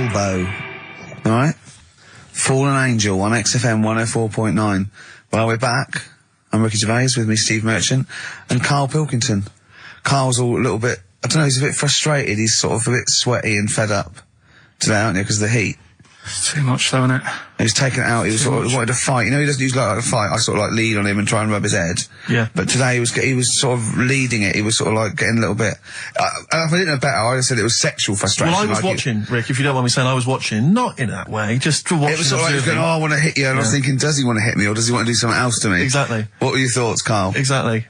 Elbow. Alright? Fallen Angel on XFM 104.9. Well, we're back. I'm Ricky Gervais, with me Steve Merchant and Karl Pilkington. Karl's all a little bit, I don't know, he's a bit frustrated. He's sort of a bit sweaty and fed up today, aren't you, because of the heat? It's too much, though, isn't it? He was taken out, he was sort of wanted to fight. You know, he doesn't usually like to fight. I sort of like lead on him and try and rub his head. Yeah. But today he was sort of leading it. He was sort of like getting a little bit, if I didn't know better, I'd have said it was sexual frustration. Well, I was watching, Rick, if you don't mind me saying, I was watching, not in that way, just to watch. It was sort of like, he was going, oh, I want to hit you, and I was thinking, does he want to hit me, or does he want to do something else to me? Exactly. What were your thoughts, Karl? Exactly.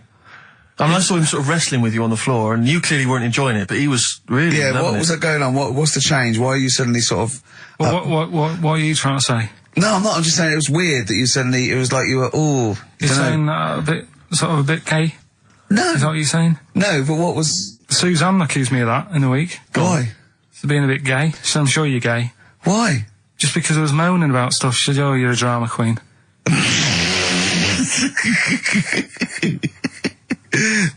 I mean, I saw him sort of wrestling with you on the floor, and you clearly weren't enjoying it, but he was really what was that going on? What's the change? Why are you suddenly sort of... Well, what are you trying to say? No, I'm not. I'm just saying it was weird that you suddenly... It was like you were, You're saying a bit gay? No. Is that what you're saying? No, but what was... Suzanne accused me of that in the week. Why? For being a bit gay. She said, I'm sure you're gay. Why? Just because I was moaning about stuff. She said, oh, you're a drama queen.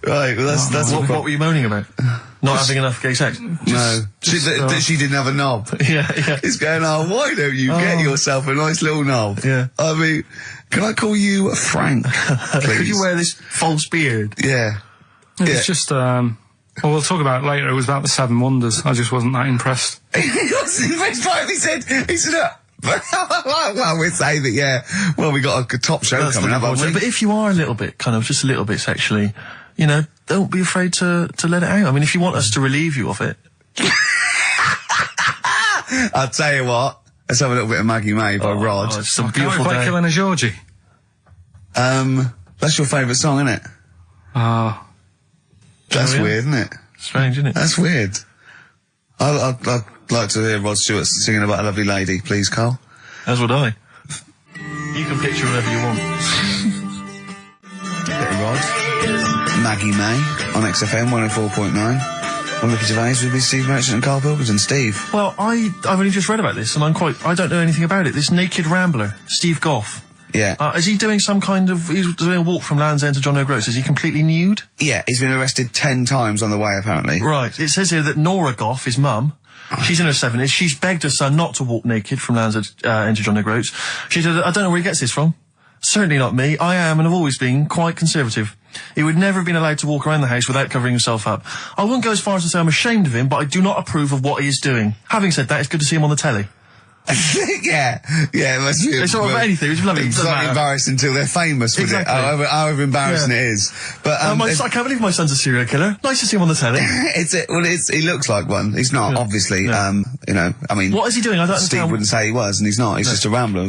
Right, well that's what were you moaning about? Not having enough gay sex? That she didn't have a knob. Yeah. It's going, oh, why don't you get yourself a nice little knob? Yeah. I mean, can I call you Frank, please? Could you wear this false beard? Yeah. It's just, well, we'll talk about it later. It was about the Seven Wonders. I just wasn't that impressed. He wasn't impressed by it. He said, well, we'd say that, yeah. Well, we got a top show coming up, haven't we? But if you are a little bit, just a little bit sexually, you know, don't be afraid to let it out. I mean, if you want us to relieve you of it. I'll tell you what. Let's have a little bit of Maggie May by Rod. Oh, it's a beautiful day. Killing a Georgie. That's your favourite song, isn't it? Oh. That's weird, isn't it? Strange, isn't it? That's weird. I'd like to hear Rod Stewart singing about a lovely lady, please, Karl. As would I. You can picture whatever you want. Bit of Rod. Maggie May on XFM 104.9. I'm Ricky Gervais, with me Steve Merchant and Karl Pilkington. Steve. Well, I've only just read about this, and I don't know anything about it. This naked rambler, Steve Goff. Yeah. Is he doing some kind of... He's doing a walk from Land's End to John O'Groats. Is he completely nude? Yeah, he's been arrested 10 times on the way, apparently. Right. It says here that Nora Goff, his mum, she's in her 70s, she's begged her son not to walk naked from Land's End to John O'Groats. She said, I don't know where he gets this from. Certainly not me. I am and have always been quite conservative. He would never have been allowed to walk around the house without covering himself up. I wouldn't go as far as to say I'm ashamed of him, but I do not approve of what he is doing. Having said that, it's good to see him on the telly. yeah, it must be. It's not about anything. It's lovely. It's not embarrassing until they're famous with it. However embarrassing it is. But I can't believe my son's a serial killer. Nice to see him on the telly. He looks like one. He's not, obviously. Yeah. You know, I mean, what is he doing? I don't Steve understand. wouldn't say he was, and he's not. He's just a rambler.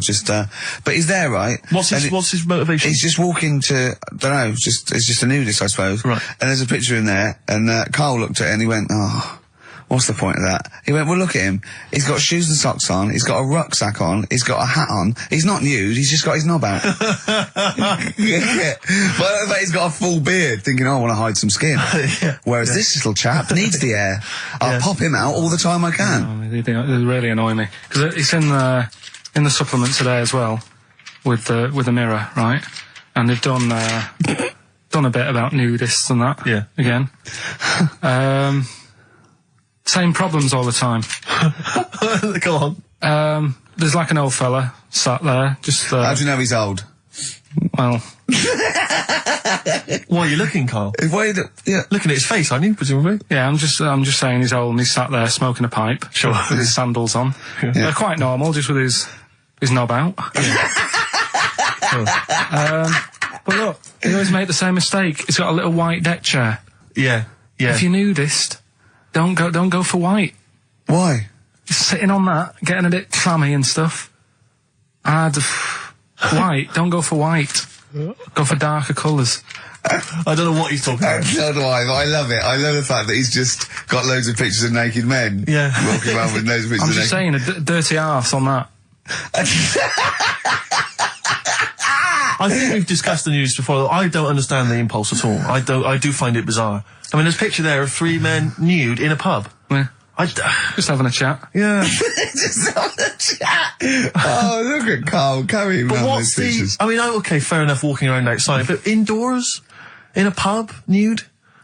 But he's there, right? What's his motivation? He's just walking to, I don't know. It's just a nudist, I suppose. Right. And there's a picture in there, and Karl looked at it and he went, oh. What's the point of that? He went, well, look at him. He's got shoes and socks on. He's got a rucksack on. He's got a hat on. He's not nude. He's just got his knob out. Yeah. But he's got a full beard, thinking, oh, I want to hide some skin. Whereas this little chap needs the air. I'll pop him out all the time I can. They really annoy me. Because it's in the supplement today as well, with the Mirror, right? And they've done a bit about nudists and that. Yeah. Again. Same problems all the time. Go on. There's like an old fella sat there, just... How do you know he's old? Well... Why are you looking, Karl? Looking at his face, aren't you, presumably? Yeah, I'm just saying he's old and he's sat there smoking a pipe. Sure. With his sandals on. Yeah. They're quite normal, just with his knob out. But look, he always make the same mistake. He's got a little white deck chair. Yeah. If you're nudist... Don't go for white. Why? Sitting on that, getting a bit clammy and stuff. White, don't go for white. Go for darker colours. I don't know what he's talking about. So do I, but I love it. I love the fact that he's just got loads of pictures of naked men. Yeah. Walking around with loads of pictures I'm just saying, a dirty arse on that. I think we've discussed the news before. I don't understand the impulse at all. I do find it bizarre. I mean, there's a picture there of 3 men nude in a pub. Yeah. Just having a chat. Yeah. Just having a chat. Oh, look at Karl carrying around those pictures. I mean, okay, fair enough walking around outside, but indoors? In a pub? Nude?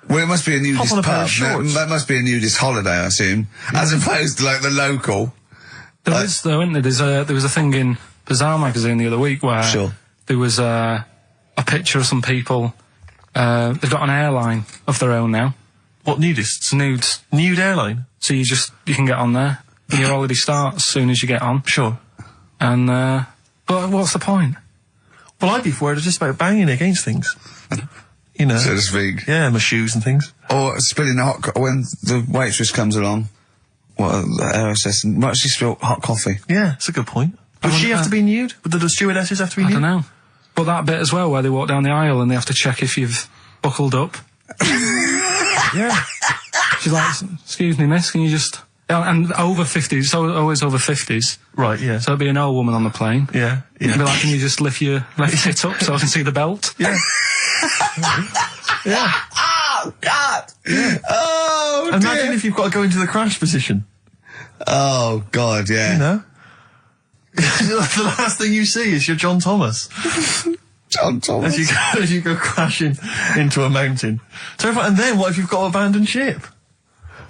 Well, it must be a nudist Pop on a pair pub. of shorts. That must be a nudist holiday, I assume. As opposed to, like, the local. There is, though, isn't there? There was a thing in Bazaar magazine the other week where Sure. there was a picture of some people. They've got an airline of their own now. What, nudists? Nudes. Nude airline? So you can get on there. Your holiday starts as soon as you get on. Sure. And, but what's the point? Well, I'd be worried just about banging against things. You know. So to speak. Yeah, my shoes and things. Or spilling the when the waitress comes along. What, the air and might she spill hot coffee? Yeah, that's a good point. Would she have to be nude? Would the stewardesses have to be nude? I don't know. But that bit as well, where they walk down the aisle and they have to check if you've buckled up. Yeah. She's like, excuse me, miss, can you just... And over 50s, it's always over 50s. Right, yeah. So it'd be an old woman on the plane. Yeah, yeah. It'd be like, can you just lift your left foot up so I can see the belt? Yeah. Yeah. Oh, God! Yeah. Oh, Imagine dear. if you've got to go into the crash position. Oh, God, yeah. You know? The last thing you see is your John Thomas. John Thomas. As you go crashing into a mountain. Terrifying. And then what if you've got to abandon ship?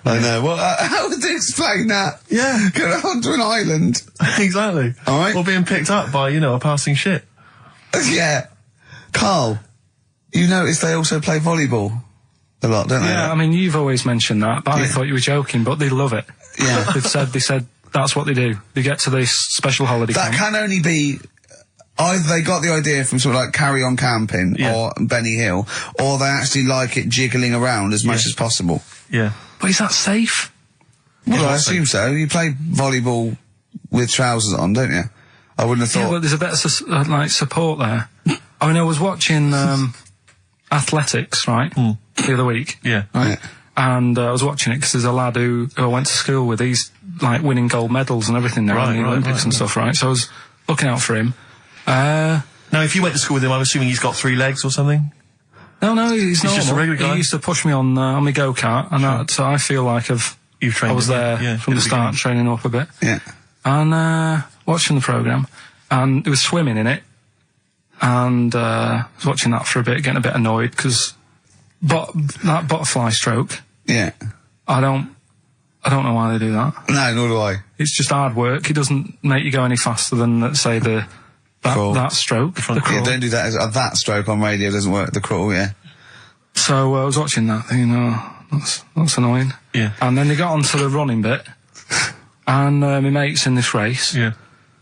I know. Well, how would they explain that? Yeah. Go onto an island. Exactly. All right. Or being picked up by, a passing ship. Yeah. Carl, you notice they also play volleyball a lot, don't they? Yeah, I mean, you've always mentioned that, but I thought you were joking, but they love it. Yeah. They said that's what they do. They get to this special holiday That camp. can only be... Either they got the idea from sort of like Carry On Camping or Benny Hill, or they actually like it jiggling around as much as possible. Yeah. But is that safe? Well, I assume so. You play volleyball with trousers on, don't you? I wouldn't have Yeah, thought... but there's a bit of support there. I mean, I was watching athletics, right, the other week. Yeah. Right? Yeah. And I was watching it because there's a lad who I went to school with. He's like winning gold medals and everything now in the Olympics and stuff, right? So I was looking out for him. Now, if you went to school with him, I'm assuming he's got 3 legs or something? No, he's normal. just a regular guy? He used to push me on my go-kart, and so I feel like You've trained I was him, there yeah, from in the the start, training up a bit. Yeah. And watching the programme, and there was swimming in it, and I was watching that for a bit, getting a bit annoyed, because that butterfly stroke, Yeah. I don't know why they do that. No, nor do I. It's just hard work. It doesn't make you go any faster than, let's say, that stroke. The Yeah, crawl. don't do that. That stroke on radio doesn't work. The crawl, yeah. So I was watching that, thinking, that's annoying. Yeah. And then they got onto the running bit, and my mate's in this race. Yeah.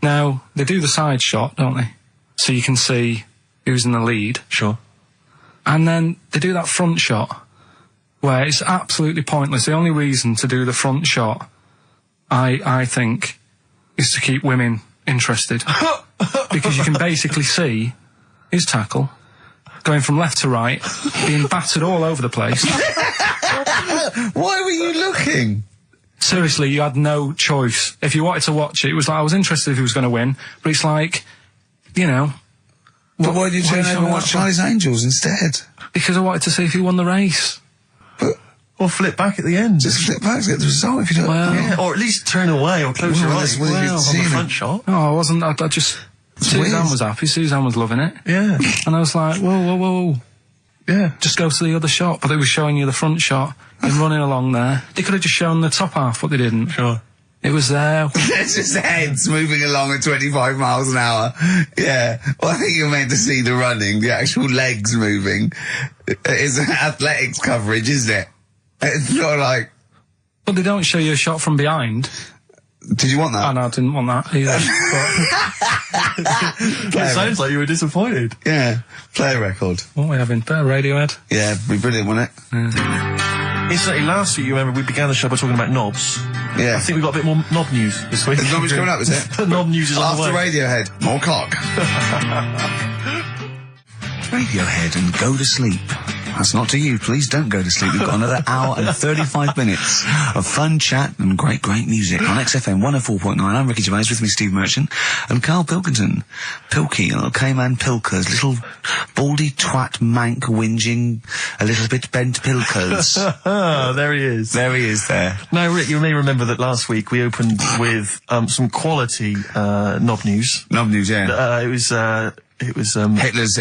Now, they do the side shot, don't they? So you can see who's in the lead. Sure. And then they do that front shot, where it's absolutely pointless. The only reason to do the front shot, I think, is to keep women interested. Because you can basically see his tackle going from left to right, being battered all over the place. Why were you looking? Seriously, you had no choice. If you wanted to watch it, it was like, I was interested if he was going to win, but it's like, But why did you turn over and watch Charlie's Angels instead? Because I wanted to see if he won the race. Or flip back at the end. Just flip back to get the result if you don't... Well, Yeah, or at least turn away or close your Well, eyes that's what you've on seen. the front shot. No, I wasn't. I just... Suzanne weird. was happy. Suzanne was loving it. Yeah. And I was like, whoa. Yeah. Just go to the other shot. But they were showing you the front shot and running along there. They could have just shown the top half, but they didn't. Sure. It was there. It's just heads moving along at 25 miles an hour. Yeah. Well, I think you're meant to see the running, the actual legs moving. It's athletics coverage, isn't it? It's not like... But they don't show you a shot from behind. Did you want that? And I didn't want that either. It sounds like you were disappointed. Yeah. Play a record. What are we having? Better Radiohead? Yeah, it'd be brilliant, wouldn't it? Incidentally, last week, you remember, we began the show by talking about knobs. Yeah. I think we've got a bit more knob news this week. There's not much coming up, is it? Knob news is on the After way. Radiohead, more cock. Radiohead and go to sleep. That's not to you. Please don't go to sleep. We've got another hour and 35 minutes of fun chat and great music on XFM 104.9. I'm Ricky Gervais, with me Steve Merchant and Karl Pilkington. Pilky, little K-Man Pilkers, little baldy twat mank whinging, a little bit bent Pilkers. There he is. There he is there. Now, Rick, you may remember that last week we opened with some quality knob news. Knob news, yeah. It was It was Hitler's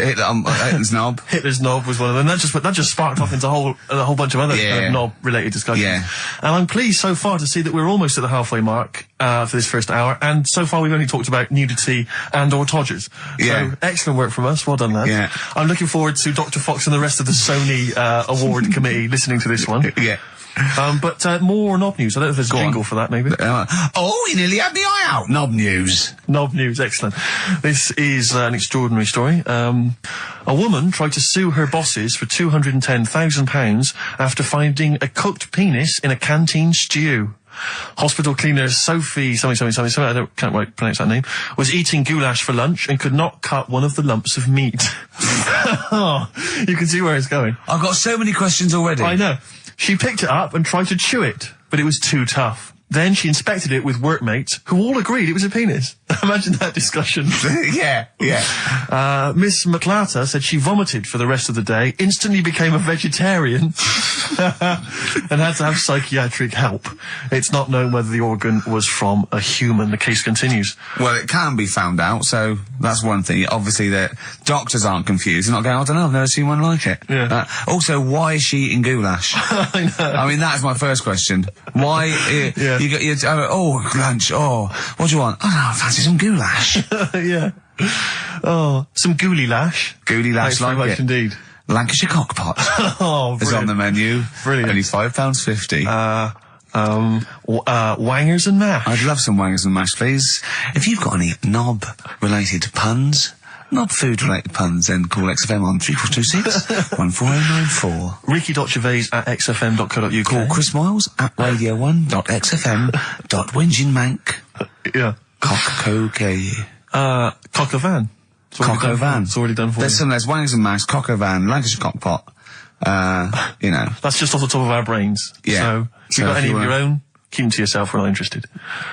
knob. Hitler's knob was one of them. That just sparked off into a whole bunch of other knob-related discussions. Yeah. And I'm pleased so far to see that we're almost at the halfway mark for this first hour, and so far we've only talked about nudity and/or todgers. Yeah. So excellent work from us. Well done, lads. Yeah. I'm looking forward to Dr. Fox and the rest of the Sony award committee listening to this one. Yeah. But more knob news. I don't know if there's a jingle for that, maybe. You nearly had the eye out. Knob news. Knob news, excellent. This is an extraordinary story. A woman tried to sue her bosses for £210,000 after finding a cooked penis in a canteen stew. Hospital cleaner Sophie, something, I can't quite pronounce that name, was eating goulash for lunch and could not cut one of the lumps of meat. Oh, you can see where it's going. I've got so many questions already. I know. She picked it up and tried to chew it, but it was too tough. Then she inspected it with workmates, who all agreed it was a penis. Imagine that discussion. Yeah. Miss McLata said she vomited for the rest of the day, instantly became a vegetarian, and had to have psychiatric help. It's not known whether the organ was from a human. The case continues. Well, it can be found out, so that's one thing. Obviously, that doctors aren't confused. They're not going, I don't know, I've never seen one like it. Yeah. Also, why is she eating goulash? I know. I mean, that's my first question. Why? Yeah. You got lunch. Oh, what do you want? Oh, no, I fancy some goulash. Yeah. Oh, some gooly lash. Gooly lash, Thanks very like much it. indeed. Lancashire cockpot Oh, is on the menu. Brilliant. Only £5.50. Wangers and mash. I'd love some wangers and mash, please. If you've got any knob-related puns, knob-food-related puns, then call XFM on 3426 14094. Ricky.Gervais at xfm.co.uk. Call Chris Miles at radio1.xfm.winginmank. Yeah. Cock-co-gay. Cock a van. Cock-o-van. It's already done for you. There's wangers and mash, cock-o-van, Lancashire cockpot. That's just off the top of our brains. Yeah. So, if So you've got if any you of your wanna- own, keep them to yourself. We're not interested.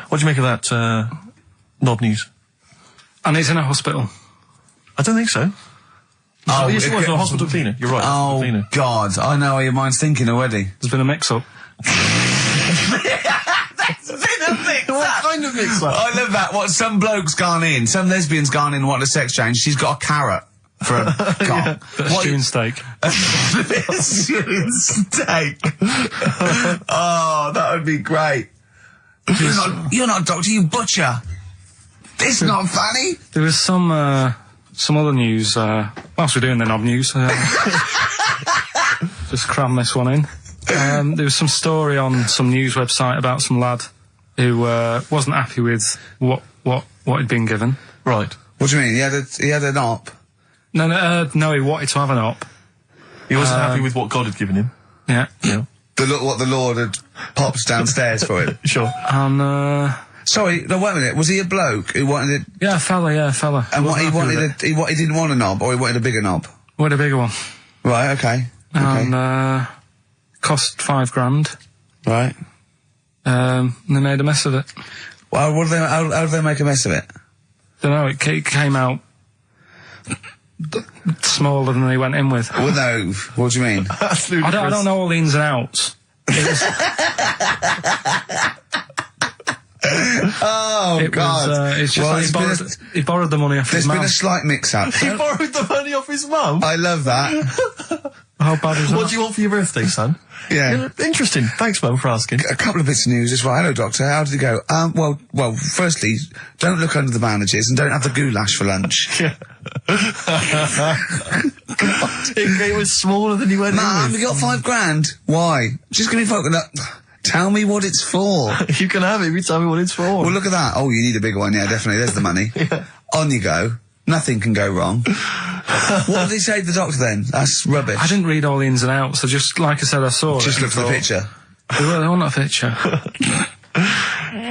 What do you make of that, knob news? And he's in a hospital. I don't think so. Oh, yes, it was a hospital cleaner. You're right. hospital Oh, cleaner. God. I know how your mind's thinking already. There's been a mix-up. What kind of mix-up? I love that. What, some bloke's gone in, some lesbian's gone in, wanting a sex change, she's got a carrot for a cock. Bit of stewing steak. Stewing steak. Oh, that would be great. You're not a doctor, you butcher. This is not funny. There was some other news, whilst we're doing the knob news, just cram this one in. There was some story on some news website about some lad who wasn't happy with what he'd been given. Right. What do you mean? He had an op? No, he wanted to have an op. He wasn't happy with what God had given him. Yeah. Yeah. What the Lord had popped downstairs for him. Sure. And, Sorry, no, wait a minute. Was he a bloke who wanted it? yeah, fella. And what he happy with wanted, he didn't want a knob, or he wanted a bigger knob? What a bigger one. Right, okay. And, cost £5,000. Right. And they made a mess of it. Well, how did they make a mess of it? Don't know, it came out smaller than they went in with. Well, no. What do you mean? That's I don't know all the ins and outs. Oh, God. It's just Well, like he borrowed the money off his There's mum. been a slight mix-up. He borrowed the money off his mum? I love that. How bad is that? What do you want for your birthday, son? Yeah. Interesting. Thanks, Mum, for asking. A couple of bits of news as well. Hello, Doctor. How did it go? Well, firstly, don't look under the bandages and don't have the goulash for lunch. It was smaller than you went Mum, in we got £5,000. Why? Just give me tell me what it's for. with. You can have it if you tell me what it's for. Well, look at that. Oh, you need a bigger one. Yeah, definitely. There's the money. Yeah. On you go. Nothing can go wrong. What did he say to the doctor then? That's rubbish. I didn't read all the ins and outs. I just, like I said, I saw Just it. looked at the picture. They want a picture.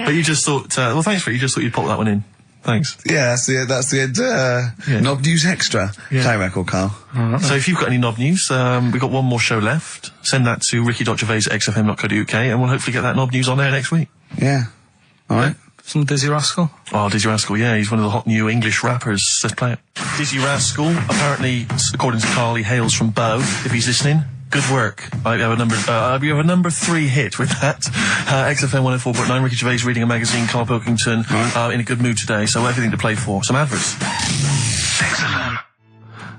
But you just thought, well, thanks for it. You just thought you'd pop that one in. Thanks. Yeah, that's the end. Yeah. Knob News Extra. Yeah. Play record, Carl. So if you've got any knob news, we've got one more show left. Send that to ricky.gervais at xfm.co.uk and we'll hopefully get that knob news on there next week. Yeah. All right. Some Dizzy Rascal. Oh, Dizzy Rascal, yeah, he's one of the hot new English rappers. Let's play it. Dizzy Rascal, apparently, according to Carl, he hails from Bow, if he's listening. Good work. I have a number 3 hit with that. XFM 104.9, Ricky Gervais reading a magazine, Karl Pilkington, in a good mood today, so everything to play for. Some adverts. XFM.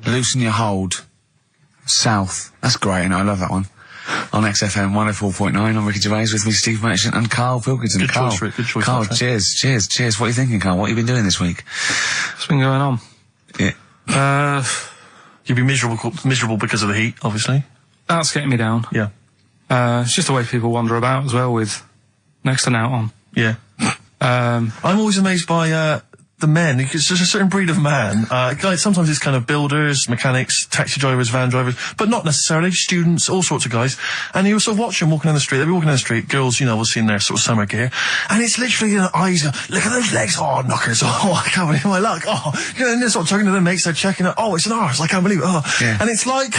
Loosen Your Hold. South. That's great, and I love that one. On XFM 104.9, I'm Ricky Gervais, with me Steve Merchant and Karl Pilkington. Good Karl, choice, Rick. Good choice. Karl, cheers. What are you thinking, Karl? What have you been doing this week? What's been going on? Yeah. You'd be miserable because of the heat, obviously. That's getting me down. Yeah. It's just the way people wander about as well, with next to an out on. Yeah. I'm always amazed by the men. It's just a certain breed of man. Guys, sometimes it's kind of builders, mechanics, taxi drivers, van drivers, but not necessarily students, all sorts of guys. And you sort of watch them walking down the street. They'll be walking down the street, girls, you know, will see in their sort of summer gear, and it's literally, you know, eyes go, look at those legs, oh, knockers, oh, I can't believe my luck, oh, you know, and they're sort of talking to their mates, they're checking it, oh, it's an arse, I can't believe it, oh. Yeah. And it's like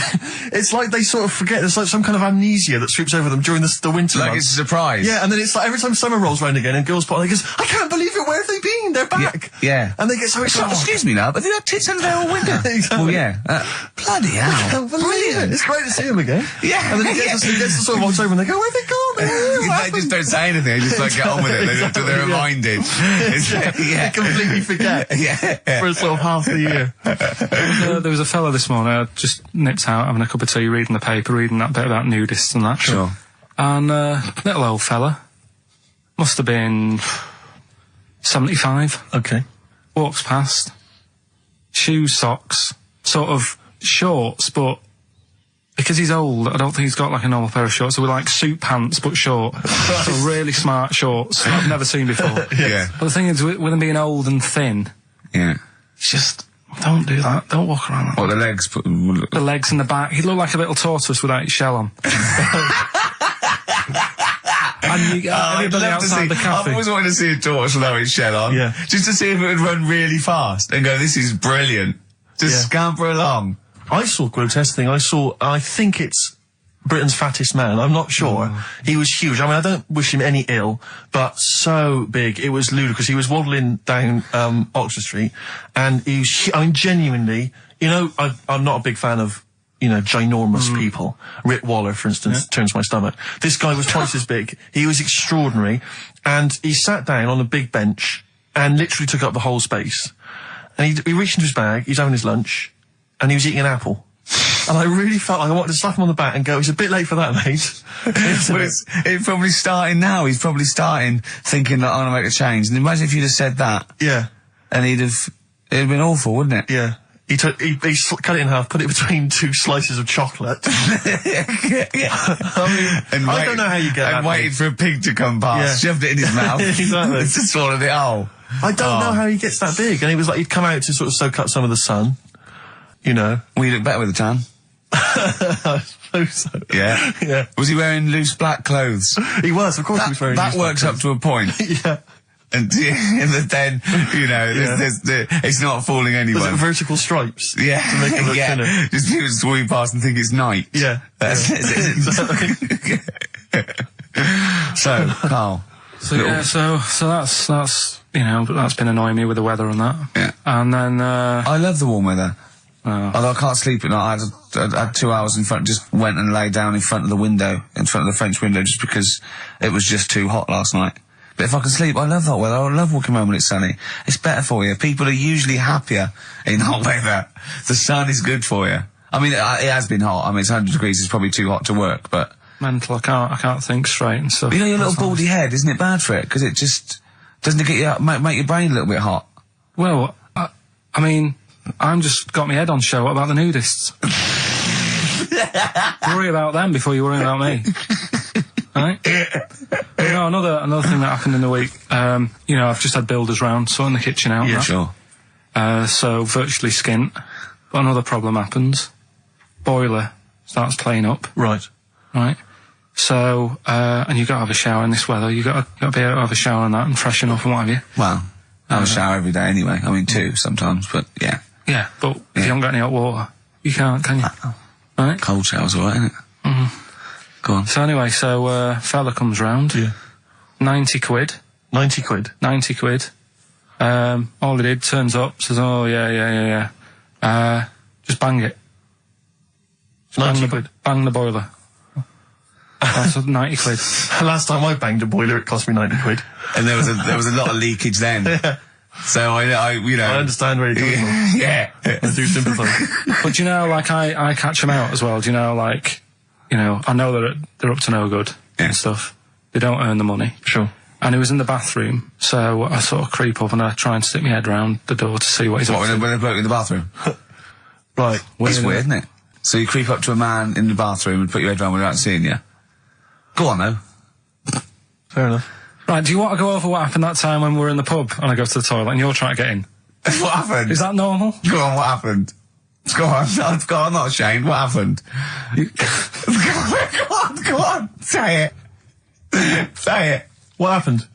they sort of forget, there's like some kind of amnesia that sweeps over them during the winter Like months. it's a surprise. Yeah, and then it's like every time summer rolls around again and girls pop on, they goes, I can't believe it, where have they been? They're back. Yeah. And they get so excited. Excuse me, love, but they have tits under their window. Exactly. Well, yeah. Bloody hell. Brilliant. It's great to see them again. Yeah. And then he gets to sort of walks over and they go, where'd they gone? They just don't say anything. They just like get on with it. Exactly, They're yeah. reminded. They completely forget. Yeah. For sort of half the year. There was a fella this morning, I just nipped out having a cup of tea, reading the paper, reading that bit about nudists and that. Sure. And little old fella, must have been 75, Okay. walks past, shoes, socks, sort of shorts, but because he's old, I don't think he's got like a normal pair of shorts. So we're like suit pants, but short. So really smart shorts I've never seen before. Yeah. But the thing is, with him being old and thin, Yeah. it's just, don't do that. Don't walk around like that. What, the legs? The legs and the back. He'd look like a little tortoise without his shell on. And you, everybody outside the I've cafe. always wanted to see a tortoise without its shell on. Yeah. Just to see if it would run really fast and go, this is brilliant. Just Yeah. scamper along. I saw a grotesque thing. I think it's Britain's fattest man. I'm not sure. He was huge. I mean, I don't wish him any ill, but so big. It was ludicrous. He was waddling down Oxford Street, and he was, I mean, genuinely, you know, I'm not a big fan of, you know, ginormous people. Rick Waller, for instance, turns my stomach. This guy was twice as big. He was extraordinary. And he sat down on a big bench and literally took up the whole space. And he reached into his bag, he's having his lunch, and he was eating an apple. And I really felt like I wanted to slap him on the back and go, it's a bit late for that, mate. Well, it's probably starting now. He's probably starting thinking that I'm going to make a change. And imagine if you'd have said that. Yeah. And it'd have been awful, wouldn't it? Yeah. He cut it in half, put it between two slices of chocolate. Yeah. I I don't know how you get that. And waited for a pig to come past, shoved it in his mouth. Exactly. Just swallowed it whole. I don't know how he gets that big. And he was like, he'd come out to sort of soak up some of the sun, you know. Well, you look better with a tan. I suppose so. Yeah. Yeah. Was he wearing loose black clothes? He was, of course he was very That works up to a point. Yeah. And then, you know, it's not fooling Was it anyone. vertical stripes? Yeah. To make it look Yeah. thinner. Just people swimming past and think it's night. Yeah. That's Exactly. So, Karl. So yeah, so that's you know, that's been annoying me with the weather and that. Yeah. And then I love the warm weather. Although I can't sleep at night. I had 2 hours in front, just went and lay down in front of the window, in front of the French window, just because it was just too hot last night. But if I can sleep, I love hot weather. I love walking around when it's sunny. It's better for you. People are usually happier in hot weather. The sun is good for you. I mean, it has been hot. I mean, it's 100 degrees. It's probably too hot to work, but... mental. I can't think straight and stuff. You know, your little baldy head, isn't it bad for it? Because it just... Doesn't it get you make your brain a little bit hot? Well, I mean, I'm just got my head on show. What about the nudists? Worry about them before you worry about me. Right? You know, another thing that happened in the week, you know, I've just had builders round, sorting the kitchen out. Yeah, sure. So virtually skint. But another problem happens. Boiler starts playing up. Right. Right? So, and you've got to have a shower in this weather. You've got to be able to have a shower and that and freshen up and what have you. Well, I have a shower every day anyway. I mean, 2 sometimes, but yeah. Yeah, but if you haven't got any hot water, you can't, can you? Right? Cold shower's alright, isn't it? Mm-hmm. Go on. So anyway, fella comes round. Yeah. 90 quid. 90 quid. 90 quid. All he did, turns up, says, oh, yeah. Just bang it. 90 quid. Bang the boiler. That's 90 quid. Last time I banged a boiler, it cost me 90 quid. And there was a lot of leakage then. Yeah. So I you know. I understand where you're coming from. Yeah. I do sympathise. But do you know, like, I catch them out as well. Do you know, like, you know, I know they're up to no good Yeah. and stuff. They don't earn the money. Sure. And he was in the bathroom, so I sort of creep up and I try and stick my head round the door to see what he's up to. When a bloke in the bathroom? Right. It's weird, isn't it? So you creep up to a man in the bathroom and put your head round without seeing you. Go on, though. Fair enough. Right, do you want to go over what happened that time when we were in the pub and I go to the toilet and you're trying to get in? What happened? Is that normal? Go on, what happened? Go on, go on, I'm not ashamed. What happened? Go on, say it. Say it. What happened?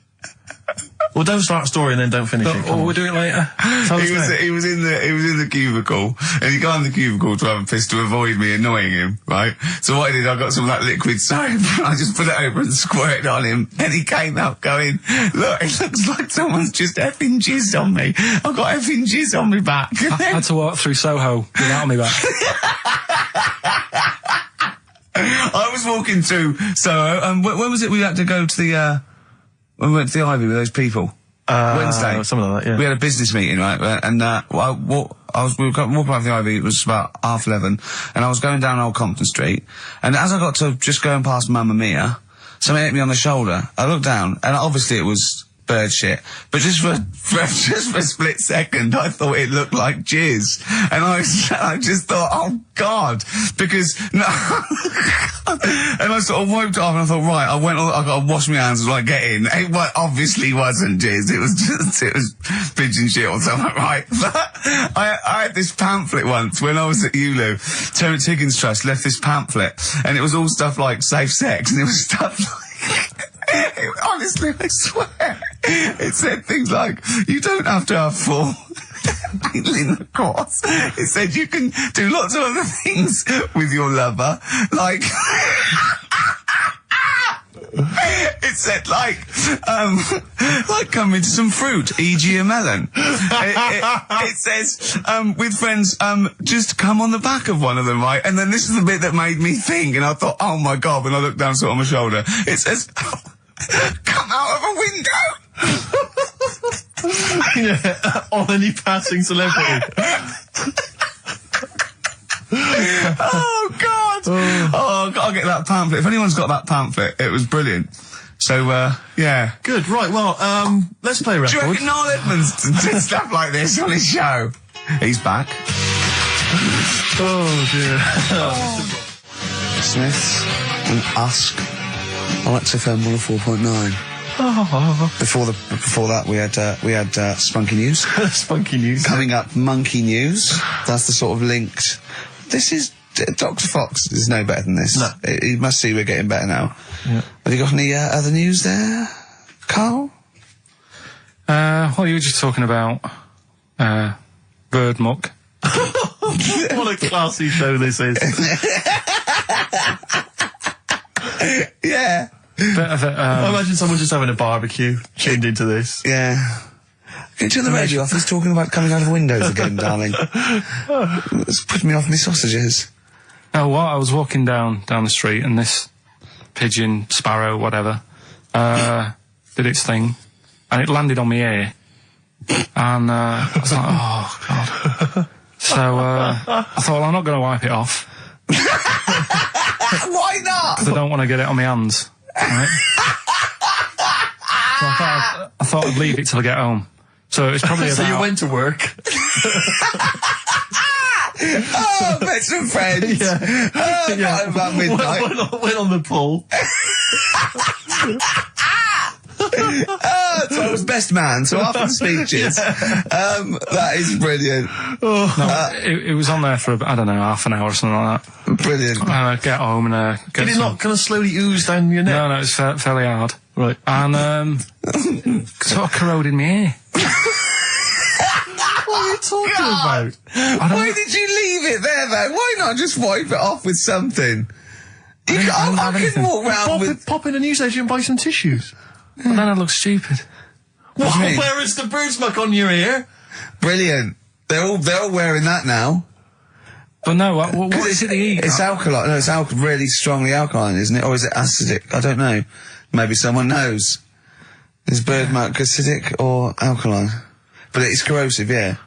Well, don't start a story and then don't finish it. Or we'll do it later. Tell us now. He was in the cubicle, and he got in the cubicle to have a piss to avoid me annoying him, right? So what I did, I got some like liquid soap, and I just put it over and squirted on him, and he came out going, "Look, it looks like someone's just effing jizzed on me. I've got effing jizz on me back." I had to walk through Soho without me back. I was walking through Soho, when was it we had to go to the, when we went to the Ivy with those people? Wednesday. Something like that, yeah. We had a business meeting, right? And, we were walking around the Ivy, it was about 11:30, and I was going down Old Compton Street, and as I got to just going past Mamma Mia, something hit me on the shoulder. I looked down, and obviously it was bird shit, but just for a split second, I thought it looked like jizz, and I just thought, oh God, because no, and I sort of wiped it off, and I thought, right, I got to wash my hands when I get in. It obviously wasn't jizz; it was pigeon shit or something, right? But I had this pamphlet once when I was at ULU. Terence Higgins Trust left this pamphlet, and it was all stuff like safe sex, and it was stuff like. Honestly, I swear, it said things like, you don't have to have full intercourse. It said you can do lots of other things with your lover, like... It said like come into some fruit, e.g. a melon. It says, with friends, just come on the back of one of them, right? And then this is the bit that made me think, and I thought, oh my God, when I looked down, sort of on my shoulder, it says, come out of a window. Yeah, on any passing celebrity. Oh God! Oh, I'll get that pamphlet. If anyone's got that pamphlet, it was brilliant. So, yeah. Good, right, well, let's play a record. Do you reckon Noel Edmonds did stuff like this on his show? He's back. Oh dear. Smiths and Usk on XFM 104.9. Before that, we had Spunky News. Spunky News. Coming up, Monkey News. That's the sort of linked. This is Dr. Fox is no better than this. No. You must see we're getting better now. Yeah. Have you got any other news there, Carl? Well, you were just talking about bird muck. What a classy show this is. Yeah. Bit of it, I imagine someone just having a barbecue, tuned into this. Yeah. Can you turn the radio off? He's talking about coming out of windows again, darling. It's putting me off my sausages. Oh, well, I was walking down the street and this pigeon, sparrow, whatever, did its thing, and it landed on my ear, and I was like, oh God. So I thought, well, I'm not going to wipe it off. Why not? Because I don't want to get it on my hands. Right? So I thought I'd leave it till I get home. So it's probably about... So you went to work. Oh, met some friends. Yeah. Oh, about midnight. Went on the pool. So I was best man, so after the speeches, that is brilliant. No, it was on there for, I don't know, half an hour or something like that. Brilliant. And I get home and get Did it not kind of slowly ooze down your neck? No, it's fairly hard. Right. And sort of corroded my ear. What are you talking about? Why did you leave it there, though? Why not just wipe it off with something? I can walk round with... Pop in a newsagent and buy some tissues. And then I look stupid. What do you mean? Where is the bird smuck on your ear? Brilliant. They're all wearing that now. But no, what is it they eat? It's alkaline. No, it's really strongly alkaline, isn't it? Or is it acidic? I don't know. Maybe someone knows. Is bird milk acidic or alkaline? But it's corrosive, yeah.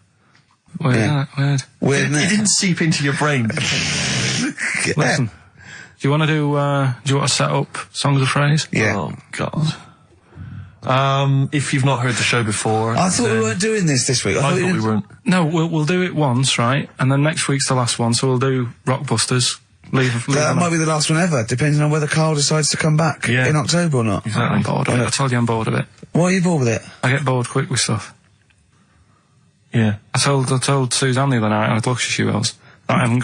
Weird, Yeah. weird. Weird, It isn't it? didn't seep into your brain. Yeah. Listen, do you want to do you want to set up Songs of Phrase? Yeah. Oh, God. If you've not heard the show before... I thought we weren't doing this week. I thought we weren't. No, we'll do it once, right? And then next week's the last one, so we'll do Rockbusters. Leave That might be the last one ever, depending on whether Carl decides to come back Yeah. in October or not. I'm bored of it. I told you I'm bored of it. Why are you bored with it? I get bored quick with stuff. Yeah. I told Suzanne the other night, I was lucky she was, that I haven't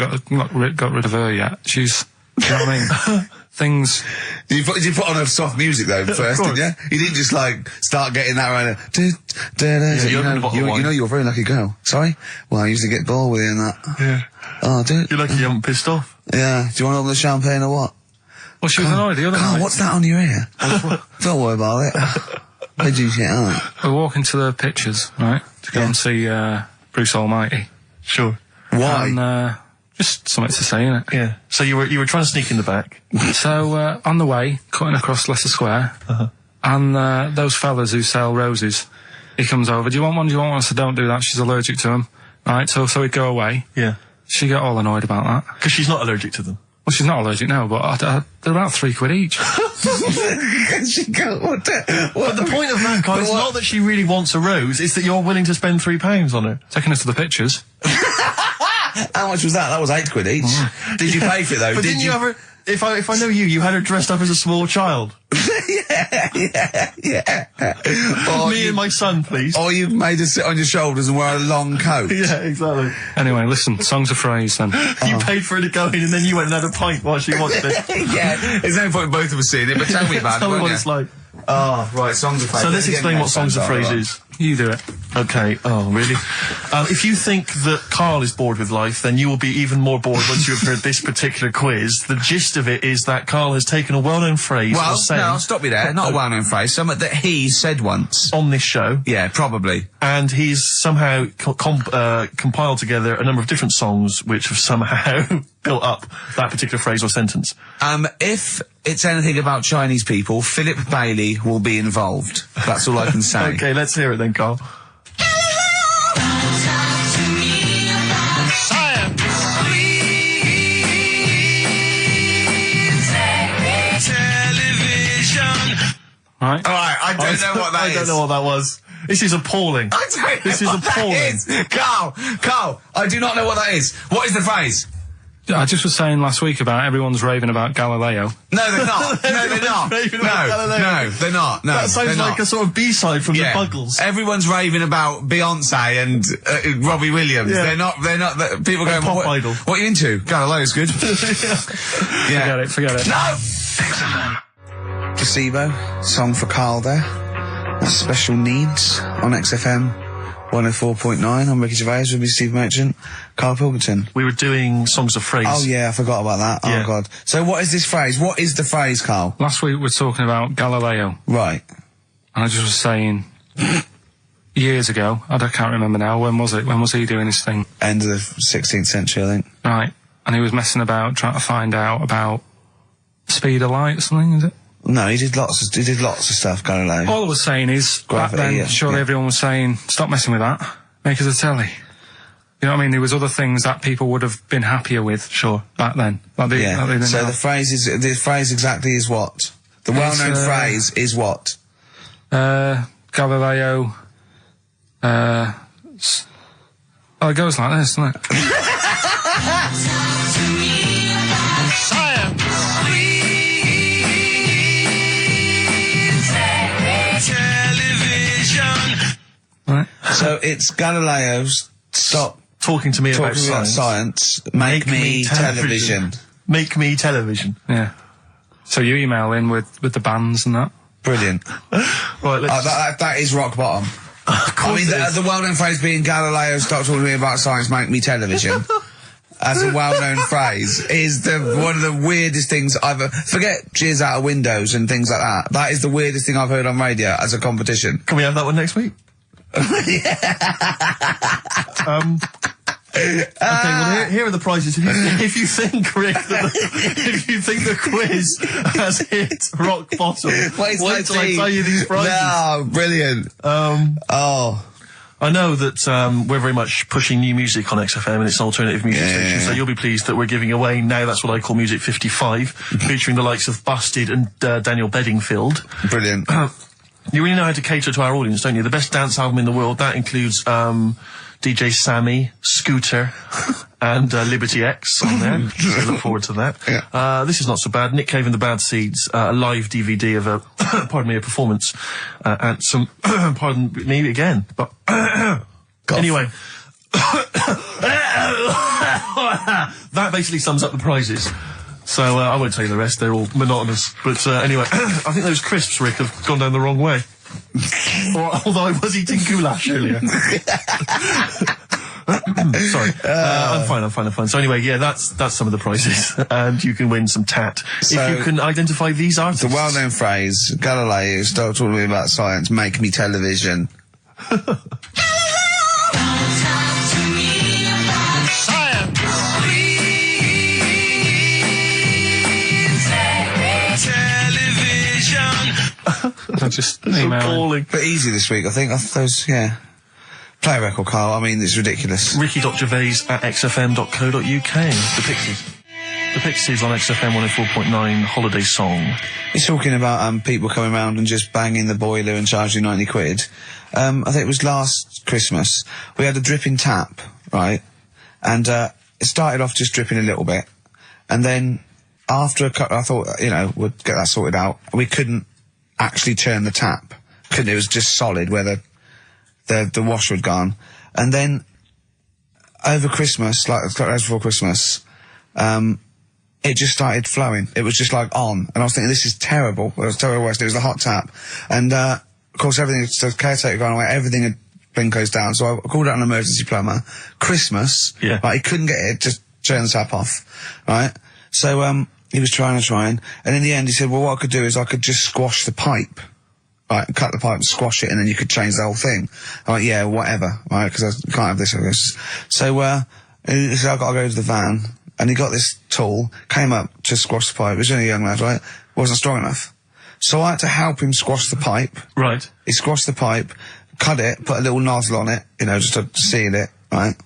got rid of her yet. She's, you know what I mean? Things... You put on a soft music though first, didn't you? You didn't just like start getting that right. you opened a bottle of wine. You're a very lucky girl. Sorry? Well, I usually get bored with you and that. Yeah. Oh, dude. You're lucky you haven't pissed off. Yeah. Do you want to open the champagne or what? Well, she was annoyed the other Carl, night. what's that on your ear? Don't worry about it. Where'd you get out? We're walking to the pictures, right? To go and see Bruce Almighty. Sure. Why? And just something to say, innit? Yeah. So you were trying to sneak in the back. So on the way, cutting across Leicester Square, and those fellas who sell roses, he comes over. Do you want one? Do you want one? I said, don't do that. She's allergic to them. Right. So he'd go away. Yeah. She got all annoyed about that. Because she's not allergic to them. Well, she's not allergic now, but they're about £3 each. She go, what the, But the point of that, Carl, is not that she really wants a rose, it's that you're willing to spend £3 on her. Taking us to the pictures. How much was that? That was £8 each. Did you pay for it though? But didn't you ever... If I know you had her dressed up as a small child. yeah. Me and my son, please. Or you made her sit on your shoulders and wear a long coat. Yeah, exactly. Anyway, listen, Songs of Phrase then. You paid for her to go in and then you went and had a pint while she watched it. Yeah, there's no point in both of us seeing it, but tell me about Tell it, me won't what you? it's like. Oh, right, Songs of Phrase. So let's explain what Songs of Phrase is. You do it. Okay. Oh, really? If you think that Carl is bored with life, then you will be even more bored once you have heard this particular quiz. The gist of it is that Carl has taken a well-known phrase Well, or saying no, stop you there. Not a well-known phrase. Something that he said once. on this show, Yeah, probably. and he's somehow compiled together a number of different songs which have somehow built up that particular phrase or sentence. If it's anything about Chinese people, Philip Bailey will be involved. That's all I can say. Okay, let's hear it then, Carl. Right? Alright, I don't know what that is. I don't know what that was. This is appalling. I don't know This is what that appalling. is. Carl, I do not know what that is. What is the phrase? I just was saying last week about everyone's raving about Galileo. No, they're not. No, they're not. Raving about Galileo. No, they're not. No, That sounds they're like not. a sort of B-side from Yeah. the Buggles. Everyone's raving about Beyonce and Robbie Williams. Yeah. They're not, people going, Pop what, Idol. what are you into? Galileo's good. Yeah. Forget it. No! Placebo, song for Carl there. That's Special Needs on XFM 104.9. I'm Ricky Gervais with me, Steve Merchant, Karl Pilkington. We were doing Songs of Phrase. Oh yeah, I forgot about that. Yeah. Oh god. So what is this phrase? What is the phrase, Carl? Last week we were talking about Galileo, Right. and I just was saying, years ago, I can't remember now, when was it? When was he doing his thing? End of the 16th century, I think. Right. And he was messing about, trying to find out about speed of light or something, is it? No, he did lots of stuff, Galileo. All I was saying is, Gravity, back then, yeah, surely yeah. everyone was saying, stop messing with that, make us a telly. You know what I mean? There was other things that people would have been happier with, Sure. back then. Like they Yeah. didn't So now. the phrase exactly is what? The well-known phrase is what? Galileo, oh, it goes like this, doesn't it? Right. So it's Galileo's stop Talking to me about talking about science. science, make me television. Make me television. Yeah. So you email in with the bands and that? Brilliant. Right, let's... That is rock bottom. I mean, the well-known phrase being Galileo, stop talking to me about science, make me television. As a well-known phrase is one of the weirdest things I've forget cheers out of windows and things like that. That is the weirdest thing I've heard on radio as a competition. Can we have that one next week? Okay, well here are the prizes. If you think, Rick, if you think the quiz has hit rock bottom, wait till I tell you these prizes. No, brilliant. Oh. I know that we're very much pushing new music on XFM, and it's an alternative music station, so you'll be pleased that we're giving away now That's What I Call Music 55, featuring the likes of Busted and Daniel Bedingfield. Brilliant. You really know how to cater to our audience, don't you? The best dance album in the world, that includes DJ Sammy, Scooter, and Liberty X on there. So look forward to that. Yeah. This is not so bad. Nick Cave and the Bad Seeds, a live DVD of a, pardon me, a performance, and some, pardon me again, but, anyway. That basically sums up the prizes. So, I won't tell you the rest, they're all monotonous. But, anyway, I think those crisps, Rick, have gone down the wrong way. Although I was eating goulash earlier. Sorry. I'm fine. So anyway, yeah, that's some of the prizes. And you can win some tat. So, if you can identify these artists. The well-known phrase, Galileo, stop talking to me about science, make me television. I just emailing. But easy this week, I think. Those, yeah. Play a record, Carl. I mean, it's ridiculous. Ricky.Gervais at xfm.co.uk. The Pixies on XFM 104.9 Holiday Song. He's talking about people coming round and just banging the boiler and charging 90 quid. I think it was last Christmas. We had a dripping tap, right? And it started off just dripping a little bit. And then after a couple, I thought, we'd get that sorted out. We couldn't actually turn the tap. It was just solid where the washer had gone. And then over Christmas, like a couple days before Christmas, it just started flowing. It was just like on. And I was thinking, this is terrible. It was terrible. It was the hot tap. And of course, the caretaker gone away, everything had been closed down. So I called out an emergency plumber. Christmas, right, he couldn't get it to turn the tap off, right? So he was trying, and in the end he said, well, what I could do is I could just squash the pipe, right, cut the pipe and squash it, and then you could change the whole thing. I'm like, yeah, whatever, right, because I can't have this, I guess. So he said, I've got to go to the van, and he got this tool, came up to squash the pipe. He was only a young lad, right? Wasn't strong enough. So I had to help him squash the pipe. Right. He squashed the pipe, cut it, put a little nozzle on it, just to seal it, right?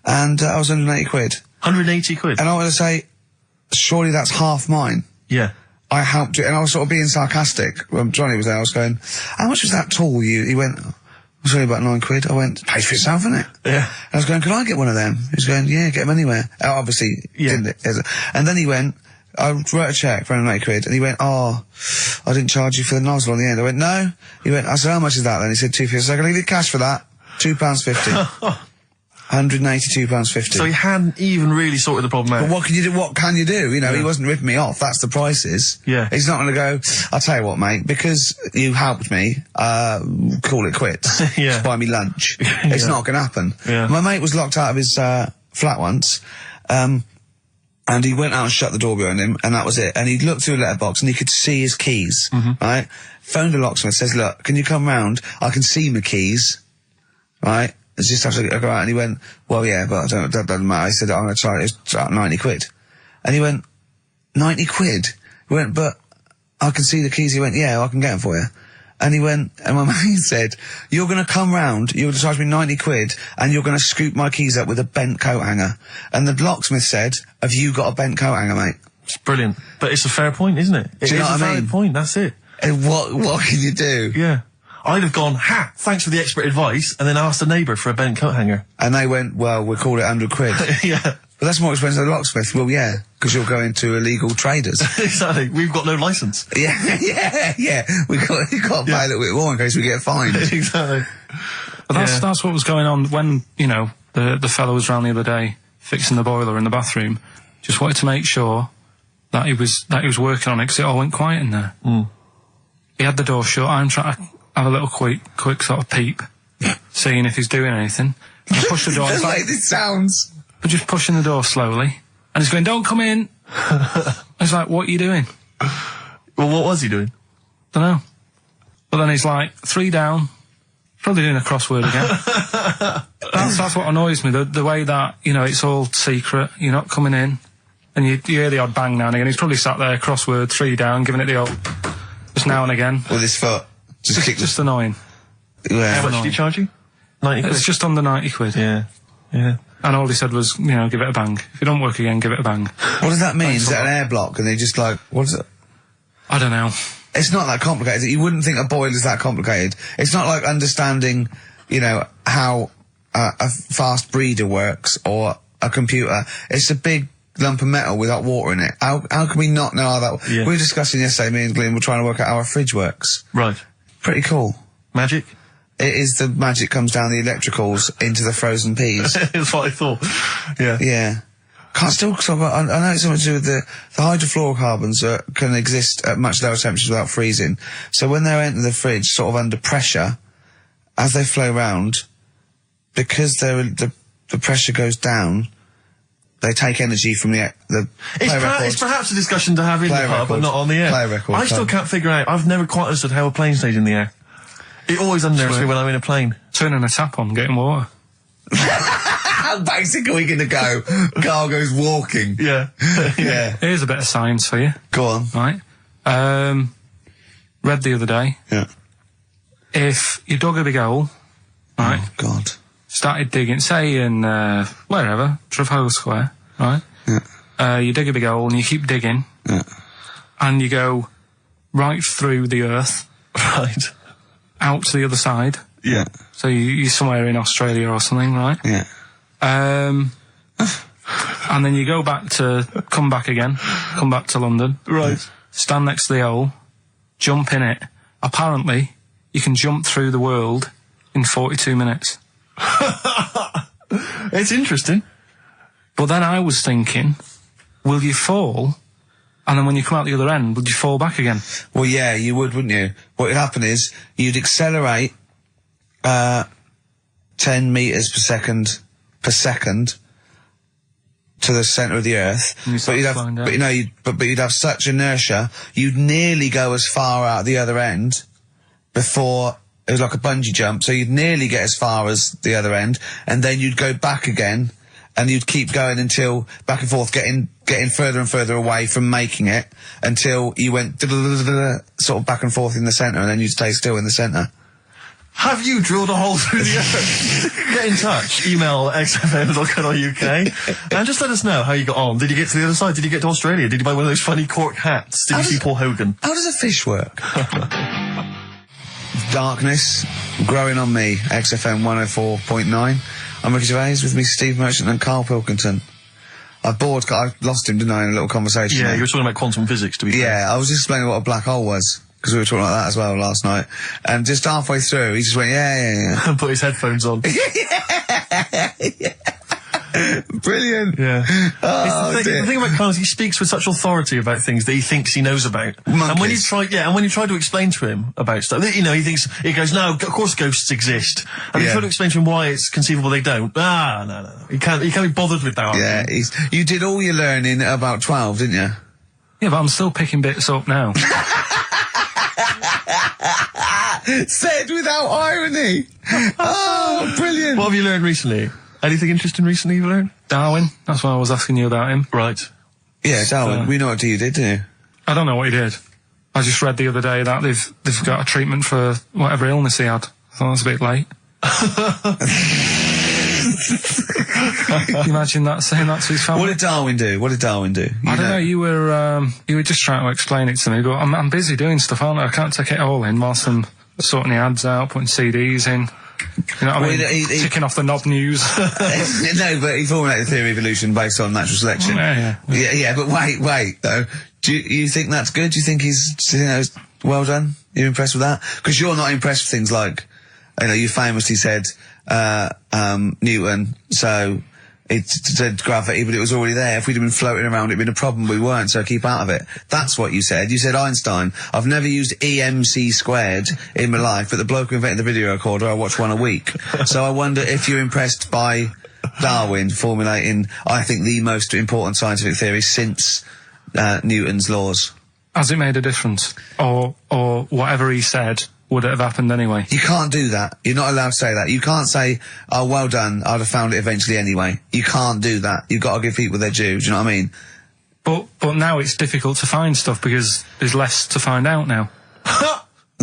And I was 180 quid. 180 quid? And I want to say, surely that's half mine. Yeah. I helped it, and I was sort of being sarcastic. When Johnny was there, I was going, how much was that tool? He went, it was only about 9 quid. I went, pays for itself, isn't it? Yeah. And I was going, can I get one of them? He was going, yeah, get them anywhere. Obviously, didn't. And then he went, I wrote a cheque for 180 quid, and he went, oh, I didn't charge you for the nozzle on the end. I went, no. He went, I said, how much is that then? He said, £2.50. So I can leave you cash for that. £2.50. £182.50. So he hadn't even really sorted the problem out. But what can you do? What can you do? He wasn't ripping me off. That's the prices. Yeah. He's not going to go, I'll tell you what, mate, because you helped me, call it quits. Yeah. Just buy me lunch. It's not going to happen. Yeah. My mate was locked out of his flat once, and he went out and shut the door behind him, and that was it. And he looked through a letterbox, and he could see his keys, right? Phoned the locksmith, says, look, can you come round? I can see my keys, right? It's just have to go out. And he went, well, yeah, but that doesn't matter. I said, I'm going to try it. It's 90 quid. And he went, 90 quid? He went, but I can see the keys. He went, yeah, I can get them for you. And he went, and my mate said, you're going to come round, you're going to charge me 90 quid, and you're going to scoop my keys up with a bent coat hanger. And the locksmith said, have you got a bent coat hanger, mate? It's brilliant. But it's a fair point, isn't it? Do you know what I mean? It's a valid point, that's it. And what can you do? Yeah. I'd have gone, thanks for the expert advice, and then asked a neighbour for a bent coat hanger. And they went, well, we'll call it 100 quid. Yeah. But that's more expensive than a locksmith. Well, yeah, because you're going to illegal traders. Exactly. We've got no licence. Yeah. You've got to pay a little bit more in case we get fined. Exactly. But that's what was going on when, the fellow was round the other day fixing the boiler in the bathroom. Just wanted to make sure that he was working on it, because it all went quiet in there. He had the door shut. I'm trying to have a little quick sort of peep, seeing if he's doing anything. And I push the door. Just like this sounds. But just pushing the door slowly. And he's going, don't come in. I was like, what are you doing? Well, what was he doing? Don't know. But then he's like, 3 down. Probably doing a crossword again. That's what annoys me. The way that, it's all secret. You're not coming in. And you hear the odd bang now and again. He's probably sat there, crossword, 3 down, giving it the old, just now and again. With his foot. Just annoying. Yeah. How much did he charge you? 90 quid. It's just under 90 quid. Yeah. Yeah. And all he said was, you know, give it a bang. If it don't work again, give it a bang. What does that mean? Is that an air block? And they just like, what is it? I don't know. It's not that complicated. You wouldn't think a boiler's that complicated. It's not like understanding, you know, how a fast breeder works or a computer. It's a big lump of metal without water in it. How can we not know how that... Yeah. We were discussing yesterday, me and Glenn were trying to work out how a fridge works. Right. Pretty cool. Magic? It is the magic comes down the electricals into the frozen peas. That's what I thought. Yeah. Yeah. Can't still talk about, I know it's something to do with the hydrofluorocarbons can exist at much lower temperatures without freezing. So when they enter the fridge, sort of under pressure, as they flow round, because the pressure goes down, they take energy from the It's perhaps a discussion to have in the pub, but not on the air. I still can't figure out, I've never quite understood how a plane stays in the air. It always unnerves me when I'm in a plane. Turning a tap on, getting water. How basic are we going to go? Carl goes walking. Yeah. Yeah. Here's a bit of science for you. Go on. Right. Read the other day. Yeah. If you dug a big hole, right, Oh, God. started digging, say in, wherever, Trafalgar Square, right? Yeah. You dig a big hole and you keep digging. Yeah. And you go right through the earth, Right. out to the other side. Yeah. So you're somewhere in Australia or something, right? Yeah. And then you come back to London. Right. Stand next to the hole, jump in it. Apparently, you can jump through the world in 42 minutes. It's interesting. But then I was thinking, will you fall? And then when you come out the other end, would you fall back again? Well, yeah, you would, wouldn't you? What would happen is, you'd accelerate 10 metres per second to the centre of the earth. But you'd have such inertia, you'd nearly go as far out the other end before it was like a bungee jump. So you'd nearly get as far as the other end, and then you'd go back again, and you'd keep going until back and forth, getting further and further away from making it until you went sort of back and forth in the centre, and then you'd stay still in the centre. Have you drilled a hole through the earth? Get in touch. Email xfm.co.uk and just let us know how you got on. Did you get to the other side? Did you get to Australia? Did you buy one of those funny cork hats? Did you see Paul Hogan? How does a fish work? Darkness, growing on me, XFM 104.9. I'm Ricky Gervais, with me Steve Merchant and Karl Pilkington. I lost him, didn't I, in a little conversation? Yeah, you were talking about quantum physics, to be fair. Yeah, I was just explaining what a black hole was, because we were talking like that as well last night. And just halfway through, he just went, yeah. And put his headphones on. Yeah. Brilliant. Yeah. Oh, the thing about Carl is he speaks with such authority about things that he thinks he knows about. Monkeys. And when you try to explain to him about stuff, you know, he goes, no, of course ghosts exist. And you try to explain to him why it's conceivable they don't. No. He can't be bothered with that. Yeah, you did all your learning at about 12, didn't you? Yeah, but I'm still picking bits up now. Said without irony. Oh, brilliant. What have you learned recently? Anything interesting recently you've learned? Darwin, that's why I was asking you about him. Right. Yeah, Darwin, we know what you did, didn't you? I don't know what he did. I just read the other day that they've got a treatment for whatever illness he had. I thought it was a bit late. Can you imagine that, saying that to his family? What did Darwin do? I don't know, you were just trying to explain it to me, but I'm busy doing stuff, aren't I? I can't take it all in whilst I'm sorting the ads out, putting CDs in. You know what I mean? Ticking off the knob news. No, but he formulated the theory of evolution based on natural selection. Yeah, but wait, though. Do you think that's good? Do you think he's well done? You're impressed with that? Because you're not impressed with things like, you know, you famously said, Newton, so it said gravity, but it was already there. If we'd have been floating around, it'd been a problem. We weren't, so keep out of it. That's what you said. You said Einstein. I've never used EMC squared in my life, but the bloke who invented the video recorder, I watch one a week. So I wonder if you're impressed by Darwin formulating, I think, the most important scientific theory since Newton's laws. Has it made a difference? Or whatever he said, would it have happened anyway? You can't do that. You're not allowed to say that. You can't say, oh, well done, I'd have found it eventually anyway. You can't do that. You've got to give people their due, do you know what I mean? But now it's difficult to find stuff because there's less to find out now.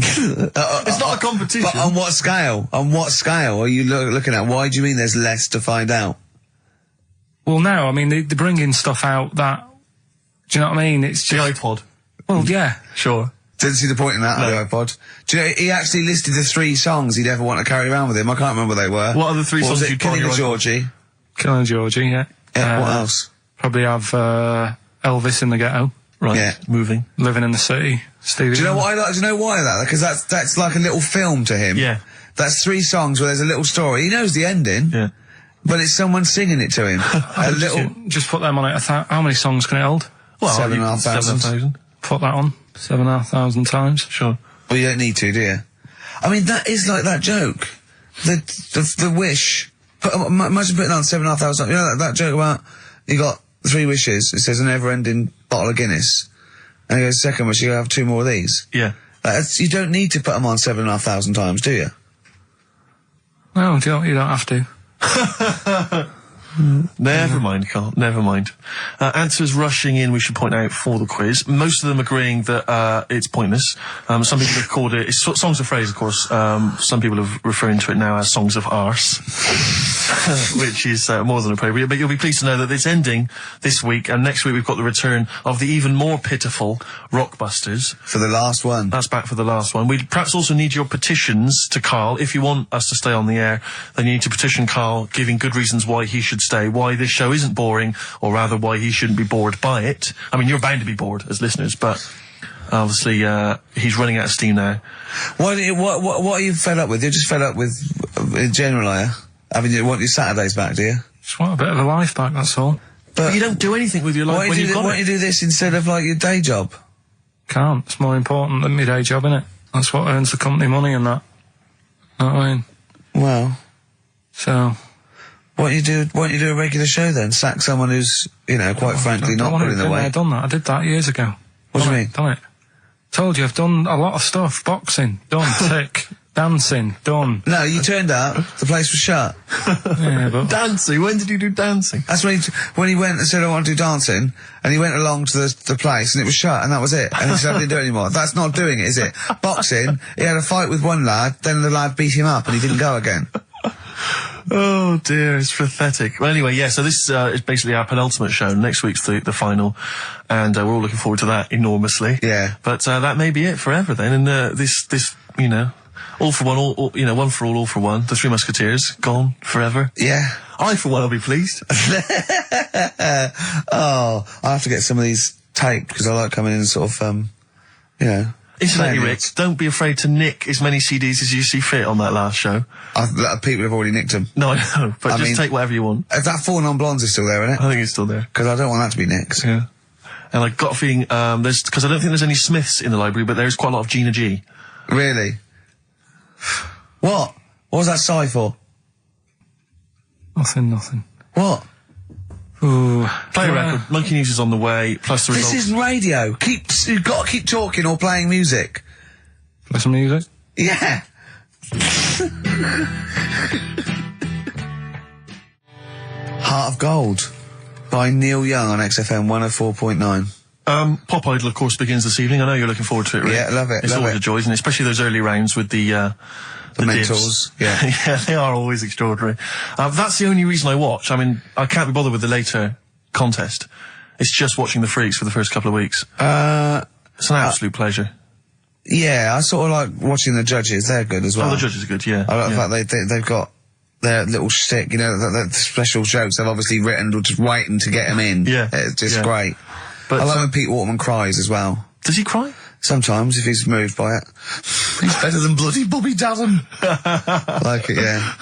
It's not a competition. But on what scale? On what scale are you looking at? Why do you mean there's less to find out? Well, no, I mean, they're bringing stuff out that... Do you know what I mean? It's The just... iPod. Well, yeah. Sure. Didn't see the point in that, No. the iPod. Do you know, he actually listed the 3 songs he'd ever want to carry around with him. I can't remember what they were. What are the 3 What songs was it? you'd put on Killing your a iPod? Georgie. Killing Georgie, yeah. Yeah, what else? Probably have Elvis in the Ghetto. Right. Yeah. Moving. Living in the City. Stevie. Do you know what I like? Do you know why that? Because that's like a little film to him. Yeah. That's 3 songs where there's a little story. He knows the ending. Yeah. But it's someone singing it to him. A little... Just put them on it. How many songs can it hold? Well, 7,500. 7,500. Put that on 7,500 times. Sure. Well, you don't need to, do you? I mean, that is like that joke. The wish. Imagine putting on 7,500. You know that joke about you got 3 wishes. It says a never-ending bottle of Guinness. And he goes, second wish, you have 2 more of these. Yeah. You don't need to put them on 7,500 times, do you? No, you don't have to. Never mind, Carl. Never mind. Answers rushing in, we should point out, for the quiz. Most of them agreeing that it's pointless. Some people have called it... It's songs of phrase, of course. Some people are referring to it now as songs of arse. Which is more than appropriate. But you'll be pleased to know that it's ending this week, and next week we've got the return of the even more pitiful Rockbusters. For the last one. That's back for the last one. We perhaps also need your petitions to Carl. If you want us to stay on the air, then you need to petition Carl, giving good reasons why he should stay, why this show isn't boring, or rather why he shouldn't be bored by it. I mean, you're bound to be bored as listeners, but obviously he's running out of steam now. What are you fed up with? You're just fed up with, in general, are you? I mean, you want your Saturdays back, do you? Just want a bit of a life back, that's all. But you don't do anything with your life when you've got why it. don't you do this instead of, like, your day job? Can't. It's more important than my day job, innit? That's what earns the company money and that. Know what I mean? Well... So... Why don't you do a regular show then? Sack someone who's, you know, quite frankly not putting in the way. I've done that. I did that years ago. What do you mean? Done it. Told you, I've done a lot of stuff. Boxing, done. Tick. Dancing, done. No, you turned up, the place was shut. Yeah, but... Dancing? When did you do dancing? That's when he went and said, I want to do dancing, and he went along to the place, and it was shut, and that was it. And he said, I didn't do it anymore. That's not doing it, is it? Boxing, he had a fight with one lad, then the lad beat him up, and he didn't go again. Oh dear, it's pathetic. Well, anyway, yeah, so this is basically our penultimate show. Next week's the final, and we're all looking forward to that enormously. Yeah. But that may be it forever then, and this, you know, all for one, all, you know, one for all for one. The Three Musketeers, gone forever. Yeah. I, for one, will be pleased. Oh, I have to get some of these taped, because I like coming in and sort of, you know... Incidentally, Rick, don't be afraid to nick as many CDs as you see fit on that last show. People have already nicked them. No, I know, but just take whatever you want. If that 4 Non-Blondes is still there, isn't it? I think it's still there. Because I don't want that to be nicked. Yeah. And I got a feeling, because I don't think there's any Smiths in the library, but there's quite a lot of Gina G. Really? What? What was that sigh for? Nothing. What? Ooh. Play a record. Monkey News is on the way, plus the This results. isn't radio. You've got to keep talking or playing music. Play some music? Yeah. Heart of Gold by Neil Young on XFM 104.9. Pop Idol, of course, begins this evening. I know you're looking forward to it, Rick. Yeah, love it, It's love always it. a joy, and especially those early rounds with the mentors, divs. yeah. Yeah, they are always extraordinary. That's the only reason I watch. I mean, I can't be bothered with the later contest. It's just watching the freaks for the first couple of weeks. It's an absolute pleasure. Yeah, I sort of like watching the judges. They're good as well. Oh, the judges are good, yeah. I like the fact they've got their little shtick, you know, the special jokes they've obviously written or just waiting to get them in. Yeah. It's just Yeah. great. But I like when Pete Waterman cries as well. does he cry? Sometimes, if he's moved by it. He's better than bloody Bobby Daddon. Like it, yeah.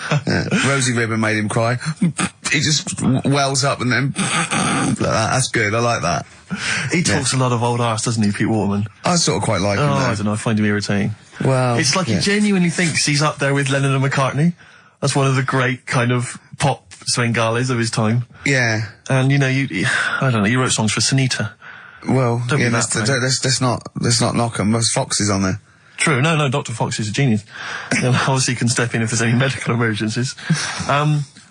Rosie Ribbon made him cry. He just wells up and then... like that. That's good, I like that. He talks a lot of old arse, doesn't he, Pete Waterman? I sort of quite like him, Oh, though. I don't know, I find him irritating. Well... It's like he genuinely thinks he's up there with Lennon and McCartney. That's one of the great kind of pop swingales of his time. Yeah. And, you know, I don't know, you wrote songs for Sunita. Well, Don't yeah, be that let's not knock him. There's Foxes on there. True, no, Dr. Fox is a genius. And obviously can step in if there's any medical emergencies.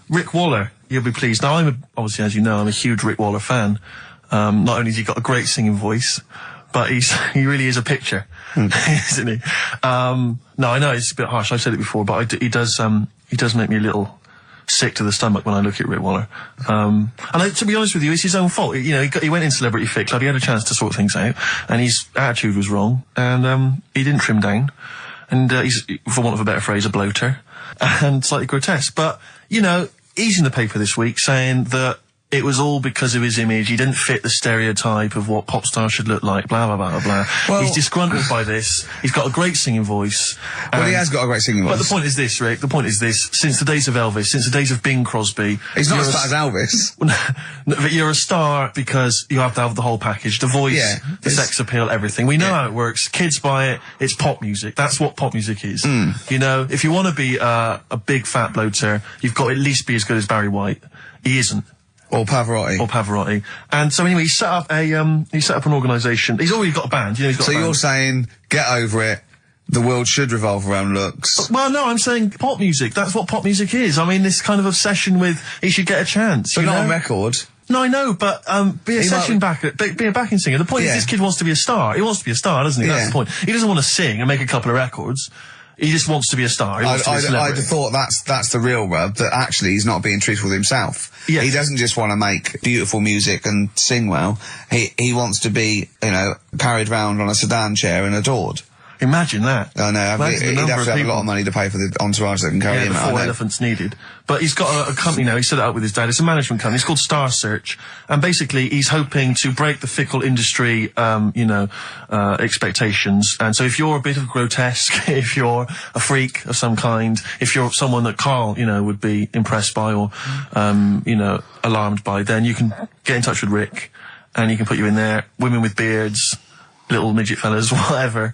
Rick Waller, you'll be pleased. Now, obviously, as you know, I'm a huge Rick Waller fan. Not only has he got a great singing voice, but he really is a picture, isn't he? No, I know it's a bit harsh. I've said it before, but he does make me a little sick to the stomach when I look at Rick Waller. And to be honest with you, it's his own fault. You know, he went in Celebrity Fit Club, he had a chance to sort things out, and his attitude was wrong, and he didn't trim down. And he's, for want of a better phrase, a bloater, and slightly grotesque. But, you know, he's in the paper this week saying that it was all because of his image. He didn't fit the stereotype of what pop stars should look like, blah, blah, blah, blah. Well, he's disgruntled by this. He's got a great singing voice. Well, he has got a great singing voice. But the point is this, Rick, the point is this. Since the days of Elvis, since the days of Bing Crosby... He's not as fat as Elvis. But you're a star because you have to have the whole package. The voice, the sex appeal, everything. We know how it works. Kids buy it. It's pop music. That's what pop music is. You know, if you want to be a big fat bloater, you've got to at least be as good as Barry White. He isn't. Or Pavarotti. And so anyway, he set up an organisation. He's already got a band. You know, he's got a band. You're saying, get over it. The world should revolve around looks. Well, no, I'm saying pop music. That's what pop music is. I mean, this kind of obsession with he should get a chance. But not on record. No, I know, but be a backing singer. The point is, this kid wants to be a star. He wants to be a star, doesn't he? That's the point. He doesn't want to sing and make a couple of records. He just wants to be a star. He wants to be a celebrity. I'd have thought that's the real rub, that actually he's not being truthful with himself. Yes. He doesn't just want to make beautiful music and sing well. He wants to be, you know, carried round on a sedan chair and adored. Imagine that. I know. He'd have to have a lot of money to pay for the entourage that can carry him out. 4 elephants needed. But he's got a company now. He set it up with his dad. It's a management company. It's called Star Search. And basically, he's hoping to break the fickle industry, expectations. And so if you're a bit of grotesque, if you're a freak of some kind, if you're someone that Karl, you know, would be impressed by or, alarmed by, then you can get in touch with Rick and he can put you in there. Women with beards, little midget fellas, whatever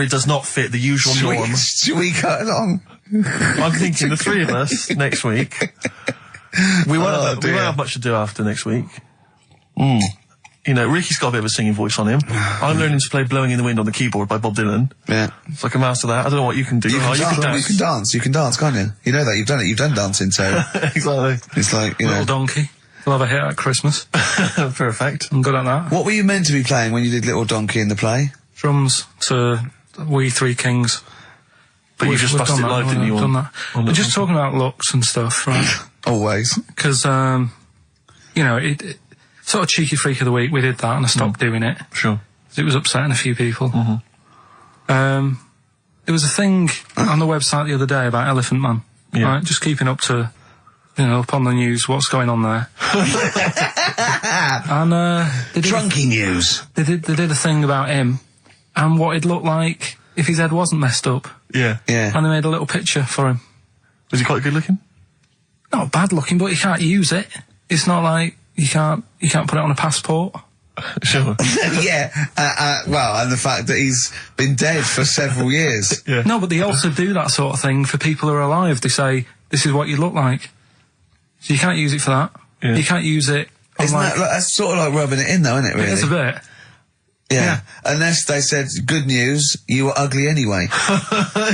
it does not fit the usual norm. Should we cut along? I'm thinking the three of us next week. We won't have much to do after next week. You know, Ricky's got a bit of a singing voice on him. I'm learning to play Blowing in the Wind on the keyboard by Bob Dylan. Yeah. So I can master that. I don't know what you can do. You can dance, can't you? You know that, you've done it, you've done dancing, so... Exactly. It's like, you know... Little Donkey. We'll have a hit at Christmas. Perfect. I'm good at that. What were you meant to be playing when you did Little Donkey in the play? Drums to We Three Kings. But you just busted live, didn't you? Done that. We're just talking about looks and stuff, right? Always. Because, you know, it sort of cheeky freak of the week, we did that and I stopped doing it. Sure. It was upsetting a few people. There was a thing on the website the other day about Elephant Man. Yeah. Right? Just keeping up to... You know, up on the news, what's going on there. And, Drunky news. They did a thing about him and what he'd look like if his head wasn't messed up. Yeah. Yeah. And they made a little picture for him. Was he quite good looking? Not bad looking, but you can't use it. It's not like you can't put it on a passport. Sure. Yeah. Well, and the fact that he's been dead for several years. Yeah. No, but they also do that sort of thing for people who are alive. They say, this is what you look like. So you can't use it for that. Yeah. You can't use it. That's sort of like rubbing it in, though, isn't it? Really, it is a bit. Yeah. Unless they said, "Good news, you were ugly anyway."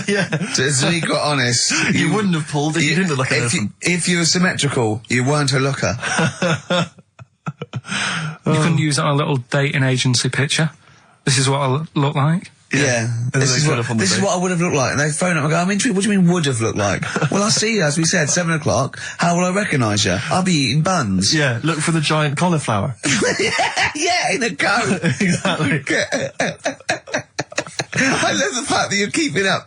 Yeah. To be quite honest, you wouldn't have pulled it. You didn't look like an elephant. If you were symmetrical, you weren't a looker. You couldn't use it on a little dating agency picture. This is what I look like. Yeah. This is what I would have looked like. And they phone up and go, I'm intrigued, what do you mean would have looked like? Well, I'll see you, as we said, 7 o'clock. How will I recognise you? I'll be eating buns. Yeah, look for the giant cauliflower. Yeah, in a coat. Exactly. I love the fact that you're keeping up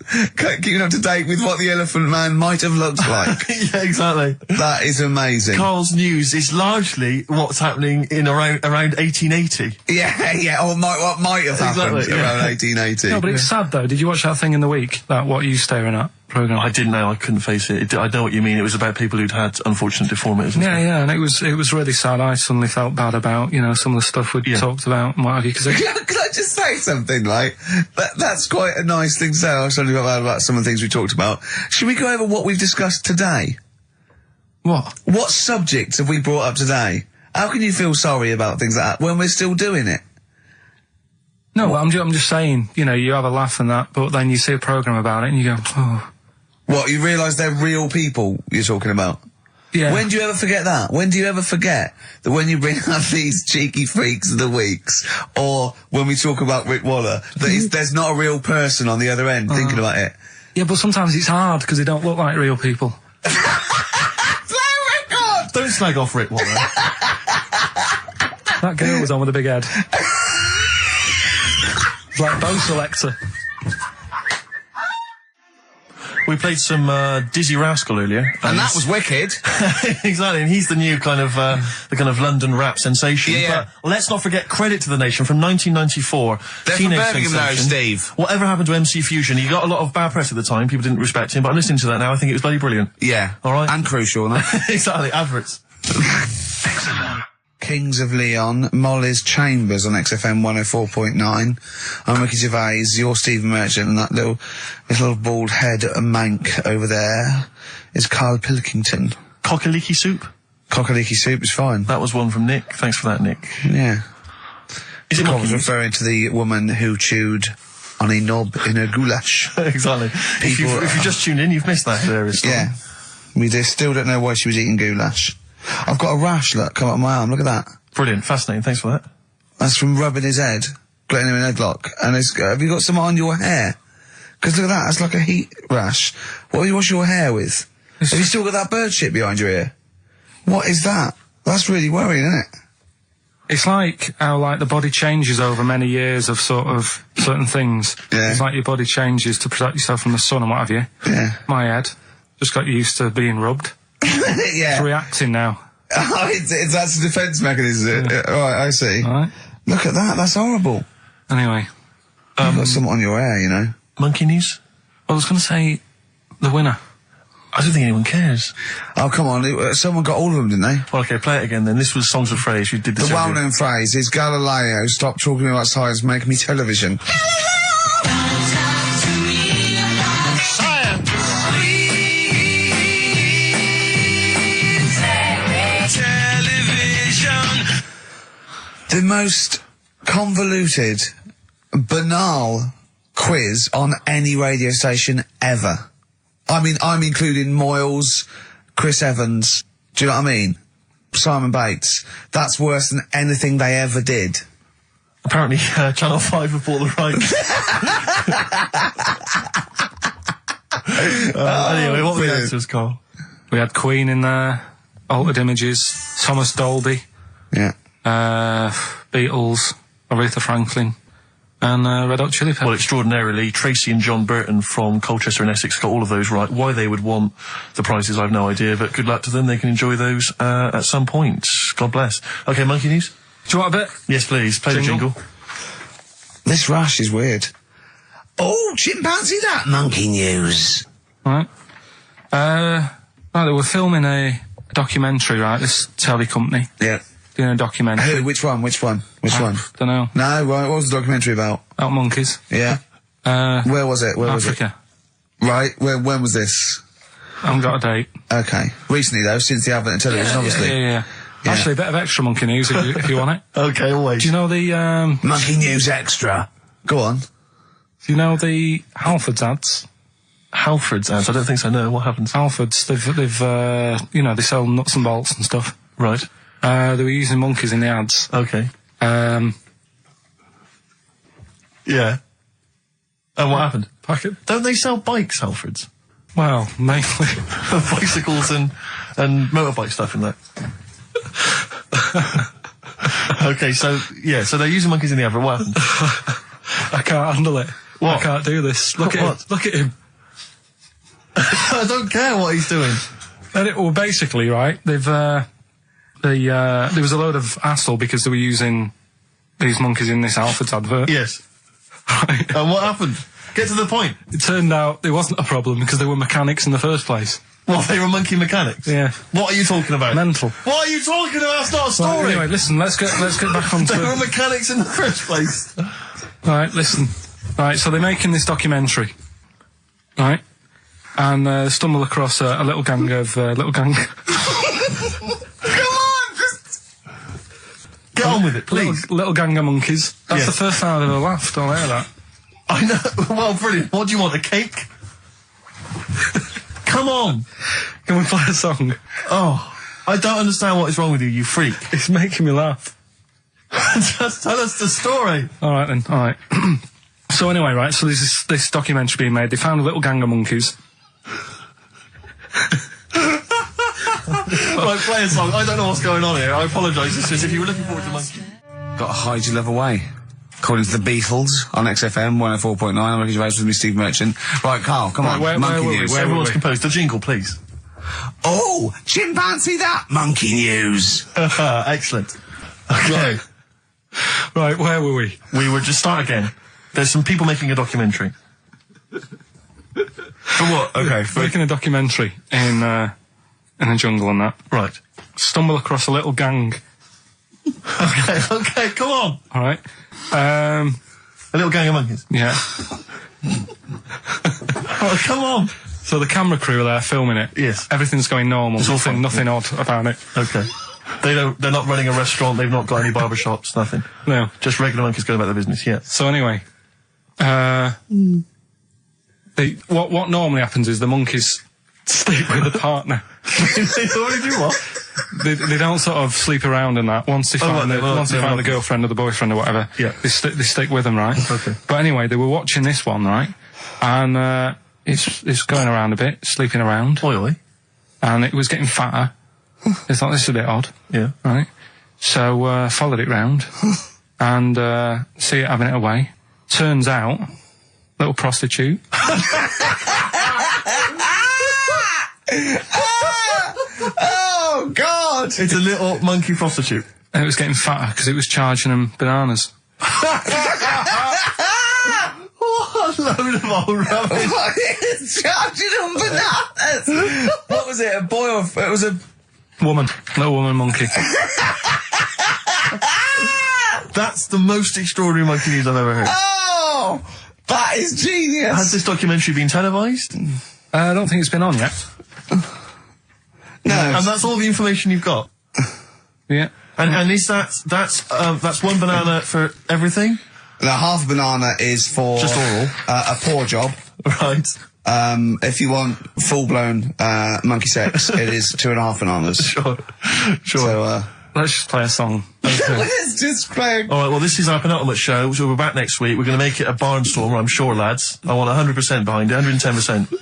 to date with what the Elephant Man might have looked like. Yeah, exactly. That is amazing. Karl's news is largely what's happening in around 1880. Yeah, or what might have happened around 1880. No, but it's sad though. Did you watch that thing in the week? That What Are You Staring At programme? I didn't know. I couldn't face it. I know what you mean. It was about people who'd had unfortunate deformities. Yeah, and it was really sad. I suddenly felt bad about, you know, some of the stuff we'd talked about and what have you. Cause Can I just say something, like, that's quite a nice thing to say. I suddenly felt bad about some of the things we talked about. Should we go over what we've discussed today? What? What subjects have we brought up today? How can you feel sorry about things like that when we're still doing it? No, I'm just saying, you know, you have a laugh and that, but then you see a programme about it and you go, oh. What, you realise they're real people you're talking about? Yeah. When do you ever forget that? When do you ever forget that when you bring up these cheeky freaks of the weeks, or when we talk about Rick Waller, that there's not a real person on the other end thinking about it? Yeah, but sometimes it's hard because they don't look like real people. Don't slag off Rick Waller. That girl was on with a big head. It's like Bo Selector. We played some Dizzy Rascal earlier, And that was wicked. exactly. And he's the new kind of the kind of London rap sensation. Yeah. But let's not forget Credit to the Nation from 1994. They're from Teenage Birmingham now, sensation. Steve. Whatever happened to MC Fusion? He got a lot of bad press at the time. People didn't respect him. But I'm listening to that now. I think it was bloody brilliant. Yeah. All right. And crucial, no? exactly. Adverts. Kings of Leon, Molly's Chambers on XFM 104.9. I'm Ricky Gervais, you're Stephen Merchant, and that little bald head mank over there is Karl Pilkington. Cockaliki soup. Cockaliki soup is fine. That was one from Nick. Thanks for that, Nick. Yeah. Is it I monkey was news? referring to the woman who chewed on a knob in a goulash. exactly. If you just tuned in, you've missed that hilarious story. Yeah. We still don't know why she was eating goulash. I've got a rash, look, come up my arm, look at that. Brilliant. Fascinating. Thanks for that. That's from rubbing his head, getting him in a headlock. And have you got some on your hair? Because look at that, that's like a heat rash. What do you wash your hair with? Have you still got that bird shit behind your ear? What is that? That's really worrying, isn't it? It's like how like the body changes over many years of sort of certain things. Yeah. It's like your body changes to protect yourself from the sun and what have you. Yeah. My head just got used to being rubbed. It's Yeah. reacting now. Oh, that's a defence mechanism. Yeah. Right, I see. All right. Look at that, that's horrible. Anyway, You've got something on your hair, you know. Monkey news? I was going to say the winner. I don't think anyone cares. Oh, come on, someone got all of them, didn't they? Well, okay, play it again then. This was Songs of Phrase. You did this The earlier. well-known phrase is Galileo, stop talking about science, make me television. The most convoluted, banal quiz on any radio station ever. I mean, I'm including Moyles, Chris Evans, do you know what I mean? Simon Bates. That's worse than anything they ever did. Apparently, Channel 5 have bought the rights. Anyway, what were the brilliant. answers, Carl? We had Queen in there, Altered Images, Thomas Dolby, Yeah. Beatles, Aretha Franklin, and Red Hot Chili Well, Peppers. extraordinarily, Tracy and John Burton from Colchester and Essex got all of those right. Why they would want the prizes, I've no idea, but good luck to them. They can enjoy those at some point. God bless. Okay, Monkey News? Do you want a bit? Yes, please. Play the Jingle? jingle. This rash is weird. Oh, chimpanzee that monkey news. Right. Right, they were filming a documentary, right, this telly company, Yeah. doing a documentary. Who? Which one? Which one? Which one? Don't know. No, right, what was the documentary about? About monkeys. Yeah. Where was it? Where was it? Africa. Right, when was this? I haven't got a date. Okay. Recently though, since the advent of television, obviously. Yeah. Yeah. Actually, a bit of extra monkey news if you want it. Okay, always. Do you know the, Monkey news extra. Go on. do you know the Halfords ads? Halford's ads. I don't think so, no. What happens? Halfords, they've you know, they sell nuts and bolts and stuff. Right. They were using monkeys in the ads. Okay. Um, Yeah. And what happened? packet. Don't they sell bikes, Halford's? Well, mainly. Bicycles and motorbike stuff in that. Okay, so they're using monkeys in the advert. What happened? I can't handle it. What? I can't do this. Look at What? him. Look at him. I don't care what he's doing. Well, basically, right, they've, there was a load of hassle because they were using these monkeys in this Halfords advert. Yes. Right. And what happened? Get to the point. It turned out there wasn't a problem because they were mechanics in the first place. Well, they were monkey mechanics. Yeah. What are you talking about? Mental. What are you talking about? That's not a Right, story. anyway, listen, let's get back onto They were it. mechanics in the first place. Right, listen. Right, so they're making this documentary. Right? And stumble across a little gang of, Come on! Get on with it, please. little gang of monkeys. That's Yes. the first time I've ever laughed, I'll hear that. I know. Well, brilliant. What do you want? A cake? Come on. Can we play a song? Oh, I don't understand what is wrong with you, you freak. It's making me laugh. Just tell us the story. All right then. All right. So anyway, right. So there's this documentary being made. They found a little gang of monkeys. Right, play a song. I don't know what's going on here. I apologise. It's just if you were looking forward to Monkey. Got to hide your love away. According to the Beatles on XFM 104.9. I'm Ricky Gervais with me, Steve Merchant. Right, Carl, come on. Monkey news. Everyone's composed. The jingle, please. Oh, chimpanzee that monkey news. Excellent. Okay. Right, where were we? We were just start again. There's some people making a documentary. For what? Okay. Making a documentary in the jungle and that. Right. Stumble across a little gang. Okay, come on. All right. A little gang of monkeys. Yeah. Oh, come on. So the camera crew are there filming it. Yes. Everything's going normal. It's all fine. Nothing odd about it. Okay. They're not running a restaurant, they've not got any barber shops, nothing. No. Just regular monkeys going about their business, yeah. So anyway, what normally happens is the monkeys sleep with a partner. They already do what? They don't sort of sleep around and that. Once they find the girlfriend or the boyfriend or whatever, yeah. they stick with them, right? Okay. But anyway, they were watching this one, right? And it's going around a bit, sleeping around. Oily. And it was getting fatter. They thought, this is a bit odd. Yeah. Right? So, followed it round. And, see it having it away. Turns out, little prostitute. Oh, God! It's a little monkey prostitute. And it was getting fatter because it was charging them bananas. What a load of old rubbish. It's charging them bananas! What was it, a boy or... It was a... Woman. Little woman monkey. That's the most extraordinary monkey news I've ever heard. Oh! That is genius! Has this documentary been televised? I don't think it's been on yet. No. And that's all the information you've got? Yeah. And is that's one banana for everything? The half banana is for... Just oral? A paw job. Right. If you want full-blown monkey sex, it is 2.5 bananas. Sure. So, Let's just play a song. let's just play... All right, well, this is our penultimate show, so we're back next week. We're going to make it a barnstormer, I'm sure, lads. I want 100% behind it, 110%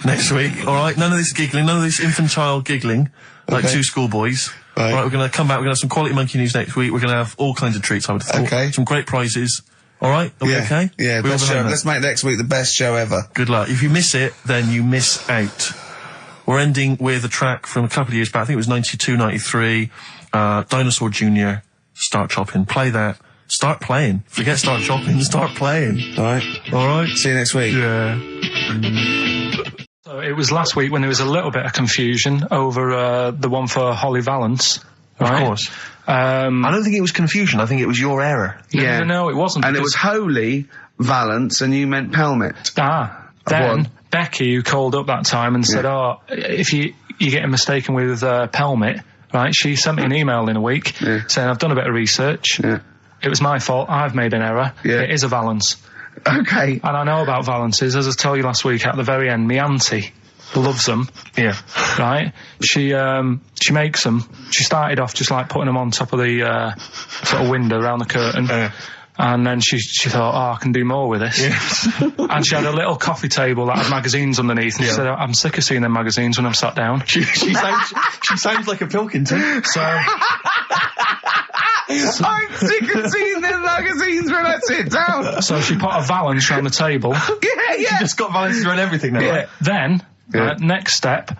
next week. All right, none of this giggling, none of this infantile giggling, like two schoolboys. Right. All right, we're going to come back, we're going to have some quality monkey news next week. We're going to have all kinds of treats, I would have thought. Okay. Some great prizes. All right, are we okay? Yeah, We're all best show. behind that. Let's make next week the best show ever. Good luck. If you miss it, then you miss out. We're ending with a track from a couple of years back. I think it was 92, 93. Dinosaur Jr. Start Chopping. Play that. Start playing. Forget start chopping. Start playing. All right. All right. See you next week. Yeah. So it was last week when there was a little bit of confusion over the one for Holly Valance. Right? Of course. I don't think it was confusion. I think it was your error. Yeah. No, it wasn't. And it was Holy Valance and you meant Pelmet. Then Becky, who called up that time and said, oh, if you're getting mistaken with Pelmet, right, she sent me an email in a week saying, I've done a bit of research. Yeah. It was my fault. I've made an error. Yeah. It is a Valance. Okay. And I know about Valances. As I told you last week, at the very end, my auntie loves them. Yeah. Right? She makes them. She started off just like putting them on top of the sort of window around the curtain. And then she thought, oh, I can do more with this. Yeah. And she had a little coffee table that had magazines underneath. And she said, I'm sick of seeing them magazines when I'm sat down. She sounds like a Pilkington. So I'm sick of seeing them magazines when I sit down. So she put a Valance around the table. Yeah. She just got Valances around everything now. Yeah. Then, next step,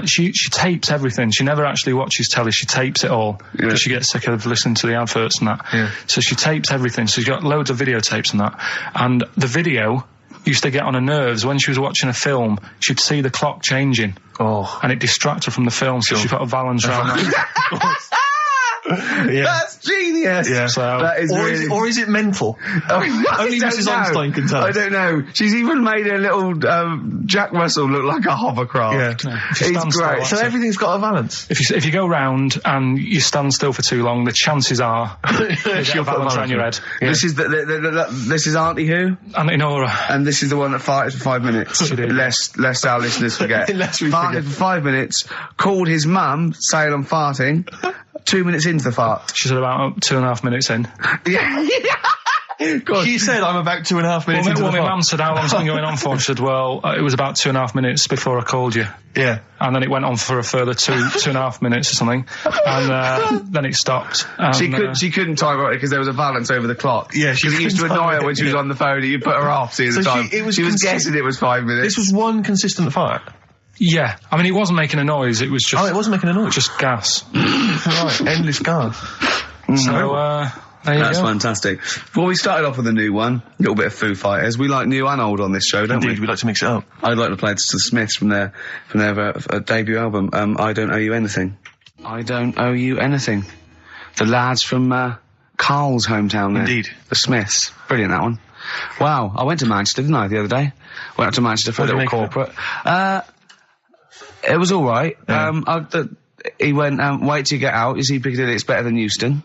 she tapes everything. She never actually watches telly. She tapes it all because she gets sick of listening to the adverts and that. Yeah. So she tapes everything. So she's got loads of videotapes and that. And the video used to get on her nerves. When she was watching a film, she'd see the clock changing. Oh. And it distracted her from the film. So she put a Valance around that. Yeah. That's genius. Yeah. So, That is really... Or is it mental? Only Mrs. Einstein can tell. I don't know. She's even made a little Jack Russell look like a hovercraft. Yeah. If you stand It's still, great. that's So it. everything's got a balance. If you go round and you stand still for too long, the chances are you get a balance around your head. Yeah. This is this is Auntie Who, Auntie Nora. and this is the one that farted for 5 minutes. She did. Lest our listeners forget. Lest we farted forget. for 5 minutes. Called his mum, saying I'm farting. 2 minutes into the fart. She's at about 2.5 minutes in. Yeah. God. She said I'm about 2.5 minutes into Well, the my fart. mum said, how long's it been going on for? She said, well, it was about 2.5 minutes before I called you. Yeah. And then it went on for a further 2.5 minutes or something. And then it stopped. And, She couldn't time it because there was a balance over the clock. Yeah, she because it used to couldn't annoy time her when it, she was yeah. on the phone and you put her off seeing the So time. she was guessing it was 5 minutes. This was one consistent fart. yeah. I mean, it wasn't making a noise. It was just... Oh, it wasn't making a noise. Just gas. Right, endless gas. So, there you That's go. fantastic. Well, we started off with a new one, a little bit of Foo Fighters. We like new and old on this show, don't Indeed, we? we like to mix it up. I'd like to play this to the Smiths from their debut album, I Don't Owe You Anything. I Don't Owe You Anything. The lads from Karl's hometown there. Indeed. The Smiths. Brilliant, that one. Wow, I went to Manchester, didn't I, the other day? Went up to Manchester for a What did little you make of it? corporate. It was alright. Yeah. He went, wait till you get out, you see Piccadilly, it's better than Euston.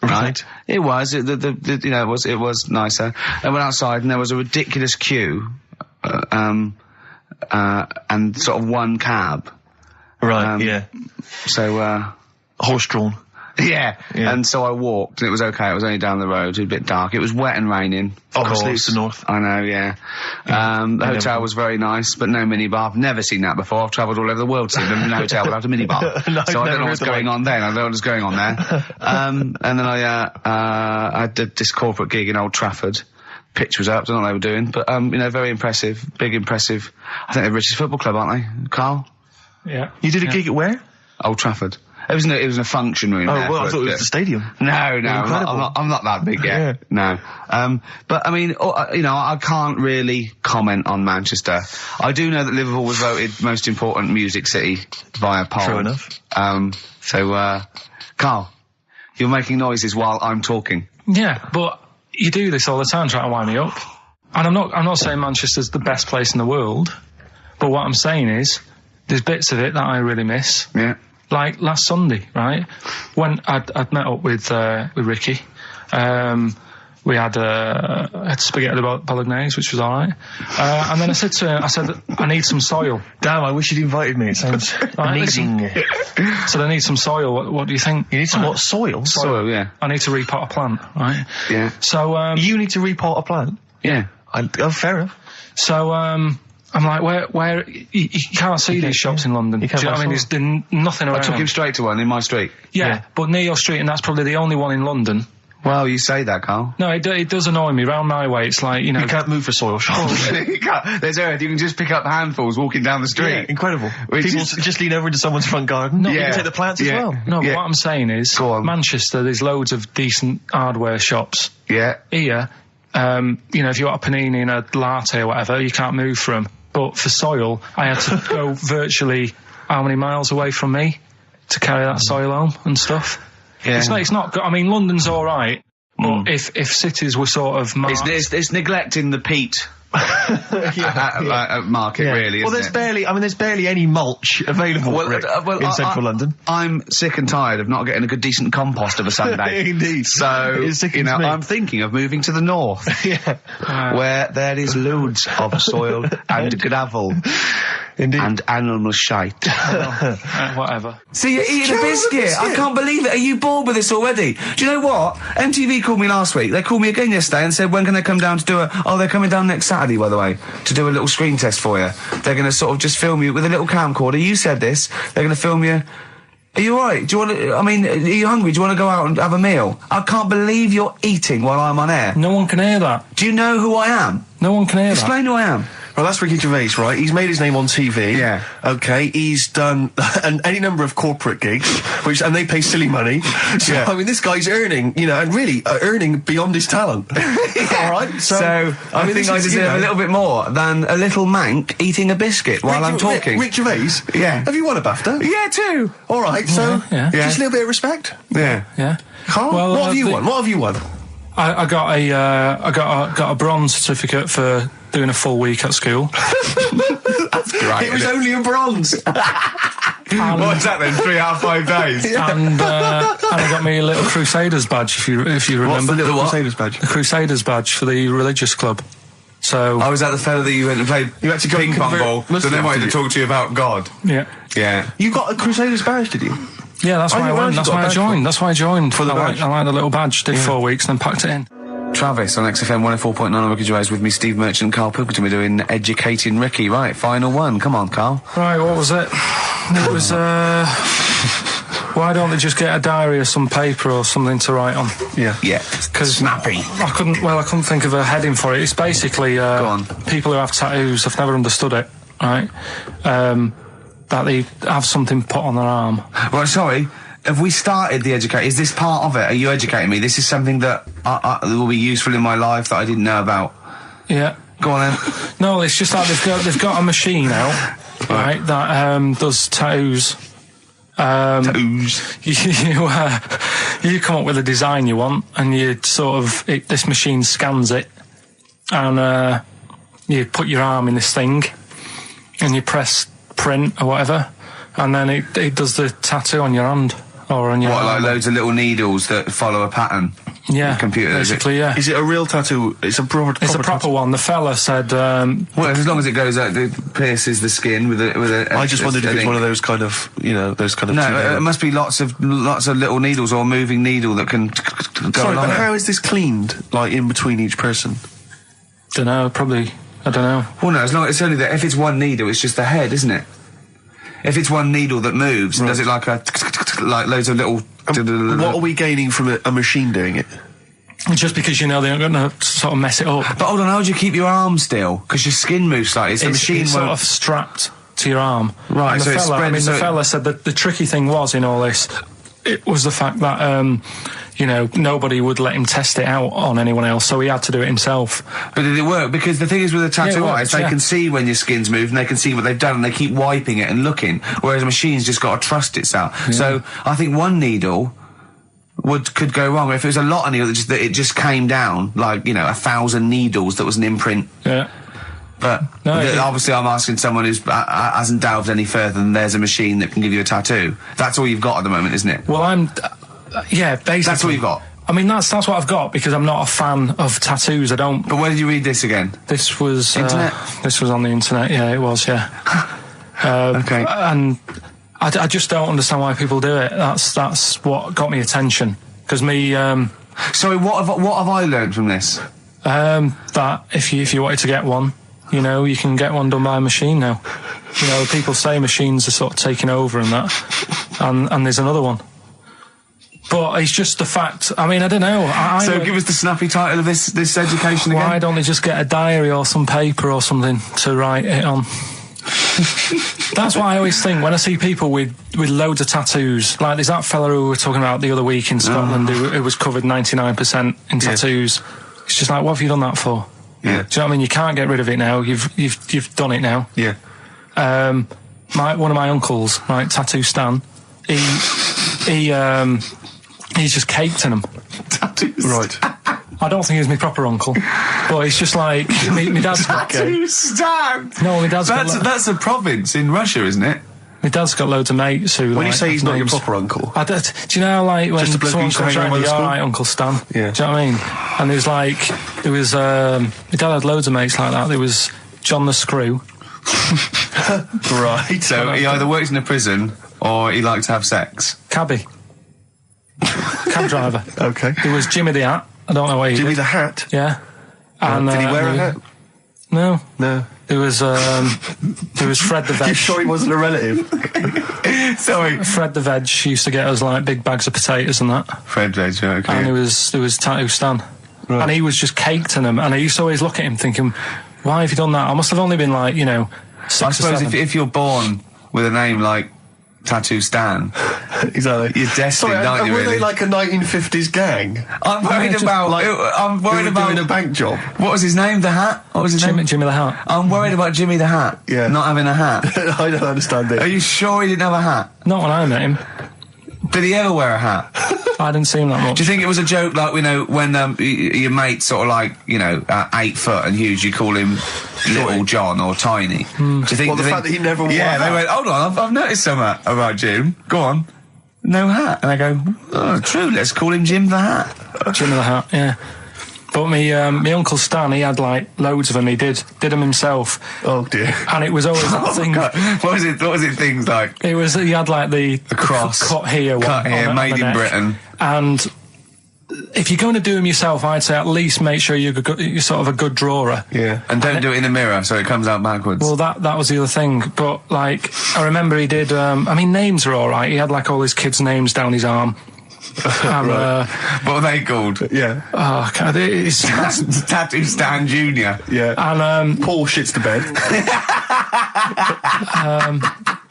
Right. It was. You know, it was nicer. I went outside and there was a ridiculous queue, and sort of one cab. Right, yeah. So, Horse-drawn. yeah. Yeah. And so I walked and it was okay. It was only down the road. It was a bit dark. It was wet and raining. Of Obviously, course. it's the north. I know, yeah. The hotel was very nice, but no minibar. I've never seen that before. I've travelled all over the world seeing them in a hotel without a minibar. No, So I I've don't know never what's heard of going on then. I don't know what's going on there. And then I did this corporate gig in Old Trafford. Pitch was up, don't know what they were doing, but, you know, very impressive, big impressive. I think they're the richest football club, aren't they, Karl? Yeah. You did a gig at where? Old Trafford. It was in a function room. Oh, there, well, I but, thought it was the stadium. No, I'm Incredible. not that big yet. No. But I mean, you know, I can't really comment on Manchester. I do know that Liverpool was voted most important music city via poll. True enough. So, Karl, you're making noises while I'm talking. Yeah, but you do this all the time trying to wind me up. And I'm not saying Manchester's the best place in the world, but what I'm saying is there's bits of it that I really miss. Yeah. Like last Sunday, right? When I'd met up with Ricky, we had spaghetti bolognese, which was alright. And then I said to him, I need some soil. Damn, I wish you'd invited me. It sounds amazing. So I need some soil. What do you think? You need some what? Soil? Soil, yeah. I need to repot a plant, right? Yeah. So, You need to repot a plant? Yeah. Oh, fair enough. So, I'm like, where, you can't see these shops in London. You Do can't you know what I mean? buy There's nothing around. I took him straight to one in my street. Yeah, but near your street, and that's probably the only one in London. Well, you say that, Karl. No, it does annoy me. Round my way, it's like, you know... You can't move for soil shops. There's earth. You can just pick up handfuls walking down the street. Yeah, incredible. Which People is- just lean over into someone's front garden. No, you can take the plants as well. No, Yeah. but what I'm saying is, Go on. Manchester, there's loads of decent hardware shops. Yeah. Here, you know, if you want a panini and a latte or whatever, you can't move from. But for soil, I had to go virtually how many miles away from me to carry that soil home and stuff. Yeah. It's not good. I mean, London's alright, but if cities were sort of marked... It's neglecting the peat market, really, Well, isn't there's barely any mulch available Rick, in central London. I'm sick and tired of not getting a good decent compost of a Sunday. Indeed. So, It is you sickening know, to me. I'm thinking of moving to the north, where there is loads of soil and gravel Indeed. and animal shite. whatever. See, you're eating a biscuit. I can't believe it. Are you bored with this already? Do you know what? MTV called me last week. They called me again yesterday and said, when can they come down to do they're coming down next Saturday, by the way, to do a little screen test for you. They're going to sort of just film you with a little camcorder. You said this. They're going to film you. Are you alright? Do you want to, are you hungry? Do you want to go out and have a meal? I can't believe you're eating while I'm on air. No one can hear that. Do you know who I am? No one can hear that. Explain who I am. Well, that's Ricky Gervais, right? He's made his name on TV. Yeah. Okay, he's done any number of corporate gigs, and they pay silly money. So, Yeah. I mean, this guy's earning, and really earning beyond his talent. All right? So, I think I deserve a little bit more than a little mank eating a biscuit while I'm talking. Rick Gervais? Yeah. Have you won a BAFTA? Yeah, too. All right, so Yeah. just a little bit of respect. Yeah. Yeah. Carl, Well, what have you won? What have you won? I got a bronze certificate for doing a full week at school. That's great. It was only a bronze. What is that then? 3 out of 5 days? And I got me a little Crusaders badge, if you remember. What's the little what? Crusaders badge? The Crusaders badge for the religious club. So I was at the fella that you went and played You had to go ping and pong convert ball, so Muslim, then wanted to did you? talk to you about God. yeah, Yeah. You got a Crusaders badge, did you? yeah, that's why I why went. you That's got a why I badge joined. That's why I joined. For the badge? I like the little badge. Did 4 weeks, then packed it in. Travis on XFM 104.9 on Ricky Gervais with me, Steve Merchant and Karl Pilkington. We're doing Educating Ricky. Right, final one. Come on, Karl. Right, what was it? It was why don't they just get a diary or some paper or something to write on? Yeah. Yeah. Because Snappy. I couldn't think of a heading for it. It's basically Go on. people who have tattoos. I've never understood it. Right, that they have something put on their arm. Right, sorry. Have we started the educate? Is this part of it? Are you educating me? This is something that will be useful in my life that I didn't know about. Yeah. Go on then. No, it's just that they've got a machine out, right, that does tattoos. Tattoos. You come up with a design you want, and you this machine scans it, and you put your arm in this thing, and you press print or whatever, and then it does the tattoo on your hand or on your What, like arm. loads of little needles that follow a pattern? Yeah, the computer, is it? basically, yeah. Is it a real tattoo? It's a proper. It's a proper tattoo. one. The fella said, Well, as long as it goes out, it pierces the skin with a. I just wondered if it's one of those kind of, those kind of. No, it must be lots of little needles or a moving needle that can go Sorry, along but it. how is this cleaned? Like in between each person? I don't know. Well, no, as long it's only that. If it's one needle, it's just the head, isn't it? If it's one needle that moves and does it like like loads of little. What are we gaining from a machine doing it? Just because they're not going to sort of mess it up. But hold on, how do you keep your arm still? Because your skin moves slightly. So the machine it's won't. sort of strapped to your arm. Right, And so the it's fella, spread- the so- fella said that the tricky thing was in all this, it was the fact that nobody would let him test it out on anyone else, so he had to do it himself. But did it work? Because the thing is with a tattoo works, artist, they yeah. can see when your skin's moved and they can see what they've done and they keep wiping it and looking. Whereas a machine's just got to trust itself. Yeah. So I think one needle could go wrong. If it was a lot of needles that it just came down, like, 1,000 needles that was an imprint. Yeah. But No, obviously I'm asking someone who hasn't delved any further than there's a machine that can give you a tattoo. That's all you've got at the moment, isn't it? Well, yeah, basically. That's all you've got. I mean, that's what I've got because I'm not a fan of tattoos. I don't. But where did you read this again? This was Internet? This was on the internet. Yeah, it was. Yeah. Okay. And I just don't understand why people do it. That's what got me attention. Because me, Sorry, what have I learned from this? that if you wanted to get one, you can get one done by a machine now. People say machines are sort of taking over and that, and there's another one. But it's just the fact. I mean, I don't know. So give us the snappy title of this education again. Why don't they just get a diary or some paper or something to write it on? That's what I always think when I see people with loads of tattoos. Like there's that fella who we were talking about the other week in Scotland who was covered 99% in tattoos. It's just like, what have you done that for? Yeah. Do you know what I mean? You can't get rid of it now. You've done it now. Yeah. One of my uncles, right, Tattoo Stan, he's just caked in them. Tattoos. Right. I don't think he's my proper uncle, but it's just like my dad's got. Tattoo Stan. No, my dad's got. That's a province in Russia, isn't it? My dad's got loads of mates who. When you say he's not your names. proper uncle, Do you know, like, when Just a bloke someone who used to comes hang around around, with the all school? right, Uncle Stan. Yeah. Do you know what I mean? And my dad had loads of mates like that. There was John the Screw. right? So he either works in a prison or he likes to have sex. Cabbie. Cab driver. Okay. There was Jimmy the Hat. I don't know what he Jimmy did. the Hat. Yeah. And, Did he wear a hat? No. No. There was Fred the Veg. You sure he wasn't a relative? Sorry. Fred the Veg used to get us like big bags of potatoes and that. Fred Veg, okay. And there was Tattoo Stan. Right. And he was just caked in them. And I used to always look at him thinking, why have you done that? I must have only been like, 6 I or suppose 7. if you're born with a name like Tattoo Stan, Exactly. you're destined, aren't you, were really? they like a 1950s gang? I'm worried about... I'm worried Who were about... doing a bank job? What was his name? The Hat? What was his name? Jimmy the Hat. I'm worried about Jimmy the Hat. Yeah. Not having a hat. I don't understand Are it. you sure he didn't have a hat? Not when I met him. Did he ever wear a hat? I didn't see him that much. Do you think it was a joke, like, when your mate's sort of like, 8 foot and huge, you call him Little John or Tiny? Do you think... Well, the fact that he never wore a Yeah, they hat. went, hold on, I've noticed something about Jim. Go on. No hat. And I go, oh, true, let's call him Jim the Hat. Jimmy the Hat, yeah. But me Uncle Stan, he had like loads of them. He did them himself. Oh dear. And it was always that thing. God. What was it things like? He had like the cross. cut here one. Cut here, on made the in neck. Britain. And if you're going to do them yourself, I'd say at least make sure you're sort of a good drawer. Yeah. And don't do it in the mirror so it comes out backwards. Well, that was the other thing. But like, I remember he did. Names are all right. He had like all his kids' names down his arm. And, what are they called? Yeah. oh, God, it's Tattoo Stan Jr. Yeah. and Paul shits the bed.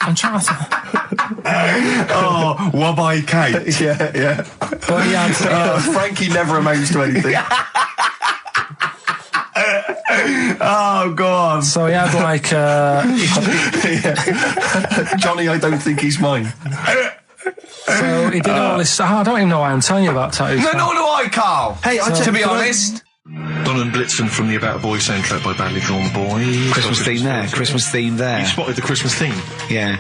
I'm trying to. Oh, Wobby Kate. Yeah. But he had. Frankie never amounts to anything. Oh, go on. So he had like. Johnny, I don't think he's mine. So he did all this. I don't even know why I'm telling you about tattoos. No, nor do I, Carl. Hey, to be honest. Don and Blitzen from the About a Boy soundtrack by Badly Drawn Boy. Christmas theme there. Christmas theme there. You spotted the Christmas theme. Yeah.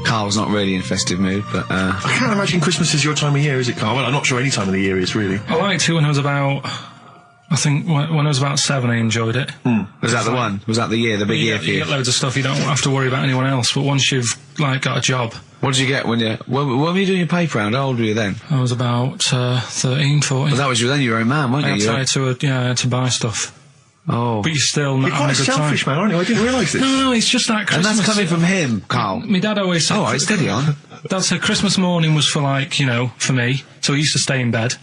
Carl's not really in festive mood, but I can't imagine Christmas is your time of year, is it, Carl? Well, I'm not sure any time of the year is, really. I liked it when I was about. I think when I was about 7, I enjoyed it. was that the one? Was that the year, the big year for You you? get loads of stuff. You don't have to worry about anyone else. But once you've like got a job. What did you get when were you doing your paper round? How old were you then? I was about 13, 14. Well, that was then you were a man, weren't you? I had to buy stuff. Oh. But you're still not You're having quite a a good selfish time. man, aren't you? I didn't realise this. No, it's just that And Christmas. that's coming from him, Carl. My dad always said. Oh, right, steady on. Dad said Christmas morning was for like, for me. So he used to stay in bed.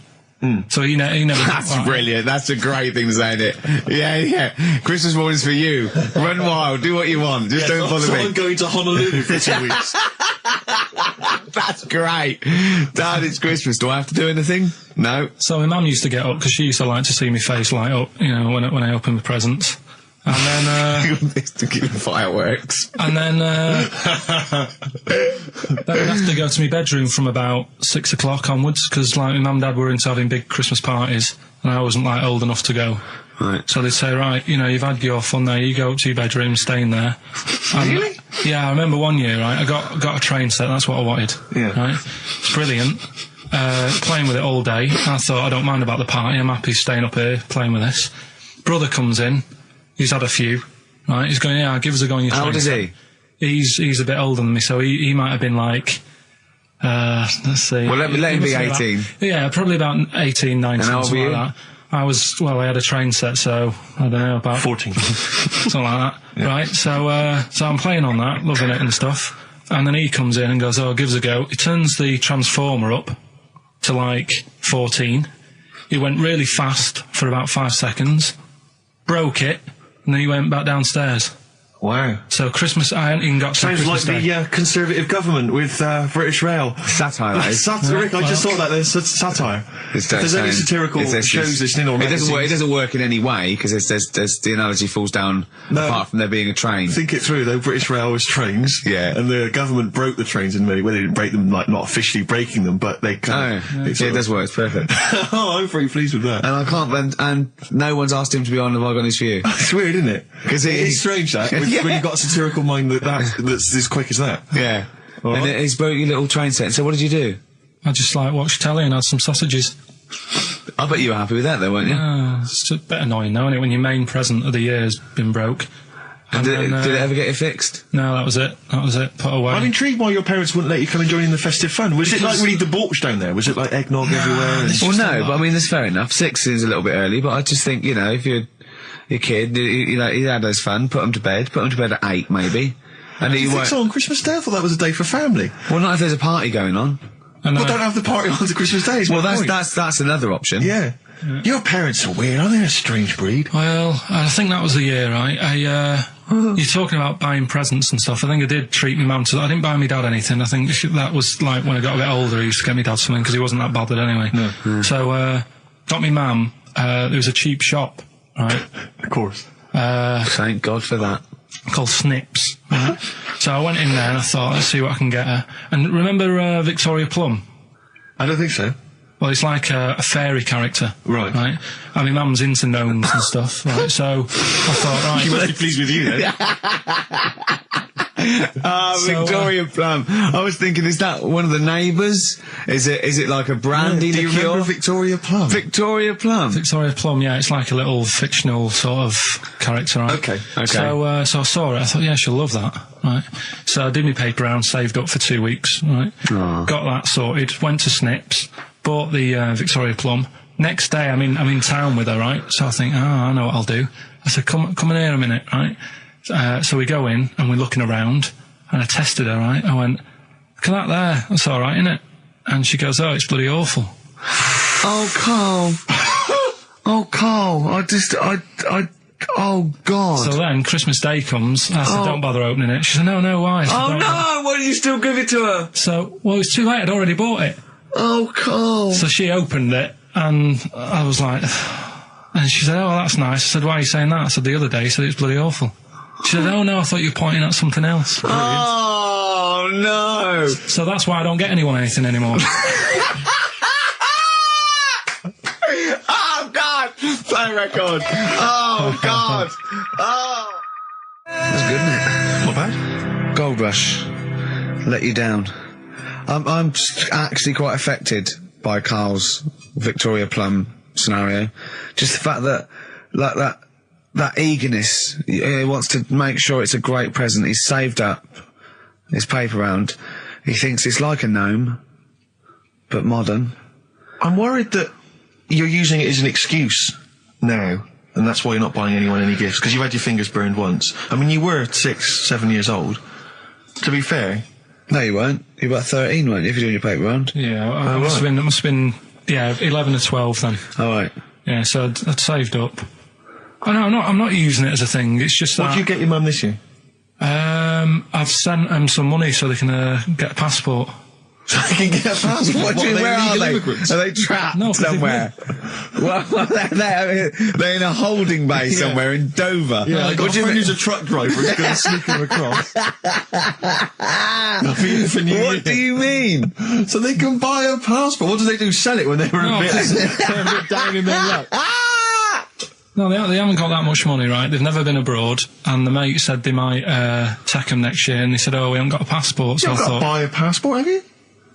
So he never. That's brilliant. That's a great thing to say, isn't it? Yeah. Christmas morning's for you. Run wild. Do what you want. Just don't bother me. I'm going to Honolulu for 2 weeks. That's great. Dad, it's Christmas. Do I have to do anything? No. So my mum used to get up because she used to like to see my face light up, when I opened the presents. And then, to keep the fireworks. and then I'd have to go to my bedroom from about 6 o'clock onwards because like my mum and dad were into having big Christmas parties and I wasn't like old enough to go. Right. So they'd say, right, you've had your fun there, you go up to your bedroom, stay in there. And, Really? Yeah, I remember one year, right, I got a train set, that's what I wanted. Yeah. Right? It's brilliant. Playing with it all day. I thought, I don't mind about the party, I'm happy staying up here, playing with this. Brother comes in, he's had a few, right, he's going, yeah, give us a go on your train. How old is he? He's a bit older than me, so he might have been like, let's see. Well, let him be 18. Yeah, probably about 18, 19, And how old something were you? like that. I had a train set, so, I don't know, about 14. something like that, right? So I'm playing on that, loving it and stuff, and then he comes in and goes, oh, give us a go. He turns the transformer up to like 14. He went really fast for about 5 seconds, broke it, and then he went back downstairs. Wow. So Christmas, I hadn't even got to Sounds like Christmas Day. the Conservative government with British Rail. Satire, that is. Rick, I just thought that there's satire. If there's any satirical shows listening or it magazines, doesn't work in any way because there's the analogy falls down apart from there being a train. think it through though. British Rail was trains, Yeah. and the government broke the trains in many. Well, they didn't break them, like not officially breaking them, but they. Yeah, it does work. It's perfect. Oh, I'm very pleased with that. And I can't. And no one's asked him to be on Have I Got News for You? It's weird, isn't it? 'Cause it's strange that when you've got a satirical mind that's as quick as that. Yeah. And he's broke your little train set. So what did you do? I just like watched telly and had some sausages. I bet you were happy with that, though, weren't you? It's a bit annoying though, isn't it, when your main present of the year has been broke. And Did then, it ever get it fixed? No, that was it. Put away. I'm intrigued why your parents wouldn't let you come and join in the festive fun. Was it like really debauched down there? Was it like eggnog everywhere? Well, no, but I mean, that's fair enough. 6 is a little bit early, but I just think, if you're your kid, he had his fun, put him to bed at 8, maybe. And Do you think so on Christmas Day? I thought that was a day for family. Well, not if there's a party going on. And Well, don't have the party on to Christmas Day. Well, that's another option. Yeah. Your parents are weird, aren't they? A strange breed. Well, I think that was the year, right? You're talking about buying presents and stuff. I think I did treat my mum to. I didn't buy my dad anything. I think that was like when I got a bit older, I used to get my dad something because he wasn't that bothered anyway. No. So, got me mum. There was a cheap shop, right? Of course. Thank God for that. Called Snips. Right? So I went in there and I thought, let's see what I can get her. And remember Victoria Plum? I don't think so. Well, it's like a fairy character. Right. Right? And my mum's into gnomes and stuff, right? So I thought, right. She must be pleased with you then. Victoria Plum. I was thinking, is that one of the neighbours? Is it like a brandy Do you liqueur? remember Victoria Plum? Victoria Plum. Victoria Plum, yeah, it's like a little fictional sort of character, right? Okay. So I saw it, I thought, yeah, she'll love that, right? So I did my paper round, saved up for 2 weeks, right? Aw. Got that sorted, went to Snips, bought the Victoria Plum. Next day, I'm in town with her, right? So I think, I know what I'll do. I said, come in here a minute, right? So we go in and we're looking around, and I tested her, right? I went, look at that there, that's all right, innit? And she goes, oh, it's bloody awful. Oh, Carl. Oh, Carl. Oh, God. So then Christmas Day comes, and I said, don't bother opening it. She said, no, why? I said, Oh, "Don't." no! Why did you still give it to her? So, well, it's too late, I'd already bought it. Oh, Carl. So she opened it, and I was like, and she said, oh, that's nice. I said, why are you saying that? I said, the other day, you said it's bloody awful. She said, oh, no, I thought you were pointing at something else. Oh, no. So that's why I don't get anyone anything anymore. Oh, God. Play record. Oh, God. Oh. That's good, isn't it? Not bad. Gold Rush. Let you down. I'm actually quite affected by Carl's Victoria Plum scenario. Just the fact that, like, that eagerness, he wants to make sure it's a great present. He's saved up his paper round. He thinks it's like a gnome, but modern. I'm worried that you're using it as an excuse now, and that's why you're not buying anyone any gifts, because you've had your fingers burned once. I mean, you were 6, 7 years old. To be fair. No, you weren't. You were about 13, weren't you, if you're doing your paper round? Yeah, it must have been, 11 or 12 then. All right. Yeah, so I'd saved up. Oh, no, I'm not using it as a thing. It's just that. What did you get your mum this year? I've sent them some money so they can get a passport. So they can get a passport? Where are they? Immigrants? Are they trapped No, 'cause they've somewhere? Well, they're in a holding bay somewhere in Dover. Yeah, I got What a do you friend mean? who's a truck driver who's going to sneak them across. For New Year. What do you mean? So they can buy a passport. What do they do? Sell it when they were No, a bit 'cause they're a bit down in their luck? No, they haven't got that much money, right? They've never been abroad, and the mate said they might take them next year, and they said, oh, we haven't got a passport, so You've I got to thought... buy a passport, have you?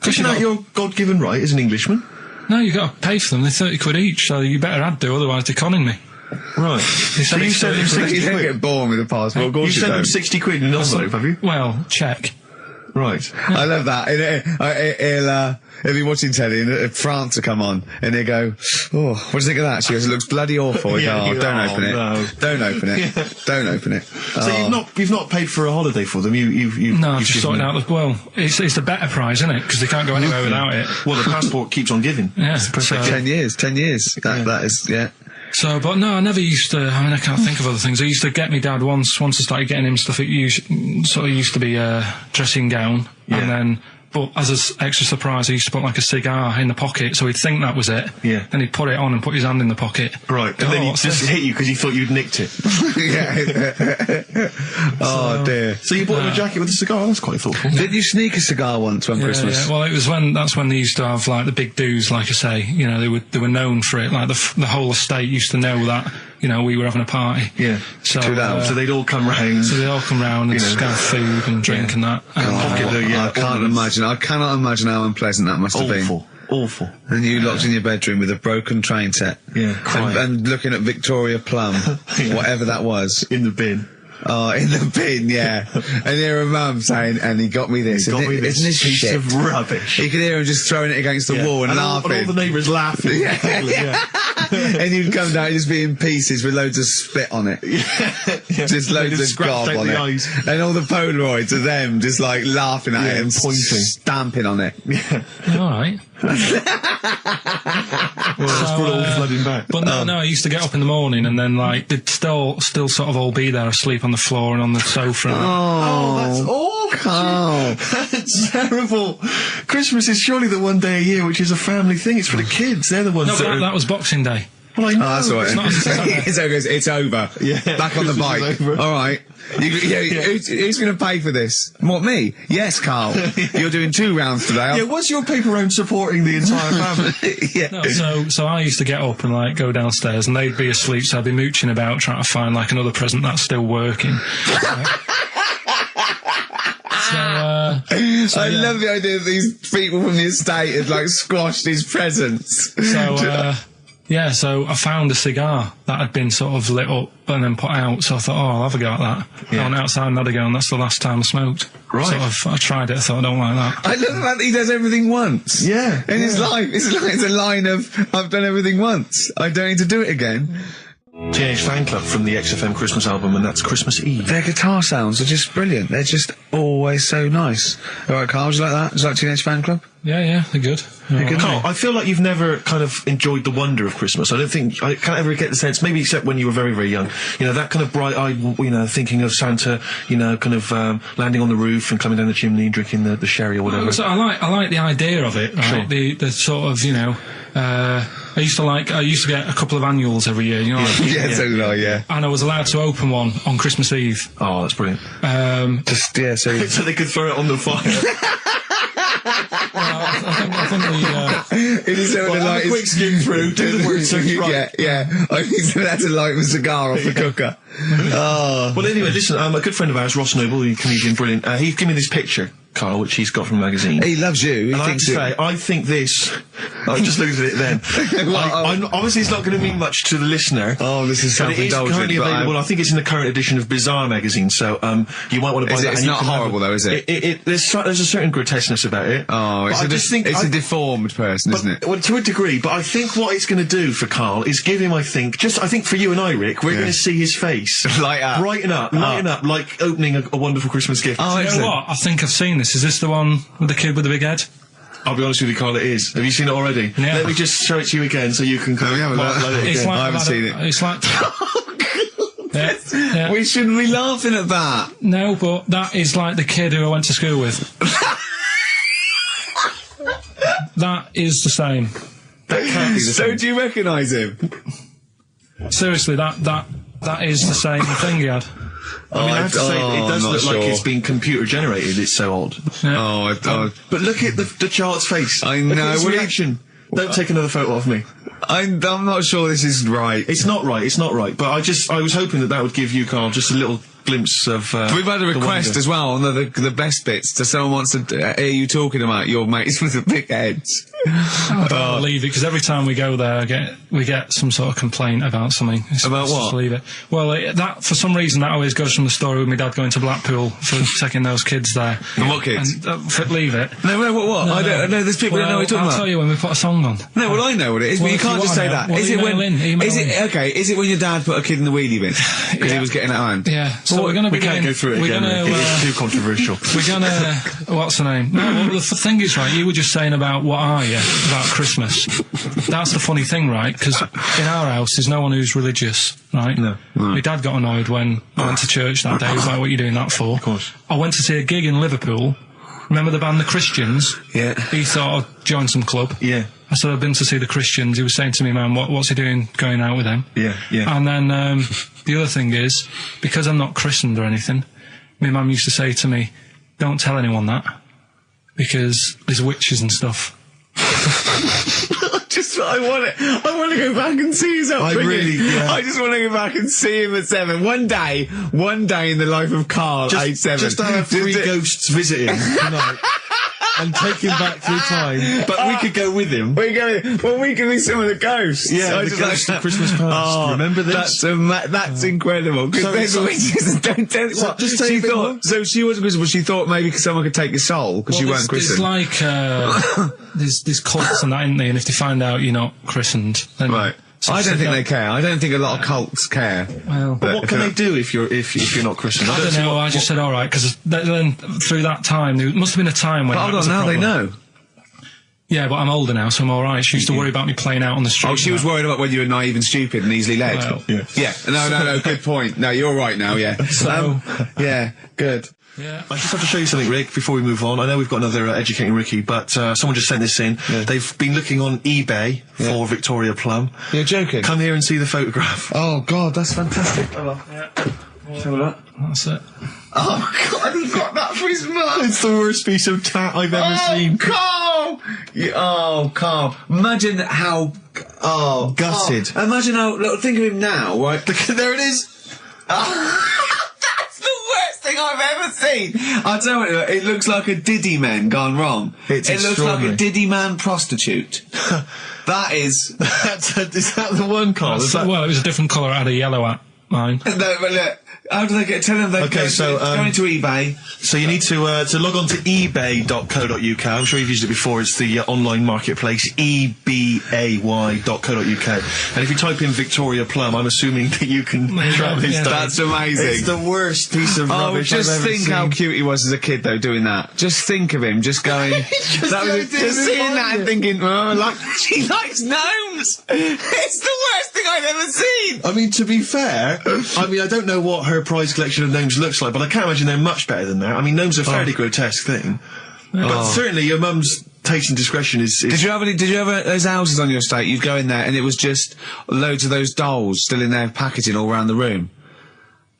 Isn't that your God-given right as an Englishman? No, you've got to pay for them. They're 30 quid each, so you better add do, otherwise they're conning me. Right. They So said you it's sent them 30 quid. 60 You don't quid? get born with a passport, of course You you sent them don't. 60 quid in an envelope, have you? Well, check. Right. I love that. He'll be watching telly and France will come on and he'll go, oh, what do you think of that? She goes, it looks bloody awful. Yeah, Oh, you go, don't "Oh, open it. no." Don't open it. Yeah. Don't open it. So you've not paid for a holiday for them. You've No, I've you've just given sorted them- out well, it's the better prize, isn't it? Because they can't go anywhere without it. Well, the passport keeps on giving. Yeah, It's a perfect so- 10 years. That is, yeah. So, but no, I never used to. I mean, I can't think of other things. I used to get me dad once I started getting him stuff. It used to be a dressing gown, Yeah. and then. But as an extra surprise, I used to put like a cigar in the pocket, so he'd think that was it. Yeah. Then he'd put it on and put his hand in the pocket. Right, and then he what's just this? hit you because he thought you'd nicked it. Oh, dear. So you bought him a jacket with a cigar? That's quite thoughtful. Did you sneak a cigar once one Yeah, Christmas? yeah. Well, that's when they used to have like the big do's, like I say. You know, they were known for it. Like the whole estate used to know that. You know, we were having a party. Yeah. So, So they'd all come round. so they all come round and You know. just have food and drink and that. And, pocket the, yeah, I can't imagine. I cannot imagine how unpleasant that must have been. Awful. And you locked in your bedroom with a broken train set. Yeah, crying. And looking at Victoria Plum, whatever that was. In the bin. Oh, in the bin, yeah. And hear a mum saying, and he got me this. Got me Isn't this piece shit? of rubbish. You could hear him just throwing it against the wall and laughing. And all the neighbours laughing. Yeah. And you'd come down and just be in pieces with loads of spit on it. Just loads of gob on it. Eyes. And all the Polaroids of them just like laughing at it and pointing. stamping on it. All right. Well, that's brought it all flooding back. But no, I used to get up in the morning and then like they'd still sort of all be there asleep on the floor and on the sofa. Oh, that's awful. Carl. That's terrible. Christmas is surely the one day a year which is a family thing. It's for the kids. They're the ones No, but that was Boxing Day. Well, I know. Oh, that's all right. It's It's over. Yeah. Back on the Christmas bike. is over. All right. Who's going to pay for this? What, me? Yes, Carl. You're doing 2 rounds today. Yeah, what's your paper round supporting the entire family? Yeah. No, so I used to get up and like go downstairs and they'd be asleep, so I'd be mooching about trying to find like another present that's still working. I love the idea that these people from the estate had like squashed his presents. So I found a cigar that had been sort of lit up and then put out, so I thought, I'll have a go at that. I went outside and had a go, and that's the last time I smoked. Right. I tried it, I thought, I don't like that. I love the fact that he does everything once. Yeah. In his life. It's a line of, I've done everything once. I don't need to do it again. Teenage Fan Club from the XFM Christmas album, and that's Christmas Eve. Their guitar sounds are just brilliant. They're just always so nice. All right, Carl, do you like that? Do you like Teenage Fan Club? Yeah, they're good. Carl, I feel like you've never kind of enjoyed the wonder of Christmas. I can't ever get the sense, maybe except when you were very, very young, that kind of bright-eyed, thinking of Santa, kind of landing on the roof and climbing down the chimney and drinking the sherry or whatever. So I like the idea of it, right? Sure. The sort of, I used to get a couple of annuals every year, Yeah, so do I, yeah. And I was allowed to open one on Christmas Eve. Oh, that's brilliant. So they could throw it on the fire. I think it is so Have a quick skim through, do the word search right. Yeah. I think that's to light a cigar off the cooker. Oh. Well, anyway, listen, a good friend of ours, Ross Noble, the comedian, brilliant, he gave me this picture, Carl, which he's got from a magazine. He loves you. He And I have to say, I think this... I just looked at it then. Obviously, it's not going to mean much to the listener. Oh, this is but it is self-indulgent. currently available. I think it's in the current edition of Bizarre magazine, so you might want to buy that. It's not horrible, though, is it? There's a certain grotesqueness about it. Oh, it's a deformed person, isn't it? Well, to a degree, but I think what it's going to do for Carl is give him, I think for you and I, Rick, we're going to see his face. Light up. Brighten up, like opening a wonderful Christmas gift. Oh, you know what? I think I've seen this. Is this the one with the kid with the big head? I'll be honest with you, Carl, it is. Have you seen it already? Yeah. Let me just show it to you again so you can kind of upload it It's again. like I haven't that- seen it. It's like... yeah. We shouldn't be laughing at that. No, but that is like the kid who I went to school with. That is the same. That can't be the So same. do you recognise him? Seriously, that is the same thing he had. I mean, I have to say, it does I'm look not like sure. it's been computer generated. It's so odd. Yeah. But look at the child's face. I Look know. at his Well, reaction. Don't take another photo of me. I'm not sure this is right. It's not right. It's not right. But I was hoping that would give you, Carl, just a little glimpse of. We've had a the request wonder. as well on the best bits. So someone wants to hear you talking about your mates with the big heads. I don't believe it, because every time we go there, we get some sort of complaint about something. About Let's what? Just leave it. Well, that for some reason that always goes from the story with my dad going to Blackpool for taking those kids there. And what kids? And, leave it. No, what? No, I don't know. There's people who don't know what you're talking I'll about. tell you when we put a song on. No, well, I know what it is, Well, but you if you can't just say wanna know, that. well, Is it when? email Is in. it okay? Is it when your dad put a kid in the wheelie bin because he was getting out of hand? Yeah. So we're going to We can't go through it again. It's too controversial. We're gonna. What's the name? No, well, the thing is, right, you were just saying about what are you about Christmas. That's the funny thing, right? Because in our house, there's no one who's religious, right? No. My dad got annoyed when I went to church that day. He was like, what are you doing that for? Of course. I went to see a gig in Liverpool. Remember the band The Christians? Yeah. He thought I'd join some club. Yeah. I said, I've been to see The Christians. He was saying to me, man, what's he doing going out with them? Yeah. And then the other thing is, because I'm not christened or anything, my mum used to say to me, don't tell anyone that, because there's witches and stuff. I want to go back and see his upbringing. yeah. I just want to go back and see him at 7. One day in the life of Carl, age 7. Just to have 3 ghosts visiting tonight. and take him back through time, but we could go with him. We can be some of the ghosts. Yeah, I the just ghosts of Christmas past. Oh, Remember this? That's incredible. Because So- don't tell So what. just tell She me a bit thought, more. so she wasn't Christian, but she thought maybe someone could take your soul because you weren't It's christened. like, there's cults and that, isn't there? And if they find out you're not christened, then... Right. So I don't think no. they care. I don't think a lot of cults care. Well, But what can they do if you're not Christian? I don't know, I just said alright, because then through that time, there must have been a time when... But that hold was on, a now they problem. know. Yeah, but I'm older now, so I'm alright. She used to worry about me playing out on the street. Oh, she was worried about when you were naive and stupid and easily led. Well, yeah. No, good point. No, you're right now, yeah. So- yeah, good. Yeah. I just have to show you something, Rick, before we move on. I know we've got another Educating Ricky, but someone just sent this in. Yeah. They've been looking on eBay for Victoria Plum. You're joking? Come here and see the photograph. Oh, God, that's fantastic. That's it. Oh, God, he got that for his mum. It's the worst piece of tat I've ever seen. Carl! Carl. Imagine how... Oh, Gutted. Carl. Imagine how... Look, think of him now, right? There it is. That's the worst thing I've ever seen. I'll tell you what, it looks like a Diddy man gone wrong. It's it looks like extraordinary. a Diddy man prostitute. That is... Is that the one, Carl? Is that... Well, it was a different colour. I had a yellow at mine. No, but look, how do they get... Tell them they Okay, go into eBay. So you need to log on to ebay.co.uk. I'm sure you've used it before. It's the online marketplace, ebay.co.uk. And if you type in Victoria Plum, I'm assuming that you can track this yeah. down. That's amazing. It's the worst piece of rubbish just I've ever think seen. how cute he was as a kid, though, doing that. Just think of him, just going... just seeing that and thinking, she likes gnomes! It's the worst thing I've ever seen! I mean, to be fair, I don't know what her prize collection of gnomes looks like, but I can't imagine they're much better than that. I mean, gnomes are a fairly grotesque thing. But certainly your mum's taste and discretion is... Did you ever those houses on your estate, you'd go in there and it was just loads of those dolls still in their packaging all around the room?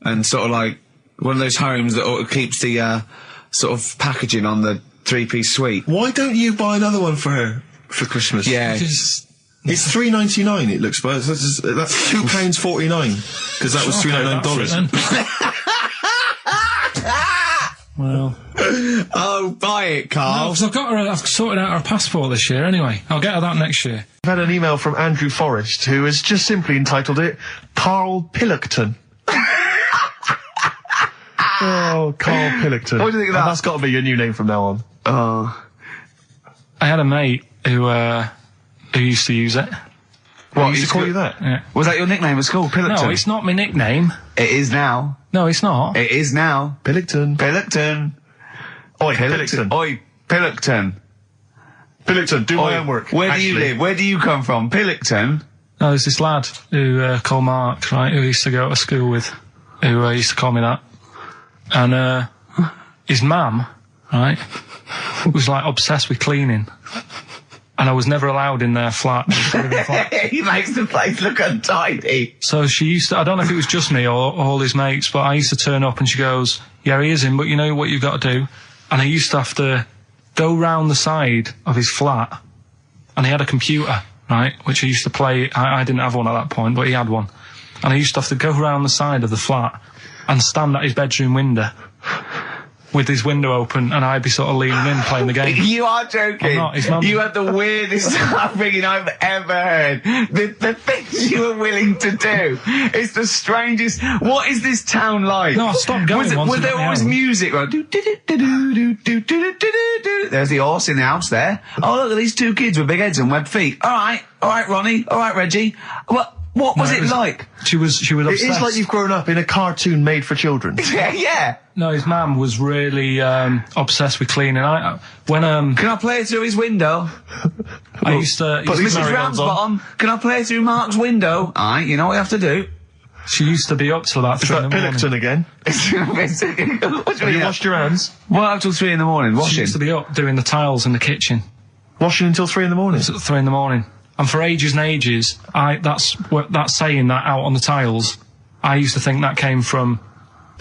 And sort of like one of those homes that keeps the sort of packaging on the three-piece suite. Why don't you buy another one for her for Christmas? Yeah. Because It's $3.99. It looks, but that's £2.49 because that was $399. Well, Oh, buy it, Carl. because I've sorted out her passport this year anyway. I'll get her that next year. I've had an email from Andrew Forrest who has just simply entitled it Karl Pilkington. Oh, Karl Pilkington. What do you think of that? That's got to be your new name from now on. Oh. I had a mate who used to use it. What, used to call you that? Yeah. Was that your nickname at school, Pilkington? No, it's not my nickname. It is now. No, it's not. It is now. Pilkington. Pilkington. Oi, Pilkington. Oi, Pilkington. Pilkington, do my homework. Where do you Actually. live? Where do you come from? Pilkington? No, there's this lad who called Mark, right, who I used to go to school with, who used to call me that. And his mum, right, was like obsessed with cleaning. And I was never allowed in their flat. I used to live in a flat. He makes the place look untidy. So she used to, I don't know if it was just me or all his mates, but I used to turn up and she goes, yeah, he is in, but you know what you've got to do? And I used to have to go round the side of his flat, and he had a computer, right, which I used to play. I didn't have one at that point, but he had one. And I used to have to go round the side of the flat and stand at his bedroom window with his window open, and I'd be sort of leaning in playing the game. You are joking. I'm not, his mum- You had the weirdest upbringing I've ever heard. The things you were willing to do. It's the strangest. What is this town like? No, I stopped going once Was it there got me always home. music? Right? There's the horse in the house there. Oh, look at these two kids with big heads and webbed feet. All right, Ronnie. All right, Reggie. What was it like? She was obsessed. It is like you've grown up in a cartoon made for children. Yeah. No, his mum was really obsessed with cleaning. When Can I play through his window? I used to, Put these Mrs. Marigolds on. Ramsbottom, can I play through Mark's window? Aye, you know what you have to do. she used to be up till about Is 3 in that the morning. Pilkington again? What do Have you you mean? washed your hands? What, up till 3 in the morning? She Washing? used to be up doing the tiles in the kitchen. Washing until 3 in the morning? It's at 3 in the morning. And for ages and ages, that's saying that out on the tiles, I used to think that came from,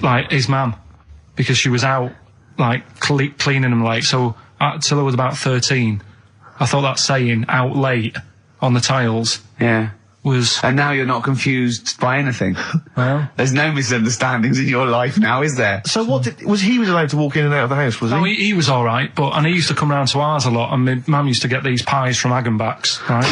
like, his mum. Because she was out, like, cleaning them late. So, till I was about 13, I thought that saying out late on the tiles Yeah. was... And now you're not confused by anything. Well... There's no misunderstandings in your life now, is there? So he was allowed to walk in and out of the house, was he? No, he was alright, and he used to come round to ours a lot, and my mum used to get these pies from Hagenbach's, right?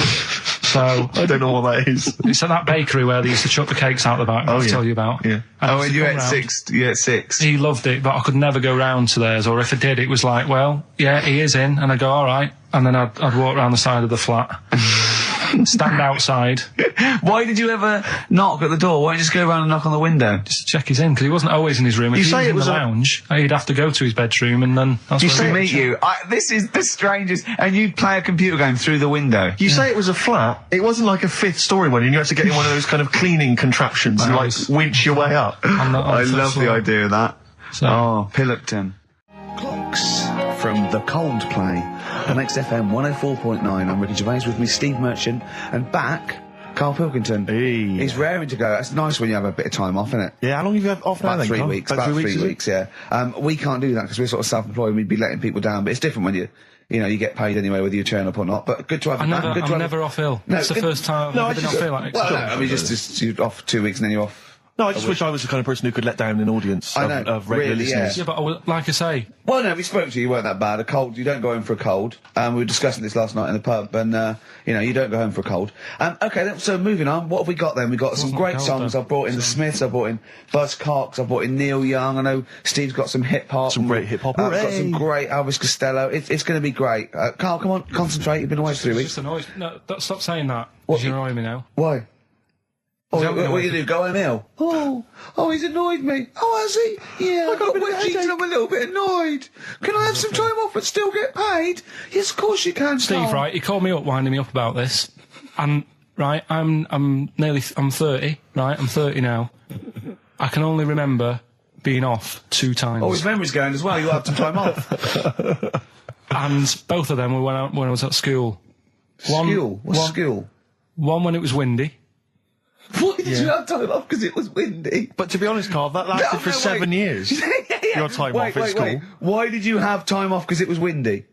So... I don't know what that is. It's at that bakery where they used to chuck the cakes out the back, I'll tell you about. Yeah. And you ate six? He loved it, but I could never go round to theirs, or if I did, it was like, well, yeah, he is in, and I'd go, alright, and then I'd walk round the side of the flat. Stand outside. Why did you ever knock at the door? Why don't you just go around and knock on the window? Just to check he's in, because he wasn't always in his room. If he was in the lounge, he'd have to go to his bedroom, and then that's you say meet you. This is the strangest. And you'd play a computer game through the window. You say it was a flat. It wasn't like a fifth story one, and you had to get in one of those kind of cleaning contraptions and like winch your way up. I love the idea of that. So. Oh, Pilkington. Clocks from the Coldplay on XFM 104.9. I'm Ricky Gervais, with me Steve Merchant, and back Karl Pilkington. Hey. He's raring to go. It's nice when you have a bit of time off, isn't it? Yeah, how long have you had off now? About 3 weeks. About 3 weeks, yeah. We can't do that because we're sort of self-employed. We'd be letting people down, but it's different when you get paid anyway, whether you turn up or not. But good to have you back. I'm never off ill. No, it's the first time I've ever been off ill. Like, well, no, I mean, just you're off 2 weeks and then you're off. No, I just wish I was the kind of person who could let down an audience of regular listeners. Yeah, but like I say... Well, no, we spoke to you, you weren't that bad. A cold, you don't go home for a cold. We were discussing this last night in the pub, and, you don't go home for a cold. Okay, so moving on, what have we got then? We've got some great songs. I've brought in the Smiths, I've brought in Buzz Cox, I've brought in Neil Young. I know Steve's got some hip-hop. Some great hip-hop. I've got some great Elvis Costello. It's going to be great. Karl, come on, concentrate. You've been away for 3 weeks. Just annoyed. No, stop saying that. Because you're annoying me now. Why? Oh, what you do? Go home ill? Oh, he's annoyed me. Oh, has he? Yeah, I got wedgies and I'm a little bit annoyed. Can I have some time off but still get paid? Yes, of course you can, Steve, right, he called me up, winding me up about this. And, right, I'm 30, right? I'm 30 now. I can only remember being off 2 times. Oh, his memory's going as well. You have some time off. And both of them were when I was at school. What's school? One when it was windy. Why did you have time off? Because it was windy. But to be honest, Karl, that lasted for 7 years. Your time off at school. Why did you have time off? Because it was windy.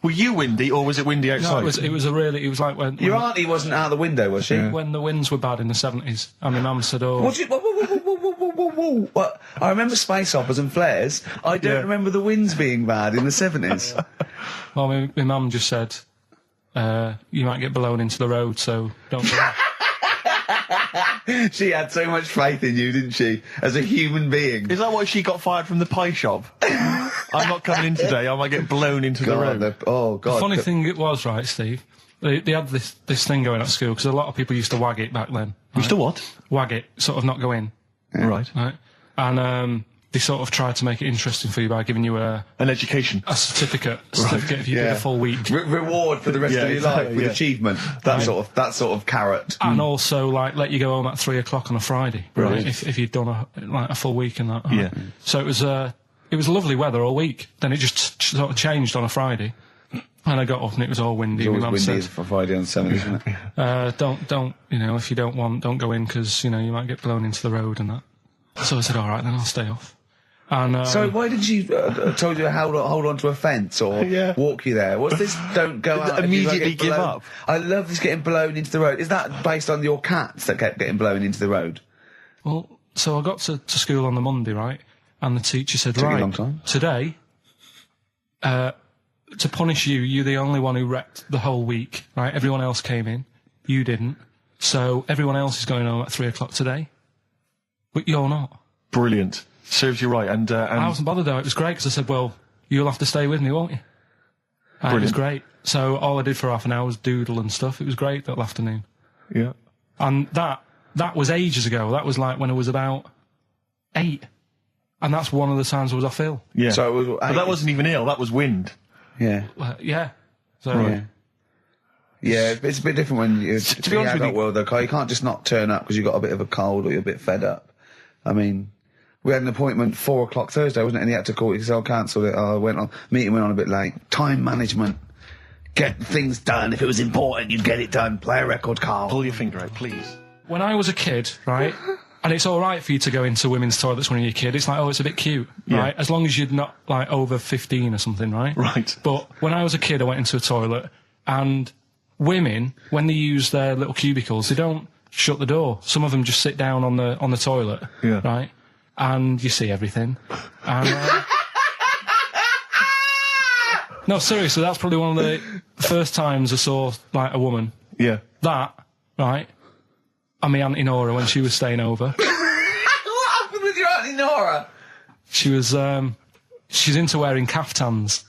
Were you windy, or was it windy outside? No, it was like when... Your auntie wasn't out the window, was she? When the winds were bad in the 70s, and my mum said, oh... What? I remember space operas and flares. I don't remember the winds being bad in the 70s. Well, my mum just said, you might get blown into the road, so don't do that. She had so much faith in you, didn't she? As a human being. Is that why she got fired from the pie shop? I'm not coming in today, I might get blown into the road. God. The funny thing it was, right, Steve, they had this thing going at school, because a lot of people used to wag it back then. Right? Used to what? Wag it, sort of not go in. Yeah. Right. And they sort of tried to make it interesting for you by giving you an education. A certificate if you did a full week. Reward for the rest of your life with achievement. That sort of carrot. And also, like, let you go home at 3 o'clock on a Friday. Right. If you'd done a full week and that. Yeah. So it was lovely weather all week. Then it just sort of changed on a Friday. And I got up and it was all windy. It's always windy for Friday on 7th, isn't it? Don't, if you don't want, don't go in, because, you might get blown into the road and that. So I said, all right, then I'll stay off. And, so why did she told you to hold on to a fence or walk you there? What's this? Don't go out. Immediately give up. I love this getting blown into the road. Is that based on your cats that kept getting blown into the road? Well, so I got to school on the Monday, right? And the teacher said, Took you a long time. Today, to punish you, you're the only one who wrecked the whole week, right? Everyone else came in. You didn't. So everyone else is going home at 3 o'clock today. But you're not. Brilliant. Serves you right. And I wasn't bothered though. It was great because I said, well, you'll have to stay with me, won't you? And it was great. So all I did for half an hour was doodle and stuff. It was great that afternoon. Yeah. And that was ages ago. That was like when I was about 8. And that's one of the times I was off ill. Yeah. So it was, but that wasn't even ill. That was wind. Yeah. Yeah. So. Right. Yeah, it's a bit different when you're to be honest with you, world though, Karl. You can't just not turn up because you've got a bit of a cold or you're a bit fed up. I mean, we had an appointment 4 o'clock Thursday, wasn't it? And he had to call it because I cancelled it. Meeting went on a bit late. Time management. Get things done. If it was important, you'd get it done. Play a record, Karl. Pull your finger out, please. When I was a kid, right, and it's all right for you to go into women's toilets when you're a kid. It's like, oh, it's a bit cute, right? As long as you're not, like, over 15 or something, right? Right. But when I was a kid, I went into a toilet, and women, when they use their little cubicles, they don't shut the door. Some of them just sit down on the toilet, Yeah. right? And you see everything. And, no, seriously, that's probably one of the first times I saw, like, a woman. Yeah. That, right? And my Auntie Nora when she was staying over. What happened with your Auntie Nora? She was, she's into wearing caftans.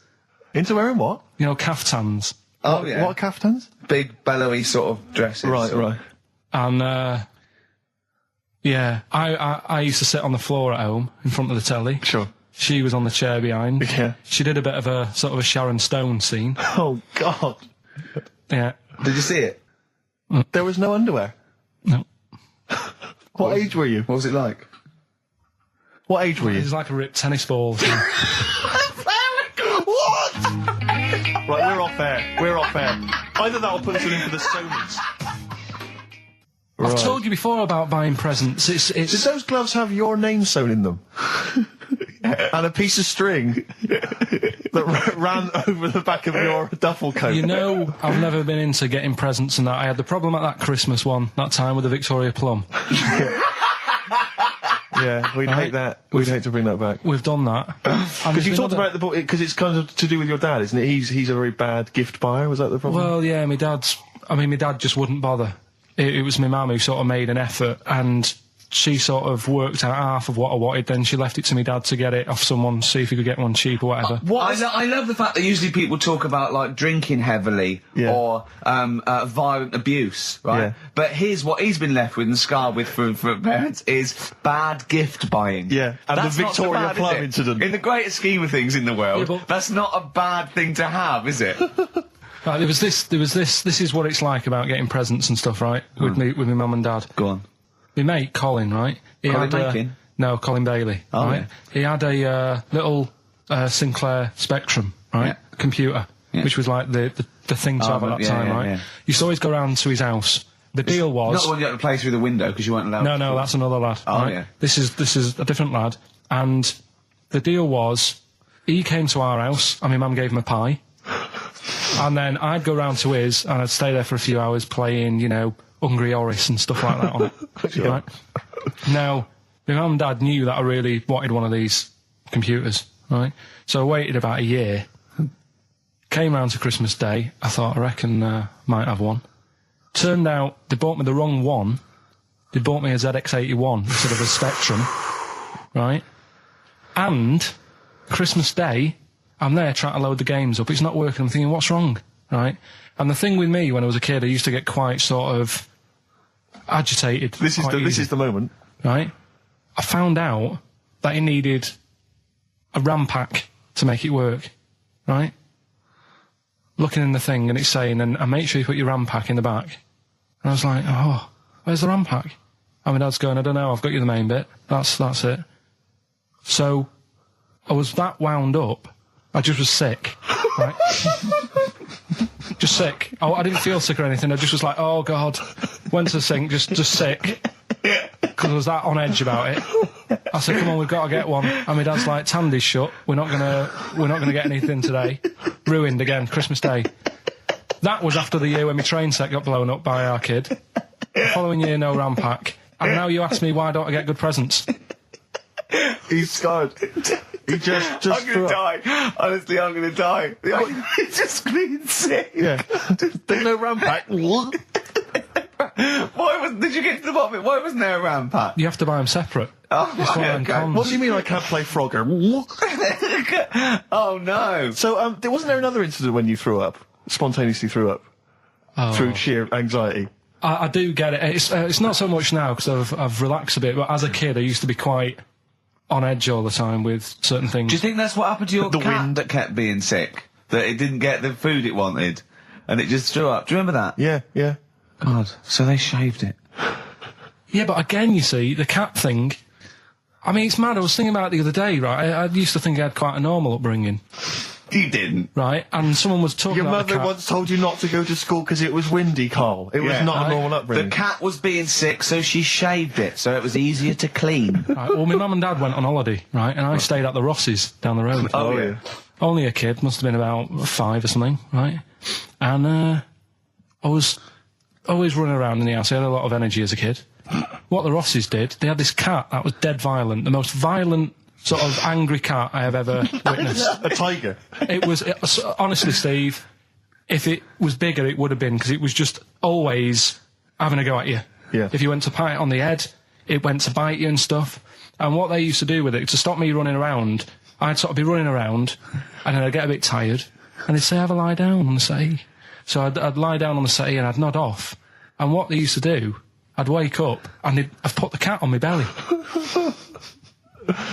Into wearing what? You know, caftans. Oh, yeah. What caftans? Big, bellowy sort of dresses. Right. And, yeah, I used to sit on the floor at home in front of the telly. Sure. She was on the chair behind. Yeah. She did a bit of a sort of a Sharon Stone scene. Oh, God. Yeah. Did you see it? There was no underwear. No. What age were you? What was it like? What age were It you? was like a ripped tennis ball. What? Right, we're off air. We're off air. Either that or put us in for the Sonys. I've told you before about buying presents. Did those gloves have your name sewn in them? And a piece of string that ran over the back of your duffel coat? You know, I've never been into getting presents and that. I had the problem at that Christmas one, that time with the Victoria Plum. Yeah, we'd hate that. We'd hate to bring that back. We've done that. Because you talked about the book, because it's kind of to do with your dad, isn't it? He's a very bad gift buyer. Was that the problem? Well, yeah, my dad just wouldn't bother. It was my mum who sort of made an effort, and she sort of worked out half of what I wanted, then she left it to me dad to get it off someone, see if he could get one cheap or whatever. I love the fact that usually people talk about, like, drinking heavily or violent abuse, right? Yeah. But here's what he's been left with and scarred with from parents is bad gift buying. Yeah, and That's the not so Victoria bad, Plum is it? incident. In the greater scheme of things in the world, Yeah, but- that's not a bad thing to have, is it? Right, there was this, this is what it's like about getting presents and stuff, right? With my mum and dad. Go on. My mate, Colin, right? He Colin had Mackin? no, Colin Bailey, Oh, right? yeah. He had a little Sinclair Spectrum, right? Yeah. Computer, Yeah. which was like the thing to have at that yeah, time, yeah, right? yeah. You used to always go round to his house. The deal was... Not the one you had to play through the window because you weren't allowed to. No, that's another lad. Oh, right? yeah. This is a different lad. And the deal was, he came to our house, and my mum gave him a pie. And then I'd go round to his, and I'd stay there for a few hours playing, you know, Hungry Horace and stuff like that on it. Yeah. Right? Now, my mum and dad knew that I really wanted one of these computers, right? So I waited about a year. Came round to Christmas Day. I thought, I reckon might have one. Turned out they bought me the wrong one. They bought me a ZX81 instead of a Spectrum, right? And Christmas Day, I'm there trying to load the games up. It's not working. I'm thinking, what's wrong, right? And the thing with me, when I was a kid, I used to get quite sort of agitated. This is the moment. Right? I found out that it needed a RAM pack to make it work, right? Looking in the thing and it's saying, and make sure you put your RAM pack in the back. And I was like, oh, where's the RAM pack? And my dad's going, I don't know, I've got you the main bit. That's it. So, I was that wound up, I just was sick, right? Just sick. I didn't feel sick or anything, I just was like, oh God. Went to the sink, just sick. Because I was that on edge about it. I said, come on, we've got to get one. And my dad's like, Tandy's shut, we're not gonna get anything today. Ruined again, Christmas Day. That was after the year when my train set got blown up by our kid. The following year, no RAM pack. And now you ask me, why don't I get good presents? He's scarred. He just I'm gonna die. Honestly, I'm gonna die. It's just clean sick. Yeah. There's no RAM pack. What? Did you get to the bottom of it? Why wasn't there a RAM pack? You have to buy them separate. Oh, It's one of them okay. cons. What do you mean I can't play Frogger? Oh no. So, wasn't there another incident when you threw up? Spontaneously threw up? Through sheer anxiety? I do get it. It's not so much now because I've relaxed a bit, but as a kid I used to be quite on edge all the time with certain things. Do you think that's what happened to your The cat wind. that kept being sick? That it didn't get the food it wanted? And it just threw up? Do you remember that? Yeah. God, so they shaved it. Yeah, but again, you see, the cat thing, I mean, it's mad. I was thinking about it the other day, right? I used to think I had quite a normal upbringing, You didn't. right? And someone was talking Your about the mother cat. once told you not to go to school because it was windy, Carl. It was Yeah. not a Right. normal The upbringing. cat was being sick, so she shaved it, so it was easier to clean. Right, well, my mum and dad went on holiday, right? And I stayed at the Rosses down the road. Oh, yeah. Only a kid, must have been about 5 or something, right? And I was always running around in the house. I had a lot of energy as a kid. What the Rosses did, they had this cat that was dead violent, the most violent sort of angry cat I have ever witnessed. A tiger. It was honestly, Steve, if it was bigger, it would have been, because it was just always having a go at you. Yeah. If you went to pat it on the head, it went to bite you and stuff. And what they used to do with it, to stop me running around, I'd sort of be running around, and then I'd get a bit tired, and they'd say, have a lie down on the settee. So I'd lie down on the settee and I'd nod off. And what they used to do, I'd wake up and I'd put the cat on my belly.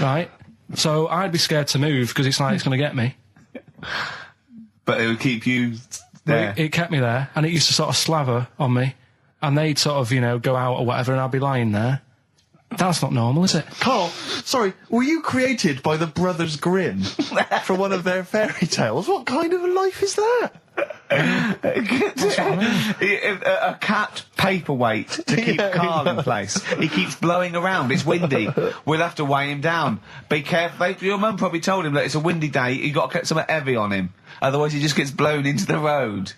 Right? So I'd be scared to move because it's like it's going to get me. But it would keep you there. It kept me there, and it used to sort of slaver on me, and they'd sort of, go out or whatever, and I'd be lying there. That's not normal, is it? Carl, sorry, were you created by the Brothers Grimm for one of their fairy tales? What kind of a life is that? A cat paperweight to keep Karl in place. He keeps blowing around. It's windy. We'll have to weigh him down. Be careful. Your mum probably told him that it's a windy day. You got to get something heavy on him, otherwise he just gets blown into the road.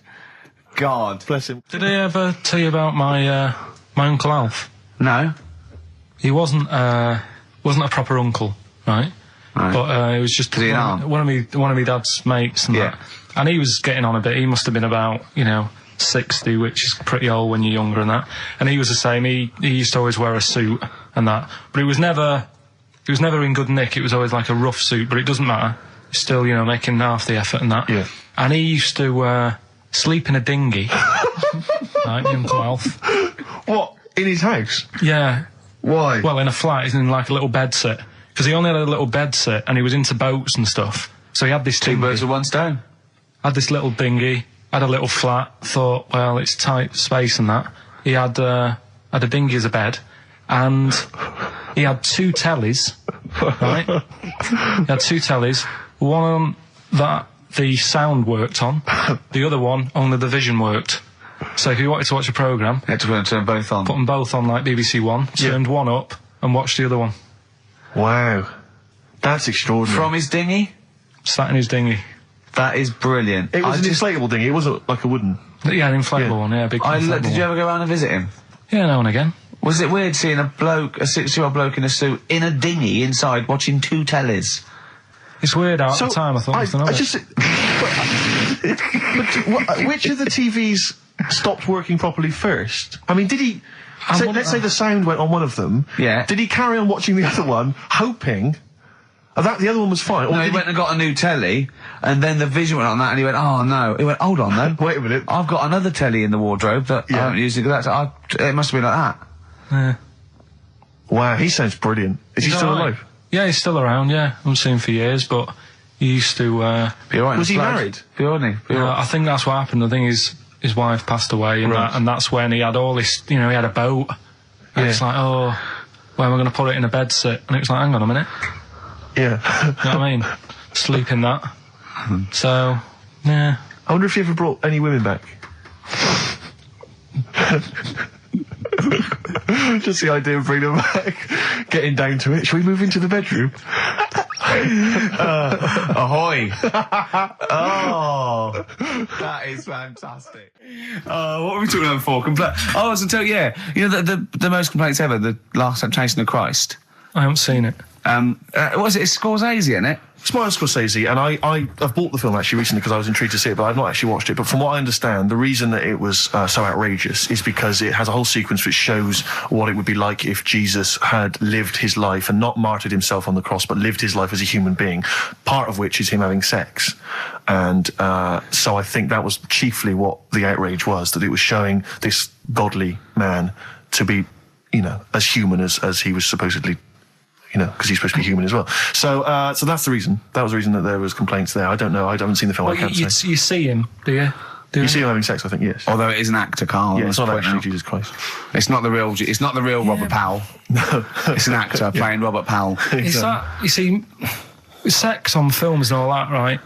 God Bless him. Did I ever tell you about my Uncle Alf? No. He wasn't a proper uncle, right? But it was just one of my dad's mates and that. And he was getting on a bit. He must have been about 60, which is pretty old when you're younger and that. And he was the same. He used to always wear a suit and that, but it was never in good nick. It was always like a rough suit, but it doesn't matter. He's still making half the effort and that. Yeah. And he used to sleep in a dinghy. Right, my Uncle Alf. What, in his house? Yeah. Why? Well, in a flat, he's in like a little bed sit. Because he only had a little bed sit, and he was into boats and stuff. So he had this Two birds with one stone. Had this little dinghy, had a little flat, thought, well, it's tight space and that. He had a dinghy as a bed, and he had 2 tellies, right? He had 2 tellies, one that the sound worked on, the other one only the vision worked. So if you wanted to watch a programme, you had to turn both on. Put them both on like BBC One, turned one up and watched the other one. Wow. That's extraordinary. From his dinghy? Sat in his dinghy. That is brilliant. It was an inflatable dinghy, it wasn't like a wooden... Yeah, an inflatable one, big inflatable Did you ever go around and visit him? Yeah, now and again. Was it weird seeing a 60-year-old bloke in a suit, in a dinghy inside, watching 2 tellies? It's weird at the time, I thought. Which of the TVs stopped working properly first? I mean, did he... let's say the sound went on one of them. Yeah. Did he carry on watching the other one, hoping... that the other one was fine? No, he went and got a new telly, and then the vision went on that, and he went, oh no. He went, hold on though. Wait a minute. I've got another telly in the wardrobe that I haven't used it. It must have been like that. Yeah. Wow, he sounds brilliant. Is he still alive? Yeah, he's still around, yeah. I haven't seen him for years, but he used to... was he married? I think that's what happened. I think his wife passed away, and that's when he had all this... he had a boat. And it's like, oh, where am I going to put it in a bed sit? And it was like, hang on a minute. Yeah. You know what I mean? Sleep in that. So, yeah. I wonder if he ever brought any women back. Just the idea of bringing them back, getting down to it. Shall we move into the bedroom? Ahoy! Oh, that is fantastic. What were we talking about before? I was going to tell you, the most complaints ever, the Last Temptation of Christ. I haven't seen it. What is it? It's Scorsese, isn't it? It's Martin Scorsese, and I've bought the film actually recently because I was intrigued to see it, but I've not actually watched it. But from what I understand, the reason that it was so outrageous is because it has a whole sequence which shows what it would be like if Jesus had lived his life and not martyred himself on the cross, but lived his life as a human being, part of which is him having sex. And so I think that was chiefly what the outrage was, that it was showing this godly man to be, as human as he was supposedly, because he's supposed to be human as well. So that's the reason. That was the reason that there was complaints there. I don't know. I haven't seen the film. I can't say. You see him, do you? You see him having sex, I think, yes. Although it is an actor, Karl. Yeah, it's not actually Jesus Christ. It's not the real Robert Powell. No. It's an actor playing Robert Powell. Is that, you see, sex on films and all that, right?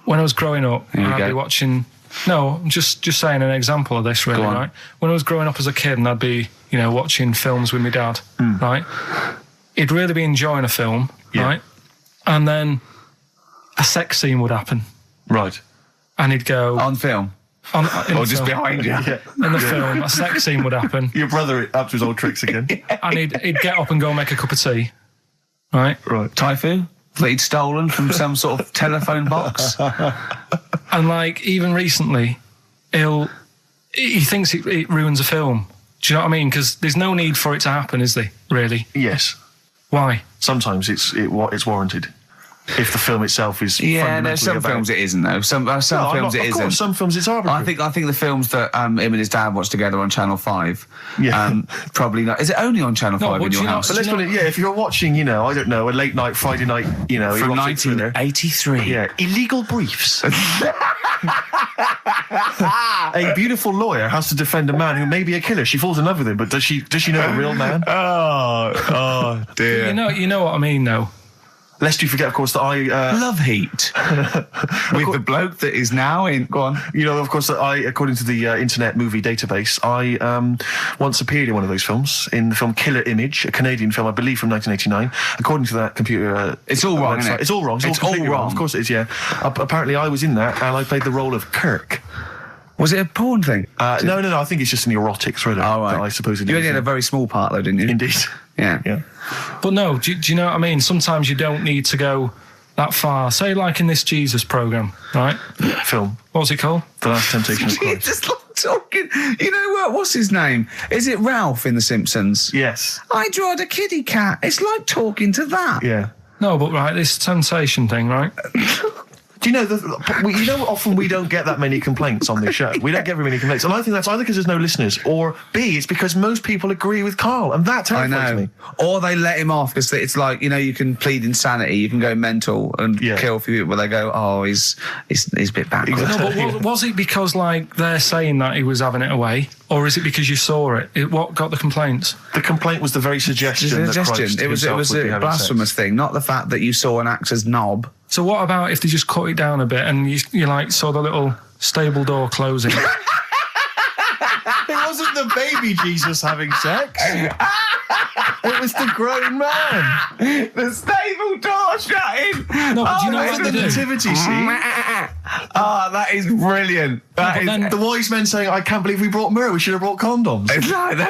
When I was growing up, I'd be watching... No, just saying an example of this, really, right? When I was growing up as a kid and I'd be, watching films with my dad, right? He'd really be enjoying a film, right? And then a sex scene would happen. Right. And he'd go... On film? Or just behind you. In the film, a sex scene would happen. Your brother up to his old tricks again. And he'd get up and go make a cup of tea. Right? Typhoon that he'd stolen from some sort of telephone box. And like, even recently, he thinks it ruins a film. Do you know what I mean? Because there's no need for it to happen, is there? Really? Yes. Why? Sometimes it's warranted. If the film itself is there's some films it isn't though. Some films it isn't. Some films it's arbitrary. I think the films that him and his dad watched together on Channel 5, probably not. Is it only on Channel 5 in your house? But let's put it, if you're watching, I don't know, a late night Friday night, from 1983. Yeah, Illegal Briefs. A beautiful lawyer has to defend a man who may be a killer. She falls in love with him, but does she know the real man? Oh dear. You know what I mean, though. Lest you forget, of course, that I... Love Heat. With the bloke that is now in... Go on. Of course, that I, according to the Internet Movie Database, I once appeared in one of those films, in the film Killer Image, a Canadian film, I believe, from 1989. According to that computer... it's all wrong, isn't it? It's all wrong. It's all wrong. Of course it is, yeah. Apparently, I was in that, and I played the role of Kirk. Was it a porn thing? No. I think it's just an erotic thriller. Oh, right. That I suppose it is. You only had a very small part, though, didn't you? Indeed. Yeah. But no, do you know what I mean? Sometimes you don't need to go that far. Say, like in this Jesus program, right? Film. What was it called? The Last Temptation of Christ. Just like talking. You know what? What's his name? Is it Ralph in The Simpsons? Yes. I drawed a kitty cat. It's like talking to that. Yeah. No, but right, this temptation thing, right? Do you know, often we don't get that many complaints on this show. We don't get very many complaints. And I think that's either because there's no listeners, or B, it's because most people agree with Karl. And that terrifies me. Or they let him off because it's like, you can plead insanity, you can go mental and kill a few people, but they go, oh, he's a bit bad. No, but was it because, like, they're saying that he was having it away? Or is it because you saw it? What got the complaints? The complaint was the very suggestion. That Christ it was a blasphemous thing, not the fact that you saw an actor's knob. So what about if they just cut it down a bit and you like saw the little stable door closing? It wasn't the baby Jesus having sex. It was the grown man. The stable door shutting. No, but do you know what the nativity scene? Oh, that is brilliant. Then the wise men saying, I can't believe we brought myrrh, we should have brought condoms.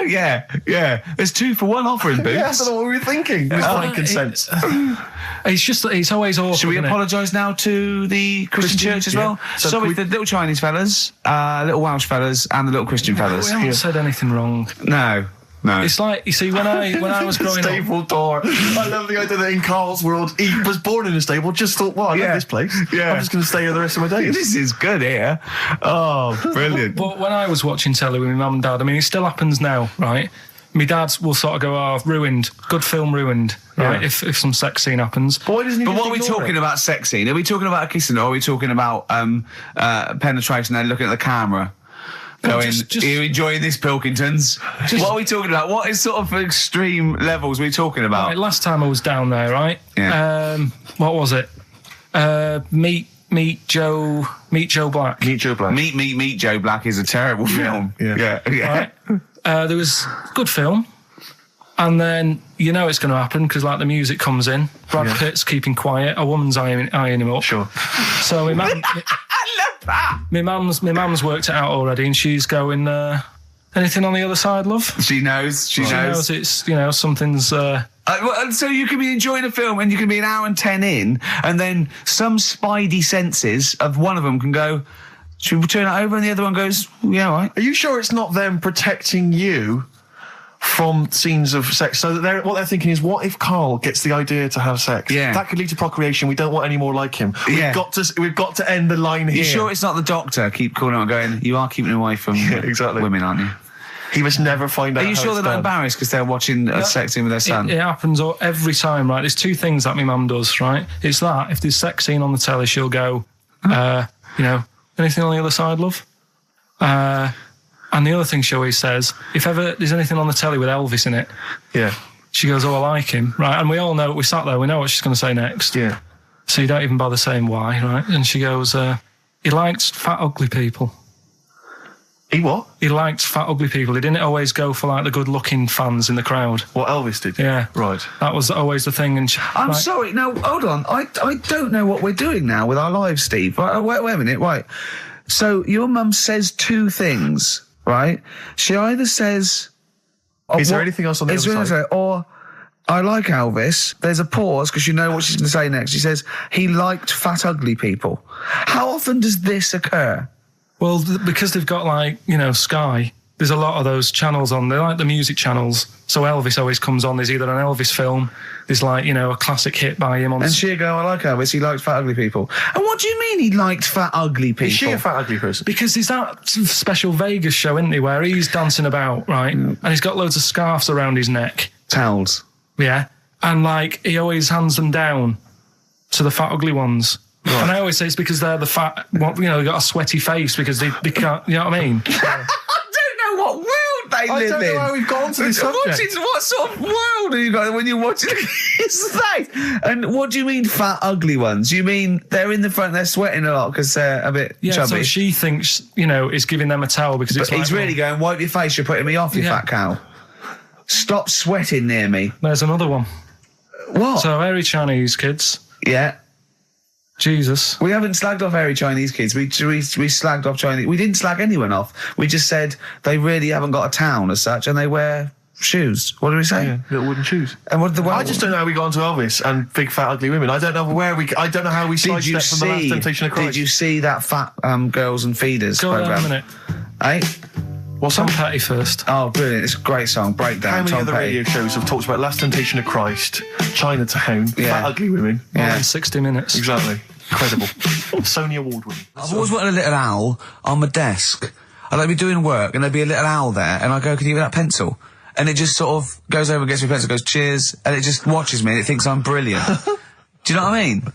Yeah. There's 2 for 1 offering, Boots. Yeah, I don't know what we were thinking. With frankincense. It's just that it's always awkward. Should we apologise now to the Christian church as well? So Sorry, the little Chinese fellas, little Welsh fellas, and the little Christian fellas. We haven't said anything wrong. No. It's like, you see, when I was growing stable up... door. I love the idea that in Karl's world, he was born in a stable, just thought, I love this place. Yeah. I'm just going to stay here the rest of my days. This is good here. Oh, brilliant. But when I was watching telly with my mum and dad, I mean, it still happens now, right? My dad will sort of go, ruined. Good film ruined, right? Yeah. If some sex scene happens. But what are we talking about sex scene? Are we talking about a kissing, or are we talking about penetration and looking at the camera? Going, are you enjoying this, Pilkingtons? What are we talking about? What is sort of extreme levels are we talking about? Right, last time I was down there, right? Yeah. What was it? Meet Joe Black. Meet Joe Black. Meet Joe Black is a terrible film. Yeah. Right? There was good film. And then it's going to happen because like the music comes in. Brad Pitt's keeping quiet. A woman's eyeing him up. Sure. I So love that. My mum's worked it out already, and she's going. Anything on the other side, love? She knows. She knows. It's something's. So you can be enjoying a film, and you can be an hour and 10 in, and then some spidey senses of one of them can go. Should we turn it over? And the other one goes, yeah, all right. Are you sure it's not them protecting you from scenes of sex? So that what they're thinking is, what if Karl gets the idea to have sex? Yeah. That could lead to procreation. We don't want any more like him. We've got to end the line here. You sure it's not the doctor? Keep calling out going, you are keeping away from women, aren't you? He must never find out. Are you sure they're not embarrassed because they're watching a sex scene with their son? It happens every time, right? There's 2 things that my mum does, right? It's that, if there's sex scene on the telly, she'll go, anything on the other side, love? And the other thing she always says, if ever there's anything on the telly with Elvis in it, she goes, I like him, right? And we all know, we sat there, we know what she's going to say next. Yeah. So you don't even bother saying why, right? And she goes, he likes fat, ugly people. He what? He liked fat, ugly people. He didn't always go for, like, the good-looking fans in the crowd. What Elvis did? Yeah. Right. That was always the thing. And I'm sorry. No, hold on. I don't know what we're doing now with our lives, Steve. Wait a minute. Wait. So your mum says two things, right? She either says... Is there anything else on the other side? Or, I like Elvis. There's a pause because you know what she's going to say next. She says, he liked fat, ugly people. How often does this occur? Well, because they've got, like, you know, Sky, there's a lot of those channels on. They're like the music channels. So Elvis always comes on. There's either an Elvis film, there's, like, you know, a classic hit by him on... And she'll go, I like Elvis, he liked fat, ugly people. And what do you mean he liked fat, ugly people? Is she a fat, ugly person? Because there's that special Vegas show, isn't he, where he's dancing about, right? And he's got loads of scarves around his neck. Towels. Yeah. And, like, he always hands them down to the fat, ugly ones. Right. And I always say it's because they're the fat, you know, they've got a sweaty face because they can't, you know what I mean? I don't know what world they live in. I don't know how we've gone to this subject. What sort of world are you got when you're watching his face? And what do you mean fat, ugly ones? You mean they're in the front, they're sweating a lot because they're a bit chubby? So she thinks, you know, is giving them a towel because it's but he's really going, wipe your face, you're putting me off, you fat cow. Stop sweating near me. There's another one. What? So, hairy Chinese kids. Yeah. Jesus. We haven't slagged off hairy Chinese kids. We slagged off Chinese... We didn't slag anyone off. We just said they really haven't got a town as such and they wear shoes. What do we say? Yeah, little wooden shoes. And what the I just don't know how we got onto Elvis and big fat ugly women. I don't know I don't know how we sidestepped from the Last Temptation of Christ. Did you see that Fat Girls and Feeders programme? Go on a minute. Eh? What's Tom Petty first? Oh, brilliant. It's a great song. Breakdown. How many Tom other Petty. radio shows have talked about Last Temptation of Christ, Chinatown, fat ugly women? More than 60 minutes. Exactly. Incredible. Sony Award winning. I've always wanted a little owl on my desk. I'd like be doing work and there'd be a little owl there and I go, can you give me that pencil? And it just sort of goes over and gets me a pencil, goes, cheers, and it just watches me and it thinks I'm brilliant. Do you know what I mean?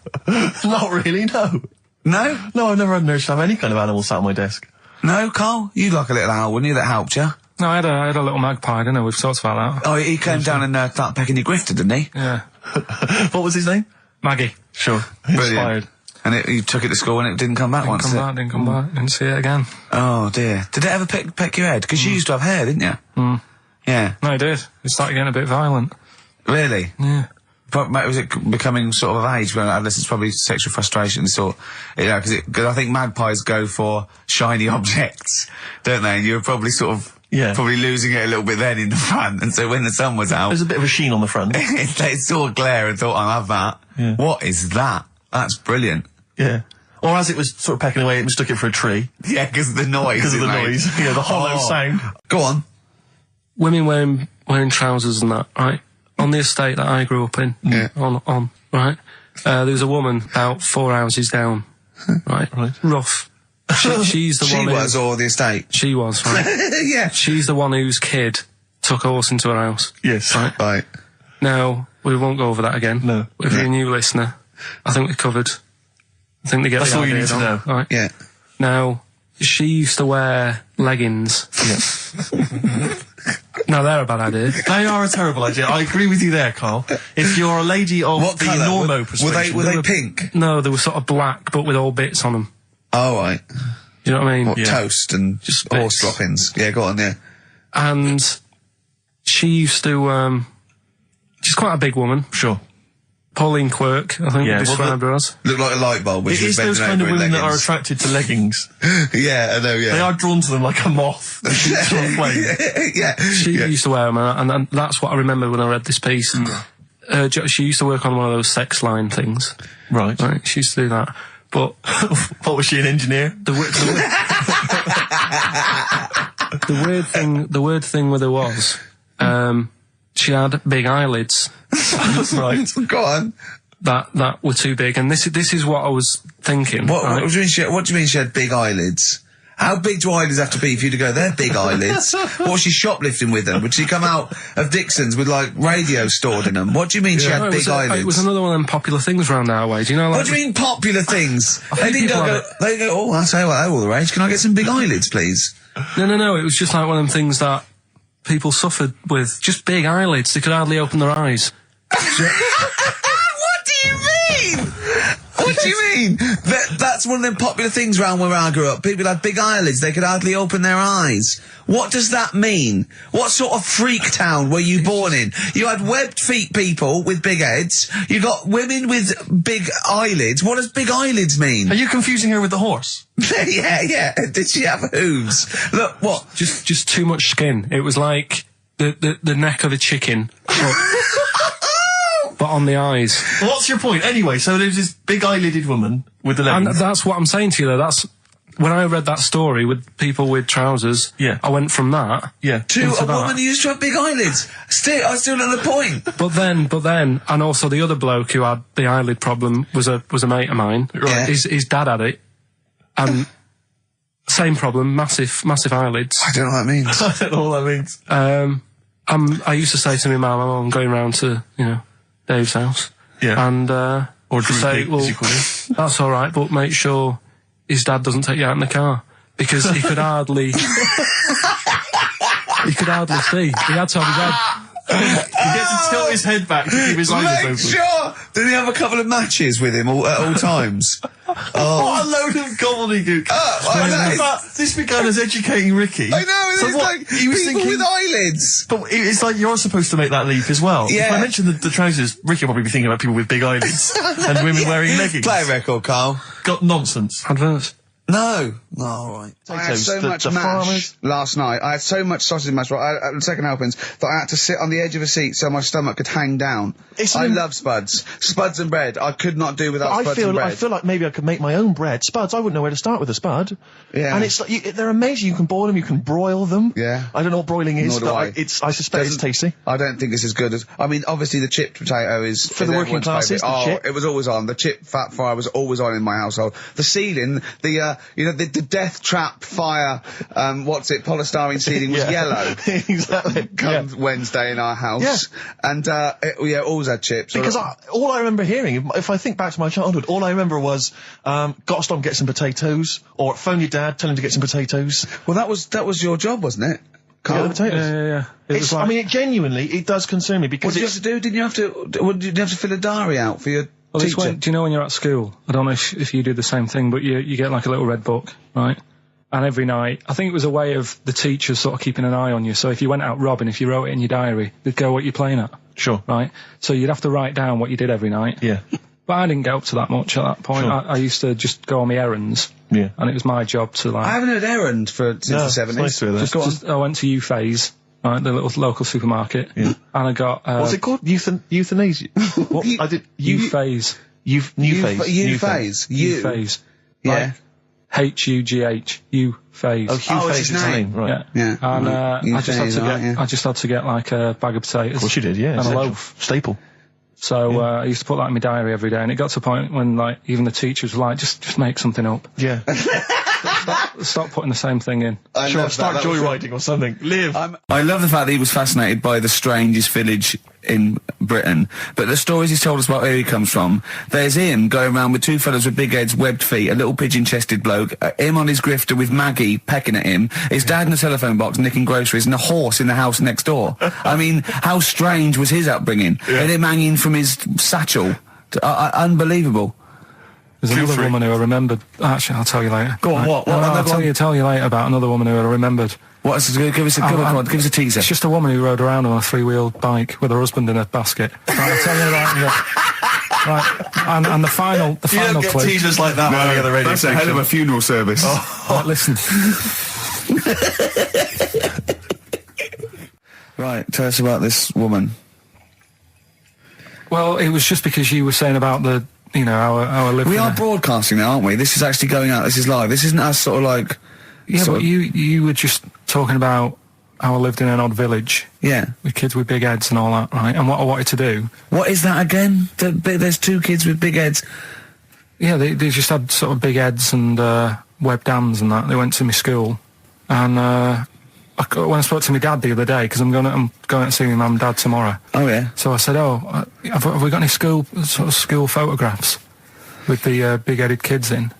Not really, no. No? No, I've never had an urge to have any kind of animal sat on my desk. No, Carl? You'd like a little owl, wouldn't you, that helped you? No, I had a little magpie, didn't I? We've talked about that. Oh, he came down and started pecking your grifter, didn't he? Yeah. What was his name? Maggie. Sure. Brilliant. Inspired. And you took it to school and it didn't come back once, Didn't come back. Didn't see it again. Oh, dear. Did it ever peck your head? Because you used to have hair, didn't you? Mm. Yeah. No, it did. It started getting a bit violent. Really? Yeah. But was it becoming sort of age when adolescence, probably sexual frustration, sort of, you know, because I think magpies go for shiny objects, don't they? And you were probably sort of, probably losing it a little bit then in the front. And so when the sun was out, there's a bit of a sheen on the front. they saw a glare and thought, I'll have that. Yeah. What is that? That's brilliant. Yeah. Or as it was sort of pecking away, it mistook it for a tree. Yeah, because of the noise. Because of the noise. Yeah, the hollow sound. Go on. Women wearing trousers and that, right? On the estate that I grew up in, right? There was a woman about 4 houses down, right? Rough. She's the one. She was, or the estate? She was, right? Yeah. She's the one whose kid took a horse into her house. Yes. Right. Now, we won't go over that again. No. If you're a new listener, I think we're covered. I think they get That's the all you idea need to know. Right? Yeah. Now, she used to wear leggings. Yeah. No, they're a bad idea. They are a terrible idea. I agree with you there, Carl. If you're a lady of what the colour? normo persuasion... Were they pink? No, they were sort of black, but with all bits on them. Oh, right. Do you know what I mean? What, toast and just horse droppings? Yeah, go on, yeah. And she used to, she's quite a big woman. Sure. Pauline Quirk, I think, described her as. Looked like a light bulb. It is those kind of women that are attracted to leggings. Yeah, I know, yeah. They are drawn to them like a moth. Yeah. She used to wear them, and that's what I remember when I read this piece. She used to work on one of those sex line things. Right. She used to do that. But what was she, an engineer? The weird thing with her was, she had big eyelids. Right. Go on. That were too big, and this is what I was thinking. What do you mean she had big eyelids? How big do eyelids have to be for you to go, they're big eyelids? What was she shoplifting with them? Would she come out of Dixon's with, like, radio stored in them? What do you mean she had big eyelids? It was another one of them popular things around our way. Do you know, like... What do you mean popular things? They go, oh, I'll say they're all the rage. Can I get some big eyelids, please? No. It was just like one of them things that people suffered with. Just big eyelids. They could hardly open their eyes. What do you mean? What do you mean? That's one of them popular things around where I grew up. People had big eyelids. They could hardly open their eyes. What does that mean? What sort of freak town were you born in? You had webbed feet people with big heads. You got women with big eyelids. What does big eyelids mean? Are you confusing her with the horse? Yeah. Did she have hooves? Look, what? Just too much skin. It was like the neck of a chicken. But on the eyes. What's your point? Anyway, so there's this big eyelided woman with the leggings. And that's what I'm saying to you, though. That's when I read that story with people with trousers. Yeah. I went from that. Yeah. To a woman who used to have big eyelids. I still at the point. But then, and also the other bloke who had the eyelid problem was a mate of mine. Right. Yeah. His dad had it, and same problem, massive eyelids. I don't know what that means. I don't know what that means. I used to say to my mum, I'm going round to Dave's house. Yeah. And Or to say, Pig, well, as you call it. that's all right, but make sure his dad doesn't take you out in the car, because he could hardly see. He had to have his head. He gets to tilt his head back to keep his eyes open. Make sure! Did he have a couple of matches with him at all times? Oh. What a load of gobbledygook. I know. But this began as educating Ricky. I know, So it's what, like he was people thinking, with eyelids. But it's like you're supposed to make that leap as well. Yeah. If I mentioned the trousers, Ricky will probably be thinking about people with big eyelids and women wearing leggings. Play a record, Carl. Got nonsense. Adverts. No. All right. I had so much the mash farmers. last night. I had so much sausage mash, at second helpings, that I had to sit on the edge of a seat so my stomach could hang down. I love spuds. Spuds and bread. I could not do without spuds and bread. I feel like maybe I could make my own bread. Spuds, I wouldn't know where to start with a spud. Yeah. And it's like, they're amazing. You can boil them, you can broil them. Yeah. I don't know what broiling is, Nor do but I. I suspect it's tasty. I don't think it's as good as... I mean, obviously the chipped potato is... For the working classes, the chip. It was always on. The chip fat fry was always on in my household. The ceiling, the death trap fire, polystyrene ceiling was yellow. Exactly. Come Wednesday in our house. Yeah. And, always had chips. Because all I remember hearing, if I think back to my childhood, all I remember was, gotta stop and get some potatoes, or phone your dad, tell him to get some potatoes. Well, that was your job, wasn't it? Yeah, the potatoes. Yeah. It's, I mean, it does concern me, What because did you have to do? Did you have to fill a diary out for your Well, teacher? do you know when you're at school? I don't know if you do the same thing, but you get like a little red book, right? And every night, I think it was a way of the teachers sort of keeping an eye on you. So if you went out robbing, if you wrote it in your diary, they'd go what you're playing at. Sure. Right? So you'd have to write down what you did every night. Yeah. But I didn't get up to that much at that point. Sure. I used to just go on my errands. Yeah. And it was my job to like... I haven't heard errand since the 70s. It's nice to hear that. I went to Euphase, right, the little local supermarket. Yeah. And I got... What's it called? Euthanasia? What? I did... Euphase. New phase. Euphase. Yeah. H-U-G-H. Euphase. Oh, Hugh it's Face his is the name. name, right. Yeah. And I Euphase, just had to get like a bag of potatoes. Of course you did, yeah. And a essential. loaf. Staple. So I used to put that in my diary every day, and it got to a point when like even the teachers were like, just make something up. Yeah. Stop putting the same thing in. Sure, start joyriding or something. Live. I love the fact that he was fascinated by the strangest village in Britain, but the stories he's told us about where he comes from, there's him going around with two fellas with big heads, webbed feet, a little pigeon-chested bloke, him on his grifter with Maggie pecking at him, his dad in the telephone box nicking groceries, and a horse in the house next door. I mean, how strange was his upbringing? Yeah. And him hanging from his satchel. Unbelievable. There's another woman who I remembered. Actually, I'll tell you later. Go on, Right. what? No, I'll Another one? tell you later about another woman who I remembered. Give us a teaser. It's just a woman who rode around on a three-wheeled bike with her husband in a basket. Right, I'll tell you that. Right, and the final You don't get clip. teasers like that on the other radio That's a hell of a funeral service. Right, listen. Right, tell us about this woman. Well, it was just because you were saying about the, our living. We are broadcasting now, aren't we? This is actually going out. This is live. This isn't us sort of like... Yeah, but you were just talking about how I lived in an odd village. Yeah. With kids with big heads and all that, right? And what I wanted to do... What is that again? There's two kids with big heads. Yeah, they just had sort of big heads and webbed hands and that. They went to my school. And when I spoke to my dad the other day, because I'm going out to see my mum and dad tomorrow. Oh, yeah. So I said, have we got any school photographs with the big-headed kids in?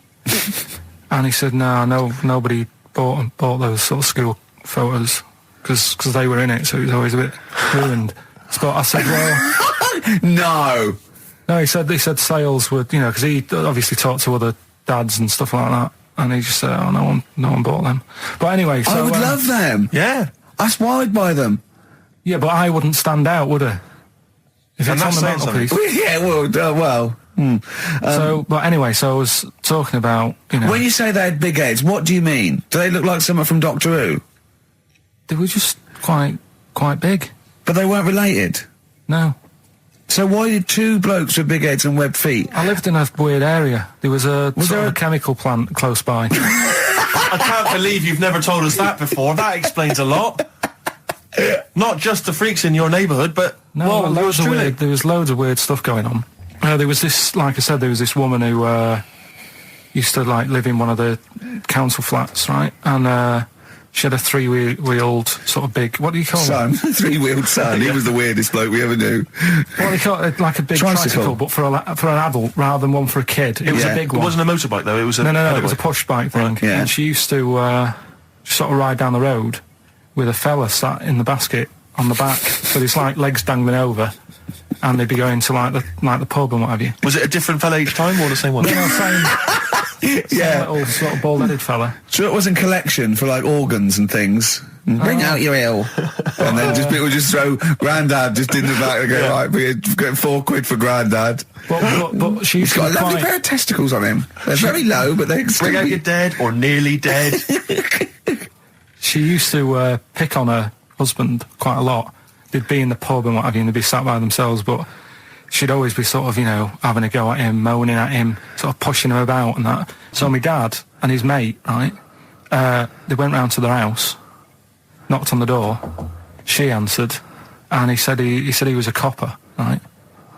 And he said, no, nobody bought those sort of school photos because they were in it, so it was always a bit ruined. So I said, well... No! No, he said sales would, you know, because he obviously talked to other dads and stuff like that, and he just said, oh, no one bought them. But anyway, so I would love them. Yeah. That's why I'd buy them. Yeah, but I wouldn't stand out, would I? If And it's on the that's saying mantelpiece. Yeah, well. So, but anyway, so I was talking about, you know, When you say they had big heads, what do you mean? Do they look like someone from Doctor Who? they were just quite big. But they weren't related. No. So why did two blokes with big heads and webbed feet? I lived in a weird area. There was a there a chemical plant close by. I can't believe you've never told us that before. That explains a lot. Not just the freaks in your neighbourhood, but No, well, loads of truly. weird. There was loads of weird stuff going on. There was this, like I said, there was this woman who used to like live in one of the council flats, right? And she had a three-wheeled sort of big. What do you call it? Son, three-wheeled son. He was the weirdest bloke we ever knew. What do you call it? Like a big tricycle, but for an adult rather than one for a kid. It was a big It one. wasn't a motorbike though. It was a No. It was a push bike thing. Yeah. And she used to sort of ride down the road with a fella sat in the basket on the back, with his like legs dangling over, and they'd be going to like the pub and what have you. Was it a different fella each time or the same one? No, same Yeah. little sort of bald-headed fella. So it was in collection for like organs and things. Bring out your ill. And then just people just throw Grandad just in the back and go, right, we're getting £4 for Grandad. But she used He's got to a be lovely quite... pair of testicles on him. They're very low, but they Bring out your dead or nearly dead. She used to pick on her husband quite a lot. They'd be in the pub and what have you, and they'd be sat by themselves, but she'd always be sort of, you know, having a go at him, moaning at him, sort of pushing him about and that. So my dad and his mate, right, they went round to their house, knocked on the door, she answered, and he said he was a copper, right?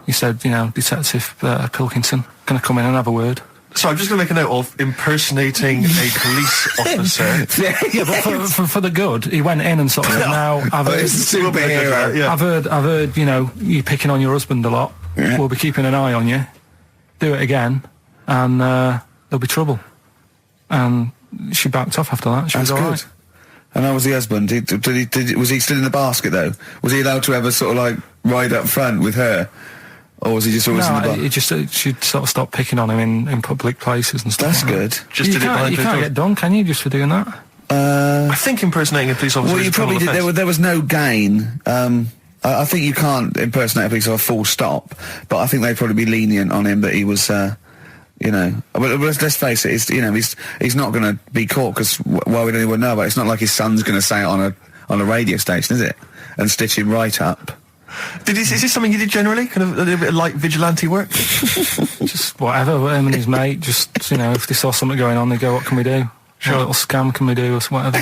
He said, you know, Detective Pilkington, gonna come in and have a word. So I'm just going to make a note of impersonating a police officer. Yeah, but for the good, he went in and sort of said, now I've heard, It's a superhero. Yeah. I've heard, you know, you picking on your husband a lot. Yeah. We'll be keeping an eye on you. Do it again, and there'll be trouble. And she backed off after that. She That's was all good. right. And how was the husband? Was he still in the basket though? Was he allowed to ever sort of like ride up front with her? Or was he just always in the No, basket? it just she'd sort of stopped picking on him in public places and stuff. That's like good. That. Just you did it behind you closed can't doors. get done, can you, just for doing that? I think impersonating a police officer Well, is you a criminal probably did. offence. There was no gain. I think you can't impersonate a police officer full stop, but I think they'd probably be lenient on him that he was, you know. But let's face it, he's not going to be caught because why would anyone know about it? It's not like his son's going to say it on a radio station, is it? And stitch him right up. Is this something you did generally? Kind of a little bit of light vigilante work? Just whatever, him and his mate, just, you know, if they saw something going on, they go, what can we do? Sure. What little scam can we do, or whatever.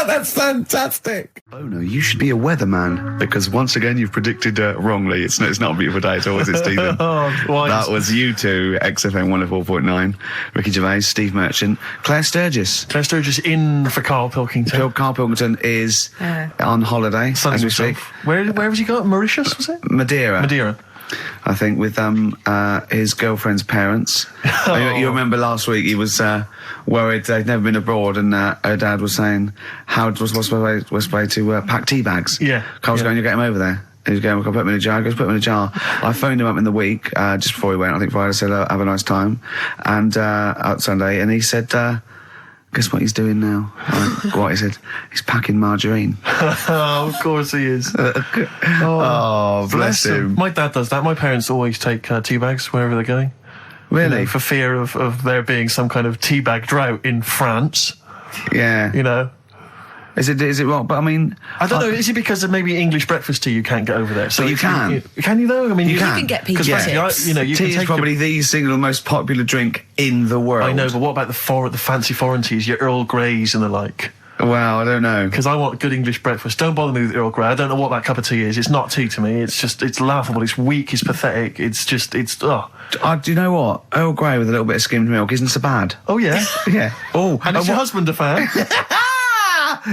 That's fantastic. Oh no, you should be a weatherman, because once again you've predicted wrongly. It's not a beautiful day at all, is it, Stephen? Why? That was you two, XFM 104.9. Ricky Gervais, Steve Merchant, Claire Sturgis. Claire Sturgis in for Karl Pilkington. Karl Pilkington is on holiday Sun's as we speak. himself. Where was he going? Mauritius, was it? Madeira. Madeira. I think, with his girlfriend's parents. You remember last week he was worried they'd never been abroad, and her dad was saying, what's the way to pack tea bags? Yeah. Carl's going, you get him over there. He was going, I'll put him in a jar. He goes, put him in a jar. I phoned him up in the week, just before he went, I think Friday, said, have a nice time. And, out Sunday, and he said, guess what he's doing now? What? He said, he's packing margarine. Oh, of course he is. Oh, bless him. My dad does that. My parents always take tea bags wherever they're going. Really? You know, for fear of there being some kind of tea bag drought in France. Yeah. You know. Is it wrong? But I mean, I don't know. Is it because of maybe English breakfast tea you can't get over there? So But you can. Can you though? I mean, You you can get peach 'cause frankly, chips. you know, you can tea is take probably the single most popular drink in the world. I know, but what about the fancy foreign teas, your Earl Greys and the like? Well, I don't know. Because I want good English breakfast. Don't bother me with Earl Grey. I don't know what that cup of tea is. It's not tea to me. It's laughable. It's weak. It's pathetic. Do you know what? Earl Grey with a little bit of skimmed milk isn't so bad. Oh yeah. Yeah. Oh, And is your husband a fan?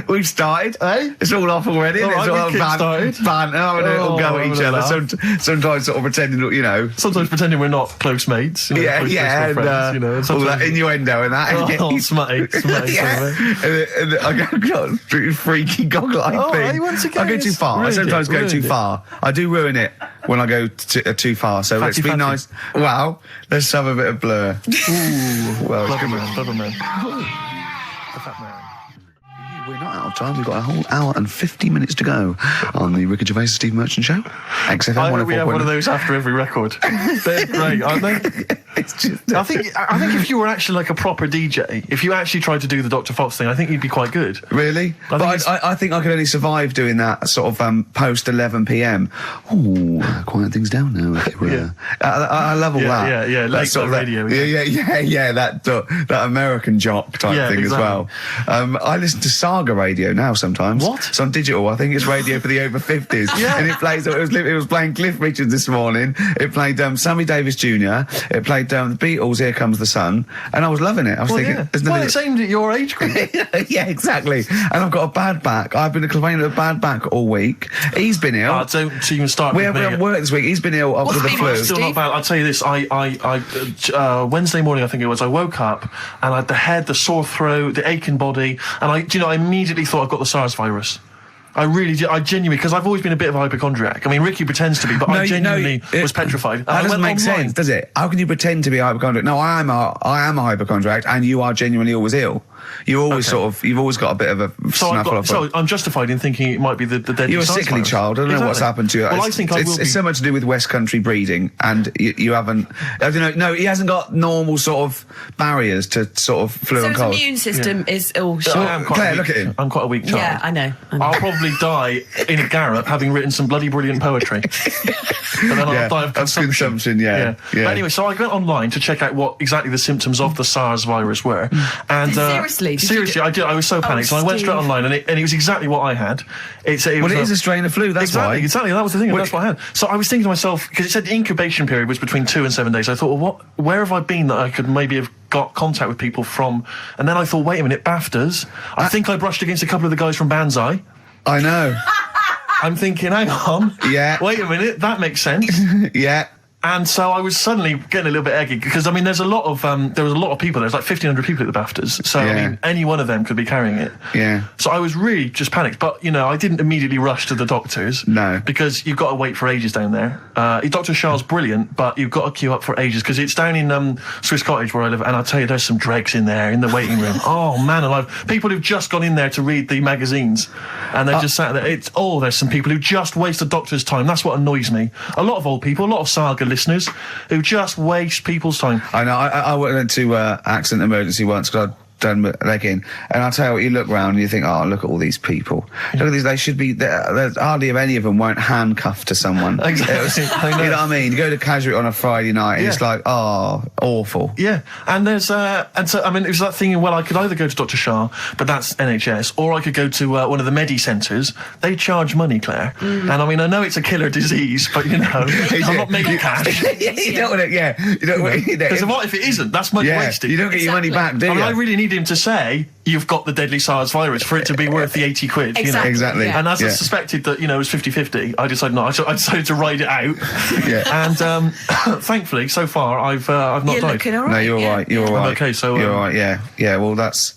We've started. Eh? It's all off already. All It's right, all we've kick-started. banter, having a little go at each having a other. Sometimes sort of pretending, you know. Sometimes pretending we're not close mates. You know, Yeah, close yeah, and friends, you know. all Sometimes- that innuendo and that. Oh, smutty. Yeah. And I got a freaky goggle-eyed Oh, thing. hey, once again, I go too it's far. I sometimes go ruined too it. far. I do ruin it when I go too far. So let's be fatty. nice. Wow, let's have a bit of blur. Ooh, Well, clever come man, on. clever man. The fat man. We're not out of time. We've got a whole hour and 50 minutes to go on the Ricky Gervais Steve Merchant Show. XFM I hope we have one of 104.9. those after every record. They're great, aren't they? It's just, I think if you were actually like a proper DJ, if you actually tried to do the Dr. Fox thing, I think you'd be quite good. really? I think But it's- I think I could only survive doing that sort of post 11 p.m. Ooh, quiet things down now. Yeah. I love all Yeah, that. yeah, late sort of night radio, Yeah. That American jock type Yeah, thing exactly. as well. I listen to Saga radio now sometimes. What? It's on digital. I think it's radio for the over 50s. Yeah. And it plays. It was playing Cliff Richards this morning. It played Sammy Davis Jr. It played the Beatles. Here Comes the Sun, and I was loving it. I was Well, thinking, yeah. there's Well, nothing. it's aimed at your age group. Yeah, exactly. And I've got a bad back. I've been complaining of a bad back all week. He's been ill. Don't even start we with me. haven't worked this week. He's been ill with the been flu. worse? Still not bad. I'll tell you this. Wednesday morning, I think it was, I woke up and I had the head, the sore throat, the aching body, and I immediately thought I've got the SARS virus. I really did. I genuinely, because I've always been a bit of a hypochondriac. I mean, Ricky pretends to be, but I genuinely was petrified. And I That doesn't went make online. sense, does it? How can you pretend to be a hypochondriac? No, I am a hypochondriac, and you are genuinely always ill. You always Okay. you've always got a bit of a snuffle So I'm justified in thinking it might be the deadly You're a SARS sickly virus. child. I don't know what's Exactly. happened to you. Well, I think I will be. It's so much to do with West Country breeding, and you haven't. I don't know. No, he hasn't got normal sort of barriers to sort of flu So and his cold. immune system is all I shot. am quite Claire, a weak, look at him. I'm quite a weak child. Yeah, I know. I'll probably die in a garret having written some bloody brilliant poetry. But then Yeah, I'll die of consumption. yeah. But anyway, so I went online to check out what exactly the symptoms of the SARS virus were. And Seriously? Did you seriously, I did. I was so panicked. So I went Steve. straight online, and it was exactly what I had. It Well, it is a strain of flu. That's exactly, why. exactly. That was the thing. That's what I had. So I was thinking to myself, because it said the incubation period was between 2 and 7 days. I thought, well, where have I been that I could maybe have got contact with people from? And then I thought, wait a minute, BAFTAs. I think I brushed against a couple of the guys from Banzai. I know. I'm thinking, hang on. Yeah. Wait a minute, that makes sense. Yeah. And so I was suddenly getting a little bit eggy because I mean, there was a lot of people. There's like 1,500 people at the BAFTAs. So Yeah. I mean, any one of them could be carrying it. Yeah. So I was really just panicked. But you know, I didn't immediately rush to the doctors. No. Because you've got to wait for ages down there. Dr. Shah's brilliant, but you've got to queue up for ages because it's down in Swiss Cottage where I live. And I tell you, there's some dregs in there in the waiting room. Oh man alive! People who've just gone in there to read the magazines, and they've just sat there. There's some people who just waste the doctor's time. That's what annoys me. A lot of old people, a lot of Saga listeners, who just waste people's time. I know. I went to accident emergency once because I'd done my leg in, and I'll tell you what, you look round and you think, oh, look at all these people. Look at these. They should be. There's hardly any of them weren't handcuffed to someone. Exactly. I know. You know what I mean? You go to Casualty on a Friday night, and Yeah. it's like, oh, awful. Yeah, and there's and so I mean it was that thing. Well, I could either go to Dr. Shah, but that's NHS, or I could go to one of the Medi centres. They charge money, Claire, and I mean I know it's a killer disease, but you know I'm not making cash. You don't want to. Yeah. You don't want to. Because what if it isn't? That's money Yeah. wasted. You don't get your money back, do I you? mean, I really need him to say you've got the deadly SARS virus for it to be worth the 80 quid. You know? Exactly. Yeah. And as I Yeah. suspected that, you know, it was 50-50, I decided not. I decided to ride it out. Yeah. And thankfully, so far, I've not You're died. looking all right. No, you're yeah. right. You're Yeah. all right. okay, so, you're all right. Yeah. Yeah. Well, that's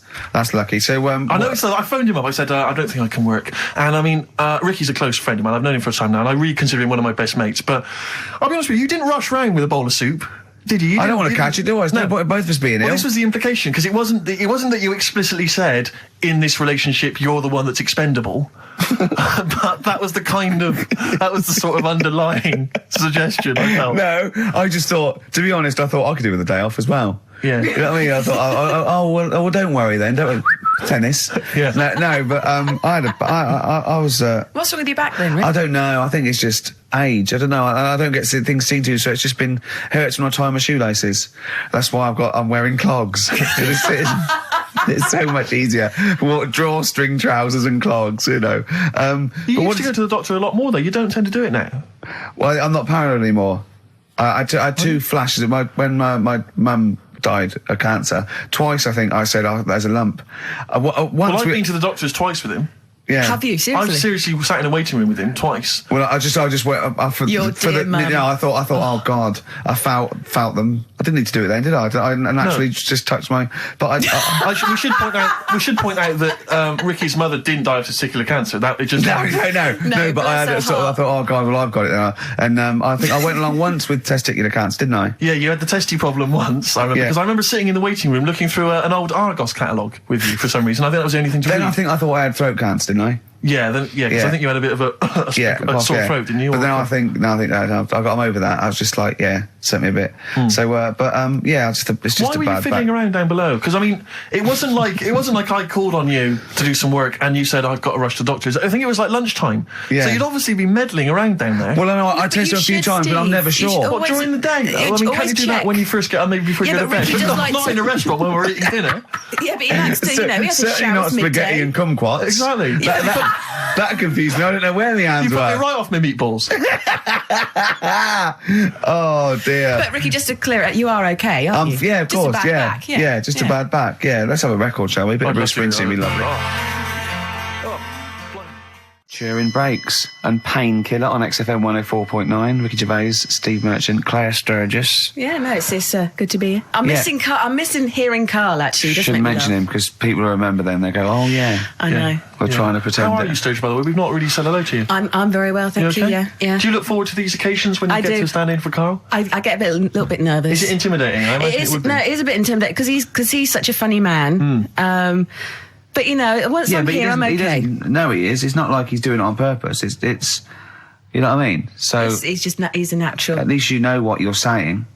lucky. So I noticed that I phoned him up. I said, I don't think I can work. And I mean, Ricky's a close friend of mine. I've known him for a time now, and I really consider him one of my best mates. But I'll be honest with you, you didn't rush round with a bowl of soup, did you? I don't want to catch it, do I? There's no point in both of us being Well, ill. this was the implication, because it wasn't that you explicitly said, in this relationship, you're the one that's expendable. But that was the sort of underlying suggestion I felt. No, I just thought, to be honest, I thought I could do with a day off as well. Yeah. You know what I mean? I thought, well, don't worry then, don't worry. Tennis. Yeah. No, but I was. What's wrong with your back then, Rick? I don't know. I think it's just age. I don't know. I don't get things seen to, so it's just been hurts when I tie my shoelaces. That's why I'm wearing clogs. It's so much easier. Drawstring trousers and clogs, you know. You used to go to the doctor a lot more, though. You don't tend to do it now. Well, I'm not paranoid anymore. I had two flashes when my mum died of cancer. Twice, I think, I said, there's a lump. Once Well, I've been to the doctors twice with him. yeah. Have you, seriously? I've seriously sat in a waiting room with him twice. Well, I just went for Your for dear mum. I thought, oh God, I felt them. I didn't need to do it then, did I? I naturally just touched my. But we should point out that Ricky's mother didn't die of testicular cancer. That it just No. But I had bless her I thought, oh God, well I've got it now. And I think I went along once with testicular cancer, didn't I? Yeah, you had the testy problem once. I remember Yeah. because I remember sitting in the waiting room looking through an old Argos catalogue with you for some reason. I think that was the only thing to Then read. I thought I had throat cancer, didn't I? Yeah, because Yeah. I think you had a bit of a sore throat, didn't you? But then I think that I got over that. I was just like, sent me a bit. So, it's just why a were bad you fiddling back. around down below? Because I mean, it wasn't like I called on you to do some work and you said I've got to rush to the doctors. I think it was like lunchtime. Yeah. So you'd obviously been meddling around down there. Well, I know I but tested you a few should, times, but I'm Steve. never You should sure. always- What, during the day, though? I mean, can't you always do that check. when you first get, maybe before you Yeah, go to but bed? Ricky does like Not to- in a restaurant when we're eating dinner. Yeah, but he likes to, he has a Certainly shower not at spaghetti midday. and kumquats. Exactly. That confused me. I don't know where the hands You put were. me right off my meatballs. Oh dear. But Ricky, just to clear it, you are okay, aren't you? Yeah, of Just a course. bad Yeah, back, yeah. just a bad back. Yeah, let's have a record, shall we? A bit of Bruce Springsteen, be lovely. Cheering breaks and Painkiller on XFM 104.9. Ricky Gervais, Steve Merchant, Claire Sturgis. Yeah, no, it's good to be here. I'm missing hearing Carl, actually. Just Shouldn't mention him because people remember then. They go, oh yeah. I know. We're trying to pretend. How are that- you, Sturge, by the way? We've not really said hello to you. I'm very well, thank you. okay? Yeah. Do you look forward to these occasions when you I get do. to stand in for Carl? I get a little bit nervous. Is it intimidating? I imagine It is. would be. No, it is a bit intimidating because he's such a funny man. But once I'm but here, I'm he okay. doesn't know he is. It's not like he's doing it on purpose. It's you know what I mean? So He's a natural. at least you know what you're saying.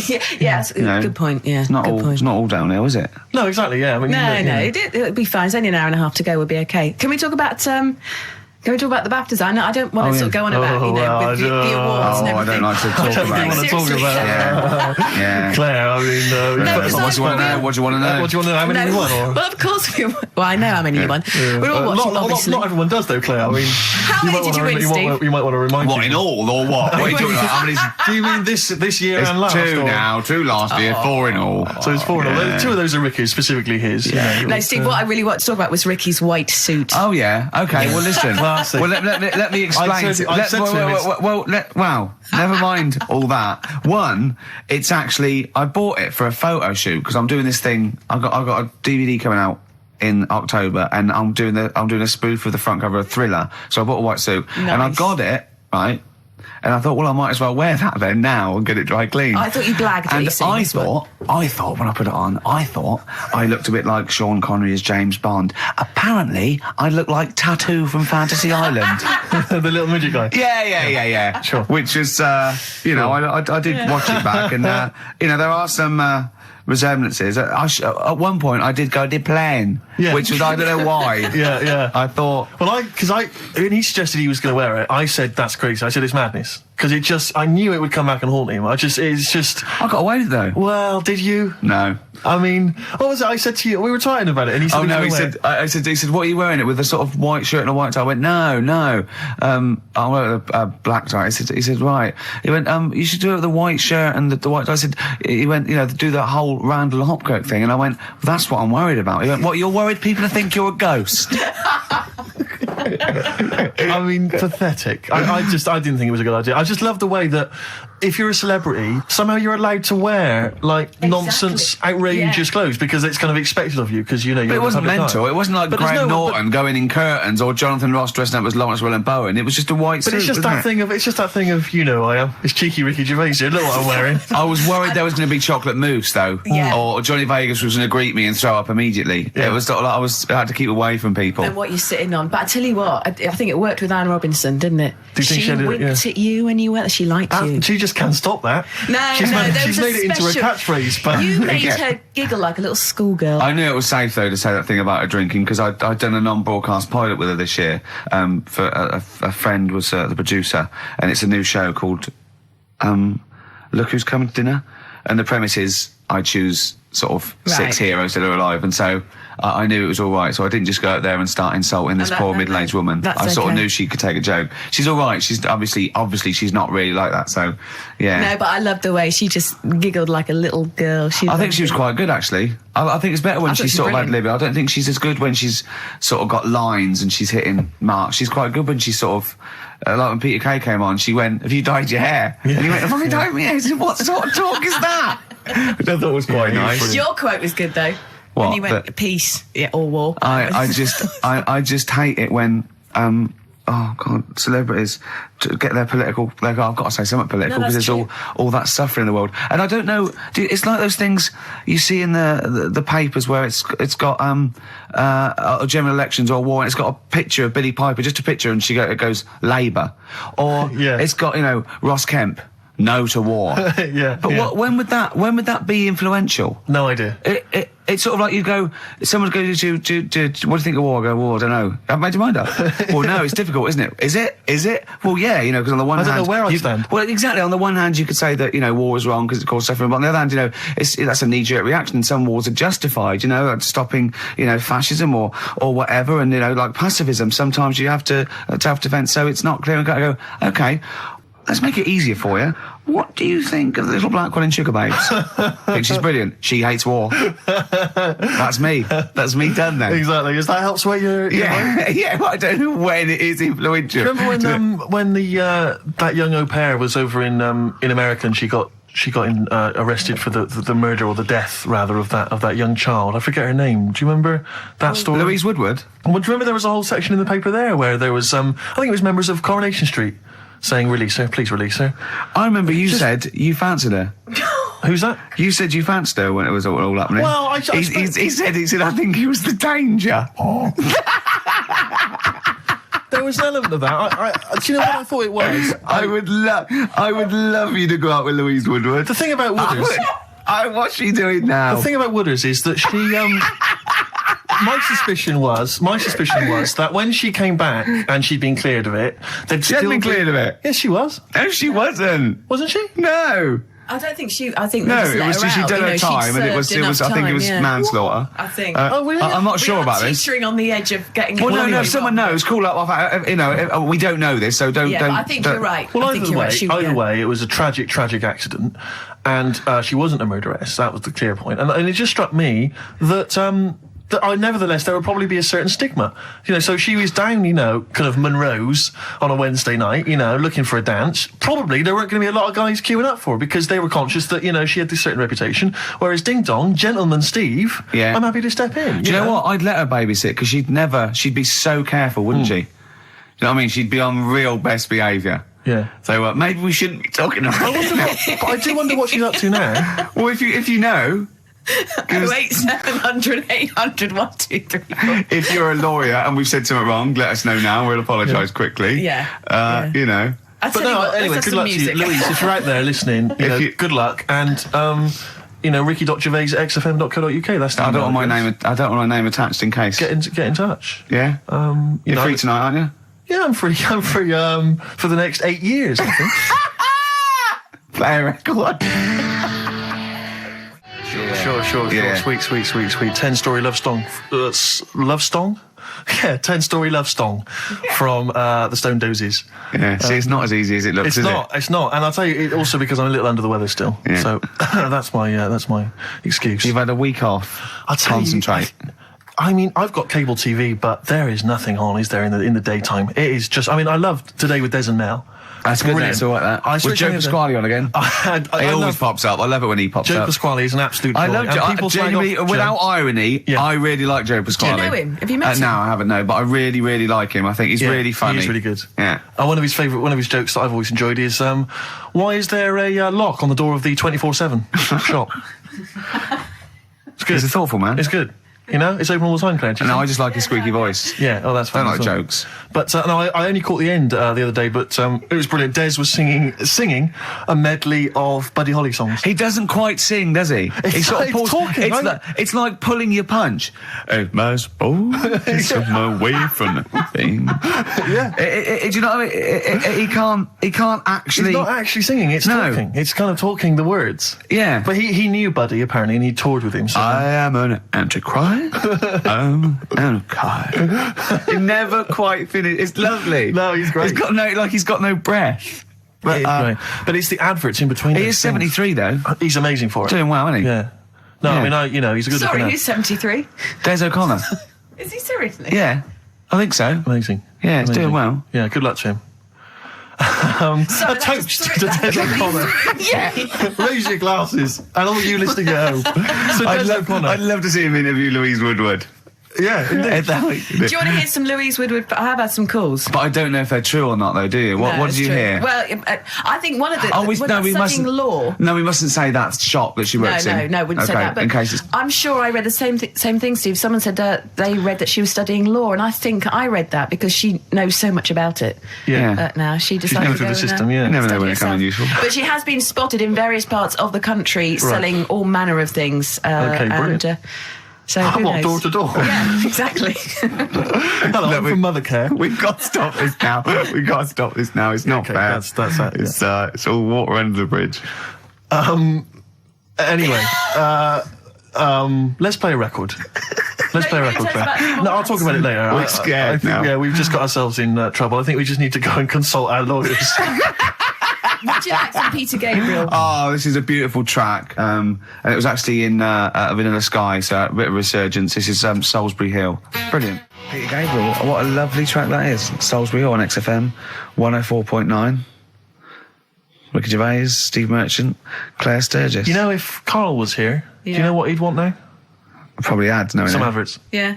yeah, that's a know, good point. Yeah, It's not good all. point. It's not all downhill, is it? No, exactly. Yeah. I mean, No, it'll be fine. It's only an hour and a half to go. We'll be okay. Can we talk about the BAFTAs? I don't want to sort of go on about with the awards and Oh, I everything. don't like to talk don't about want it. to talk Seriously. about Yeah, yeah. Claire, I mean, because What do you want to know? What do you want to know? what do you want to know? How many you won? Or? Well, of course we. Well, I know how many you won. We're all watching, obviously. Not everyone does, though, Claire. I mean, How many did you win, Steve? You might want to remind What me. in all or what? What are you talking about? How many? Do you mean this year It's and last? two or? now. Two last year. Four in all. So it's four. Yeah. Two of those are Ricky's, specifically his. Yeah. You know, No, Steve, what I really want to talk about was Ricky's white suit. Oh yeah. Okay. Well, listen. Classic. Well, let me explain. I said to him Wow. Never mind all that. One, it's actually I bought it for a photo shoot because I'm doing this thing. I've got a DVD coming out in October, and I'm doing a spoof of the front cover of Thriller. So I bought a white suit, and I Nice. got it right. And I thought, well, I might as well wear that then now and get it dry clean. I thought you blagged And it, you see, I this one. thought when I put it on, I looked a bit like Sean Connery as James Bond. Apparently, I looked like Tattoo from Fantasy Island. the little midget guy. Yeah. Sure. Which is, I did watch it back, and there are some resemblances. At one point, I did plan, which was I don't know why. Yeah. I thought. Well, when he suggested he was going to wear it, I said that's crazy. I said it's madness because I knew it would come back and haunt him. I got away with it though. Well, did you? No. I mean, what was it? I said to you, we were talking about it, and he said, Oh no! He said, "What are you wearing it with? A sort of white shirt and a white tie." I went, "No. I'll wear a black tie." He said, "Right." He went, "You should do it with the white shirt and the white tie." I said, "He went, do the whole Randall Hopkirk thing," and I went, "That's what I'm worried about." He went, "What? You're worried people think you're a ghost?" I mean, pathetic. I didn't think it was a good idea. I just love the way that if you're a celebrity, somehow you're allowed to wear nonsense, outrageous clothes because it's kind of expected of you because you're. But it wasn't mental. It wasn't like But there's Graham no- Norton going in curtains or Jonathan Ross dressing up as Lawrence Welland-Bowen. It was just a white suit. But it's just wasn't that it? thing of I am. It's cheeky Ricky Gervais here. Look what I'm wearing. I was worried there was going to be chocolate mousse though, Yeah. or Johnny Vegas was going to greet me and throw up immediately. Yeah. It was sort of like I had to keep away from people. And what you're sitting on. But I tell you what, I think it worked with Anne Robinson, didn't it? Do you think she did it? winked at you when you went. She liked you. She just can't stop that. She's made it into a catchphrase. But You made Yeah. her giggle like a little schoolgirl. I knew it was safe though to say that thing about her drinking because I'd done a non-broadcast pilot with her this year. For a friend was the producer, and it's a new show called Look Who's Coming to Dinner, and the premise is I choose sort of Right. 6 heroes that are alive, and so I knew it was all right. So I didn't just go out there and start insulting this poor middle-aged woman. That's I sort of okay. knew she could take a joke. She's all right. She's obviously she's not really like that. So yeah. No, but I loved the way she just giggled like a little girl. I think she was quite good, actually. I think it's better when I thought she's she sort was of ad-libbing. I don't think she's as good when she's sort of got lines and she's hitting marks. She's quite good when she's sort of, like when Peter Kay came on, she went, "Have you dyed your hair?" And he went, "Have I dyed my hair?" I said, "What sort of talk is that?" Which I thought was quite nice. Your quote was good though. What? When he went peace, or war. I just hate it when oh god, celebrities to get their political. I've got to say something political No, because that's there's all that suffering in the world, and I don't know. It's like those things you see in the papers where it's got general elections or war, and it's got a picture of Billie Piper, just a picture, and it goes Labour, or Yeah. it's got Ross Kemp. No to war. Yeah. But yeah. when would that be influential? No idea. It's sort of like you go, someone goes to what do you think of war? I go, well, I don't know. I've made your mind up. Well, no, it's difficult, isn't it? Is it? Well, yeah, because on the one hand... I don't know where I stand. Well, exactly. On the one hand, you could say that, war is wrong because it causes suffering, but on the other hand, that's a knee-jerk reaction. Some wars are justified, like stopping, fascism or whatever, and, like pacifism. Sometimes you have to have defence, so it's not clear and cut. I go, okay, let's make it easier for you. What do you think of the little black one in Sugar Babes? I think she's brilliant. She hates war. That's me. That's me done then. Exactly. Does that help sway your Yeah, yeah. Well, I don't know when it is influential. Do you remember when the that young au pair was over in America and she got arrested for the murder or the death rather of that young child? I forget her name. Do you remember that story? Louise Woodward. Well, do you remember there was a whole section in the paper there where there was I think it was members of Coronation Street saying, "Release her, please release her." I remember you said you fancied her. Who's that? You said you fancied her when it was all happening. Well, he said I think he was the danger. There was an element of that. Do you know what I thought it was? I would love you to go out with Louise Woodward. The thing about Wooders... What's she doing now? The thing about Wooders is that she... My suspicion was that when she came back and she'd been cleared of it, She hadn't been cleared of it. Yes, she was. No, she wasn't. Wasn't she? No. I don't think I think No, they just it let was her she'd out, done her time, and it was I think it was manslaughter. I think. Oh, really? I'm not sure about this. Teetering on the edge of getting. Well, no, if someone knows, call up. We don't know this, so don't. Yeah, don't but I think don't, you're right. Well, I think you're right. either way, it was a tragic accident, and she wasn't a murderess. That was the clear point. And it just struck me that nevertheless, there would probably be a certain stigma. So she was down, kind of Monroe's on a Wednesday night, looking for a dance. Probably there weren't going to be a lot of guys queuing up for her because they were conscious that, she had this certain reputation. Whereas Ding Dong, Gentleman Steve, Yeah. I'm happy to step in. Do you know what? I'd let her babysit because she'd be so careful, wouldn't she? Do you know what I mean? She'd be on real best behaviour. Yeah. So maybe we shouldn't be talking about it. But I do wonder what she's up to now. Well, if you know... 08700 800 123. If you're a lawyer and we've said something wrong, let us know now. We'll apologise quickly. Yeah. I But no, anyway, good luck to you. Louise, if you're out there listening, good luck. And, ricky.gervais at xfm.co.uk. That's the I don't email want address. I don't want my name attached in case. Get in touch. Yeah? You're free tonight, aren't you? Yeah, I'm free. I'm free for the next 8 years, I think. Play a record. Sure. Yeah. Sweet. 10-story love song. Love song? Yeah, 10-story love song from the Stone Dozes. Yeah, see, it's not as easy as it looks, is it? It's not. And I'll tell you, also because I'm a little under the weather still. Yeah. So that's my excuse. You've had a week off. I'll tell Concentrate. I mean, I've got cable TV, but there is nothing on, is there, in the daytime? It is just... I mean, I loved Today with Des and Mel. That's good, Brilliant. that's all like that. With Joe Pasquale on again. He always pops up. I love it when he pops Joe up. Pasquale is an absolute joy. I love Joe. Genuinely, without irony, Yeah. I really like Joe Pasquale. Do you know him? Have you met him? No, I haven't, no, but I really, really like him. I think he's really funny. He is really good. Yeah. One of his jokes that I've always enjoyed is, why is there a lock on the door of the 24/7 shop? It's good. He's a thoughtful man. It's good. You know, it's open all the time, Claire. No, I just like his squeaky voice. Yeah, oh, that's I fine. don't like as well. jokes. But no, I only caught the end the other day, but it was brilliant. Des was singing a medley of Buddy Holly songs. He doesn't quite sing, does he? It's talking, right? It's like pulling your punch. Oh, my spoon, it's on my way from nothing. Yeah. Do you know what I mean? He can't actually... He's not actually singing, it's talking. It's kind of talking the words. Yeah. But he knew Buddy, apparently, and he toured with him. So. I am an antichrist. I'm an antichrist. He never quite finished. It's lovely. No, he's great. He's got no breath. But, but it's the adverts in between. he is 73 though. He's amazing for it. Doing well, isn't he? Yeah. No, Yeah. I mean, he's a good Sorry, looking who's 73? Des O'Connor. Is he seriously? Yeah, I think so. Amazing. Yeah, he's doing well. Yeah, good luck to him. A toast to Des O'Connor. Yeah. Raise your glasses. And all you listening at home. So Des O'Connor. I'd love to see him interview Louise Woodward. Yeah, indeed. Do you want to hear some Louise Woodward? I have had some calls. But I don't know if they're true or not, though, do you? What No, did it's you true. hear? Well, I think one of the... we studying mustn't. law... No, we mustn't say that shop that she works in. No, wouldn't say Okay, that. But in case it's... I'm sure I read the same thing, Steve. Someone said they read that she was studying law, and I think I read that because she knows so much about it. Yeah. Now she decided never to through go the and, system, yeah. You never know study when it comes in herself. useful. But she has been spotted in various parts of the country selling all manner of things. Okay, brilliant. And, so who What, knows? door to door? Yeah, exactly. Hello, I'm from Mothercare. We've got to stop this now. We've got to stop this now. It's not Okay, fair. that's it, It's all water under the bridge. Anyway, let's play a record. Let's play a record, Claire. No, I'll talk about it later. We're scared I think, now. Yeah, we've just got ourselves in trouble. I think we just need to go and consult our lawyers. Would you like some Peter Gabriel? Oh, this is a beautiful track. And it was actually in Vanilla Sky, so a bit of resurgence. This is Salisbury Hill. Brilliant. Peter Gabriel, what a lovely track that is. Salisbury Hill on XFM 104.9. Ricky Gervais, Steve Merchant, Claire Sturgis. You know, if Karl was here, do you Yeah. know what he'd want now? Probably ads, knowing Some it. adverts. Yeah.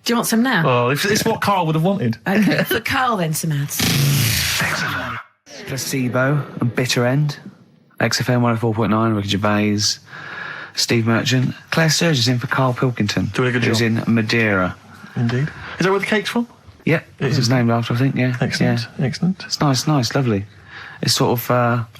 Do you want some now? Oh, it's what Karl would have wanted. Okay. For Carl, then some ads. Placebo and Bitter End. XFM 104.9, Ricky Gervais, Steve Merchant. Claire Sturgis in for Karl Pilkington. Doing a good who's job. in Madeira. Indeed. Is that where the cake's from? Yeah, this is named after, I think, yeah. Excellent. Yeah. Excellent. It's nice, lovely. It's sort of,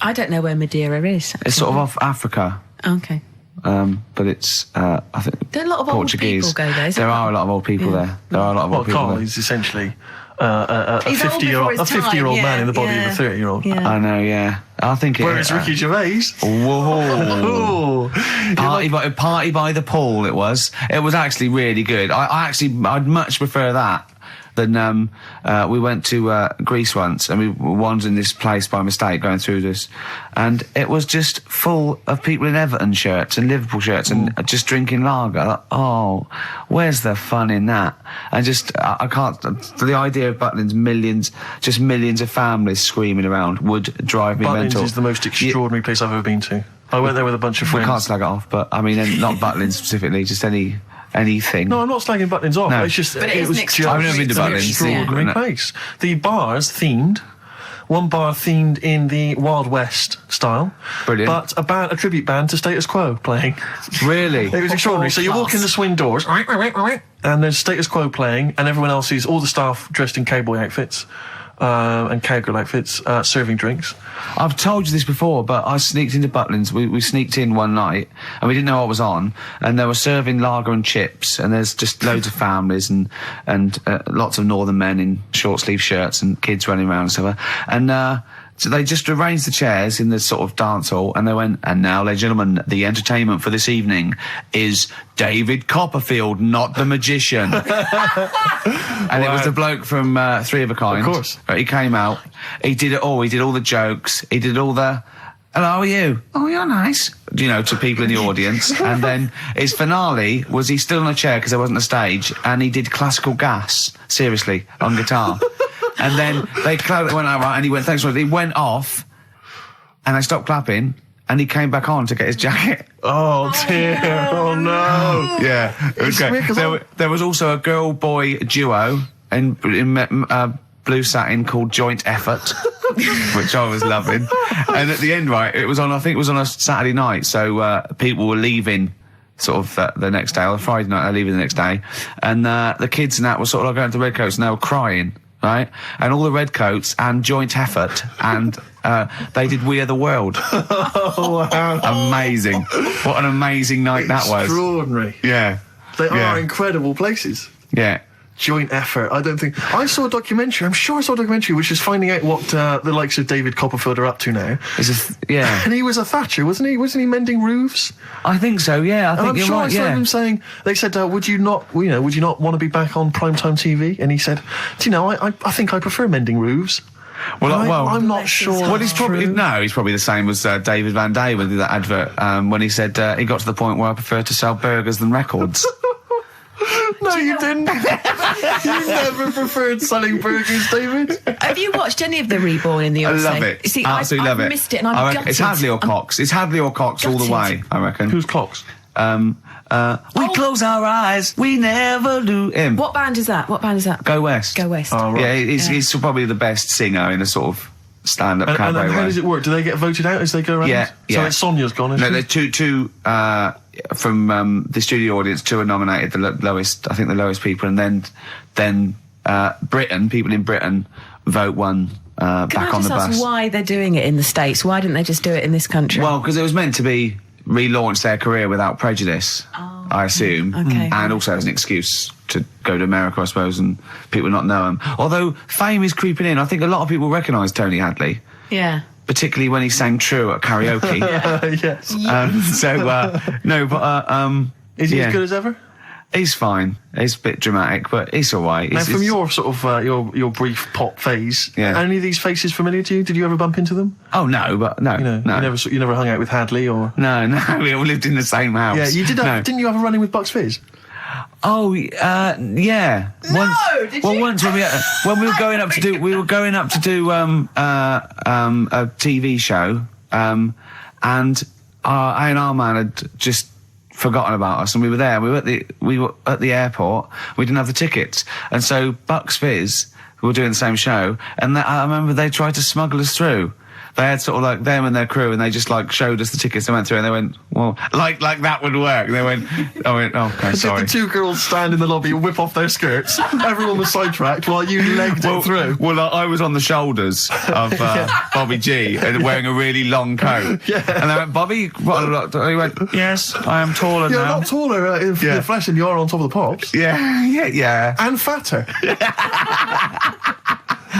I don't know where Madeira is. it's sort of off Africa. Okay. But it's, I think, There are a lot of old Portuguese. people go there. There are a lot of old people there. There are a lot of Well, old people Karl there. is essentially a He's old 50-year-old before his time, man in the body yeah. of a 30-year-old. Yeah. I know, yeah. I think it Whereas Ricky Gervais... Whoa. Oh. Party by the Pool, it was. It was actually really good. I'd much prefer that than, we went to, Greece once and we wandered in this place by mistake going through this and it was just full of people in Everton shirts and Liverpool shirts and just drinking lager. Like, oh, where's the fun in that? And just, I can't, the idea of Butlins, millions of families screaming around would drive me Butlins mental. is the most extraordinary place I've ever been to. I went there with a bunch of We friends. can't slag it off, but I mean, not Butlins specifically, just anything. No, I'm not slagging Butlins off. No. It's just But it is was an just I've never been to an Butlins. extraordinary Yeah. place. The bars themed. One bar themed in the Wild West style. Brilliant. But a tribute band to Status Quo playing. Really? It was extraordinary. So you walk in the swing doors, and there's Status Quo playing, and everyone else is all the staff dressed in cowboy outfits and cowgirl outfits, serving drinks. I've told you this before, but I sneaked into Butlins. We sneaked in one night, and we didn't know what was on, and they were serving lager and chips, and there's just loads of families and lots of northern men in short sleeve shirts and kids running around and stuff. And so they just arranged the chairs in the sort of dance hall, and they went, and now, ladies and gentlemen, the entertainment for this evening is David Copperfield, not the magician. And it was the bloke from Three of a Kind. Of course. He came out, he did it all, he did all the jokes, he did all the, hello, how are you? Oh, you're nice. You know, to people in the audience. And then his finale was he stood on a chair because there wasn't a stage, and he did Classical Gas, seriously, on guitar. And then they went out, right, and he went, thanks for it. He went off, and they stopped clapping, and he came back on to get his jacket. Oh dear! Oh no! Yeah, okay. There was also a girl-boy duo in blue satin called Joint Effort, which I was loving. And at the end, right, it was on, I think it was on a Saturday night, so people were leaving sort of the next day, or Friday night, they're leaving the next day, and the kids and that were sort of like going to the Redcoats, and they were crying, right? And all the Redcoats and Joint Effort, and they did We Are the World. Oh, wow. Amazing. What an amazing night that was. Extraordinary. Yeah. They are incredible places. Yeah. Joint Effort. I saw a documentary. I'm sure I saw a documentary which is finding out what the likes of David Copperfield are up to now. Yeah. And he was a thatcher, wasn't he? Wasn't he mending roofs? I think so. Yeah. I think I'm you're sure right. I saw him saying. They said, "Would you not want to be back on primetime TV?" And he said, "Do you know? I think I prefer mending roofs." Well, I'm not sure. Well, he's probably the same as David Van Day with that advert when he said he got to the point where I prefer to sell burgers than records. No, you didn't. You never preferred selling burgers, David. Have you watched any of the Reborn in the USA? I love it. See, Absolutely I've love it. missed it, and I'm gutted. It's Hadley or Cox. It's Hadley or Cox all the way, I reckon. Who's Cox? We close our eyes, we never do him. What band is that? Go West. Go West. Oh, right. Yeah, he's probably the best singer in a sort of stand-up And cabaret how way. does it work? Do they get voted out as they go around? Yeah, So yeah. it's Sonia's gone, isn't No, she? there's two from the studio audience. Two are nominated, the lowest, I think the lowest people, and then Britain, people in Britain vote one back on the Can I just bus. ask why they're doing it in the States? Why didn't they just do it in this country? Well, because it was meant to be relaunch their career without prejudice, I assume, Okay. and also as an excuse to go to America, I suppose, and people not know him. Although fame is creeping in, I think a lot of people recognise Tony Hadley, yeah. particularly when he sang True at karaoke. Yes. Is he yeah. as good as ever? He's fine. He's a bit dramatic, but he's all right. Now, from your sort of your brief pop phase, Yeah. are any of these faces familiar to you? Did you ever bump into them? Oh no, but no, No. You never hung out with Hadley or. no, we all lived in the same house. Yeah, you did. No. Didn't you have a run-in with Bucks Fizz? Oh, yeah. did well, you? once when we were going up to do a TV show, and A&R man had just forgotten about us, and we were there. We were at the airport. We didn't have the tickets, and so Bucks Fizz, who were doing the same show, and I remember they tried to smuggle us through. They had sort of like them and their crew, and they just like showed us the tickets. They went through, and they went, "Well, like that would work." They went, "Oh, okay, sorry." Did the two girls stand in the lobby, whip off their skirts? Everyone was sidetracked while you legged it through. Well, I was on the shoulders of Bobby G and wearing a really long coat. Yeah. And they went, "Bobby," he went, "Yes, I am taller You're now." not taller in the flesh than you are on top of the pops. Yeah. And fatter.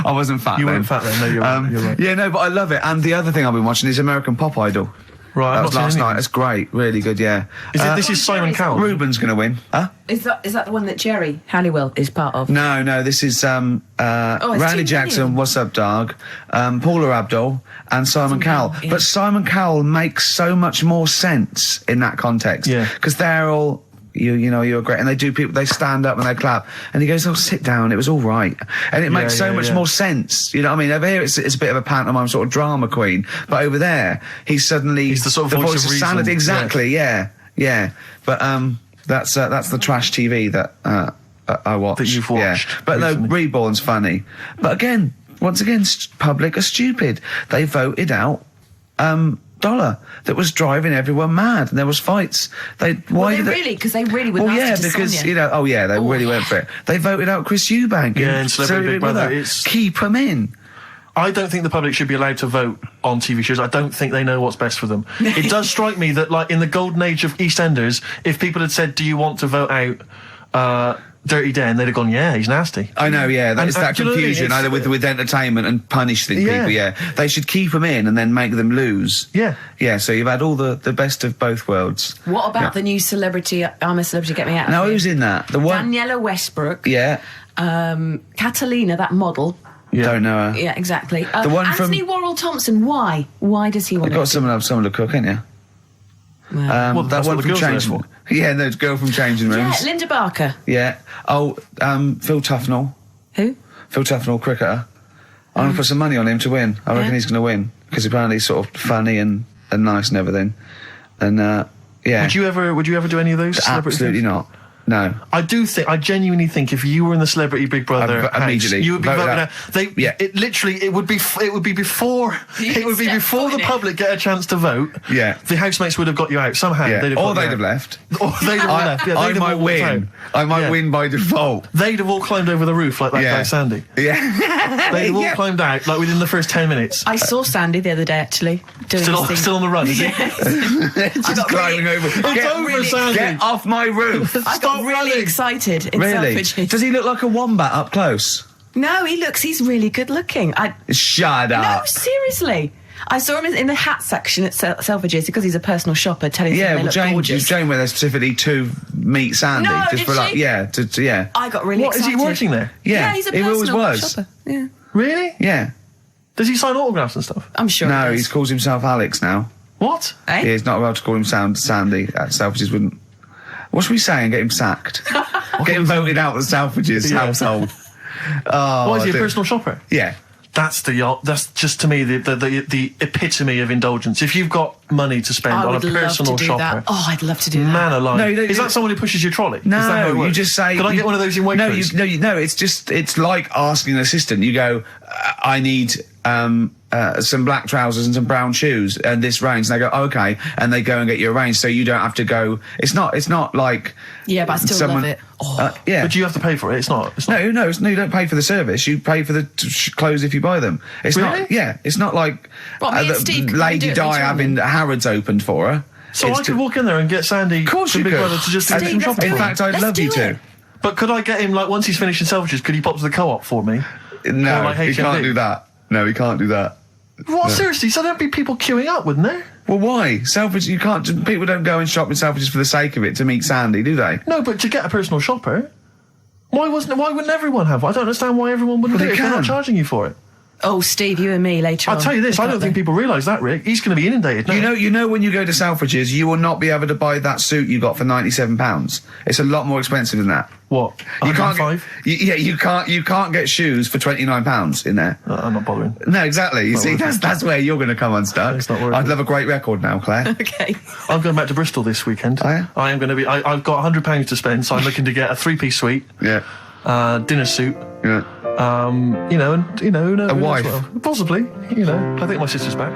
I wasn't fat You then. weren't fat then, no, you're right. Yeah, no, but I love it. And the other thing I've been watching is American Pop Idol. Right, That I've was not last seen any night. of It's great. Really good, yeah. This is Simon Cowell. Ruben's going to win. Huh? Is that the one that Jerry Halliwell is part of? No, this is it's Randy too Jackson, many. What's Up Dog, Paula Abdul, and Simon Cowell. yeah. But Simon Cowell makes so much more sense in that context. Yeah. Because they're all, you're great. And they stand up and they clap. And he goes, "Oh, sit down, it was all right." And it makes so much more sense. You know what I mean? Over here, it's a bit of a pantomime sort of drama queen. But over there, he's the sort of voice of reason. sanity. Exactly, yeah. But that's the trash TV that I watched. That you've watched Yeah. But no, recently. Reborn's funny. But once again, public are stupid. They voted out Dollar that was driving everyone mad, and there was fights. Because they really were nasty to because Sonia. they really went for it. They voted out Chris Eubank. Yeah, and Celebrity Big Brother. Keep him in. I don't think the public should be allowed to vote on TV shows. I don't think they know what's best for them. It does strike me that, like, in the golden age of EastEnders, if people had said, "Do you want to vote out Dirty Dan?" they'd have gone, "Yeah, he's nasty." I know, yeah. It's that do you know what I mean? confusion either with entertainment and punishing people. Yeah, they should keep them in and then make them lose. Yeah. So you've had all the best of both worlds. What about the new celebrity? I'm a Celebrity, Get Me Out. Now of Here? who's in that? The one. Daniela Westbrook. Yeah. Catalina, that model. Don't know her. Yeah, exactly. The one from- Anthony Worrell Thompson. Why? Why does he want You've got to? someone to cook, ain't you? Well, that that's one what the from girls are there Changing. for. Yeah, no, the girl from Changing Yeah, Rooms. Linda Barker. Yeah. Oh, Phil Tufnell. Who? Phil Tufnell, cricketer. I'm going to put some money on him to win. I reckon Yeah. he's going to win because apparently he's sort of funny and nice and everything. And yeah. Would you ever do any of those? celebrity Absolutely things? not. No. I genuinely think if you were in the Celebrity Big Brother house, immediately you would be voted voted out. out. Yeah. It would be before the public get a chance to vote. Yeah. The housemates would have got you out somehow. Yeah. They'd have Or got you they'd out. have left. Or they'd have left. Yeah, I they'd have might all walked out. win. I might win by default. They'd have all climbed over the roof like that Yeah. guy Sandy. Yeah. They'd have all climbed out like within the first 10 minutes. I saw Sandy the other day, actually. Doing his thing. Still on the run, is he? Just climbing over. It's over, Sandy. Get off my roof. I got really excited in Really? Selfridges. Does he look like a wombat up close? No, he's really good looking. Shut No, up. seriously. I saw him in the hat section at Selfridges because he's a personal shopper telling Yeah, them they well, look gorgeous. Jane went there specifically to meet Sandy. No, just did for like, she? yeah, yeah. I got really What, is excited. he working there? Yeah, he's a he always personal was. shopper. Yeah, Really? Yeah. Does he sign autographs and stuff? I'm sure. No, he he does. calls himself Alex now. What? Eh? Yeah, he's not allowed to call him Sandy. Selfridges wouldn't. What should we say and get him sacked? Get him voted out of the Selfridges Yeah. household. Oh, Why is he a dude. personal shopper? Yeah. That's just to me the epitome of indulgence. If you've got money to spend I on a would love personal to do shopper, that. Oh, I'd love to do that. man alive. No, you don't- is that someone who pushes your trolley? Is that how No, it you works? just say. Can I get one of those in Waitrose? No. It's like asking an assistant. You go, I need some black trousers and some brown shoes and this range. And they go, okay, and they go and get you a range, so you don't have to go. It's not like. Yeah, but I still someone, love it. Oh. Yeah. But you have to pay for it. It's not. No, you don't pay for the service. You pay for the clothes if you buy them. It's Really? not. Yeah, it's not like Well, me and the Steve could Lady do it Di later on having then. Harrods opened for her. So It's I could walk in there and get Sandy Of course from you Big could. Brother to just do Steve, some let's shopping do In for it. me. fact, I'd Let's love you do to. it. But could I get him, like, once he's finished in Selfridges, could he pop to the co-op for me? No, Or like he can't HMV? do that. No, he can't do that. What, seriously? So there'd be people queuing up, wouldn't there? Well, why? Selfridges, you can't. People don't go and shop in Selfridges for the sake of it to meet Sandy, do they? No, but to get a personal shopper, why wouldn't everyone have one? I don't understand why everyone wouldn't Well, do they it if they're not can. charging you for it. Oh, Steve, you and me later on. I'll tell you this, I don't think people realise that, Rick. He's going to be inundated now. You know, when you go to Selfridges, you will not be able to buy that suit you got for £97. It's a lot more expensive than that. What? You can't. $105? You can't get shoes for £29 in there. I'm not bothering. No, exactly. You see, worth that's where you're going to come unstuck. It's not worth I'd it. love a great record now, Claire. Okay. I'm going back to Bristol this weekend. Oh, yeah? I am going to be. I've got £100 to spend, so I'm looking to get a 3-piece suite, Yeah, dinner suit. yeah. Who knows wife. what- Possibly. I think my sister's back.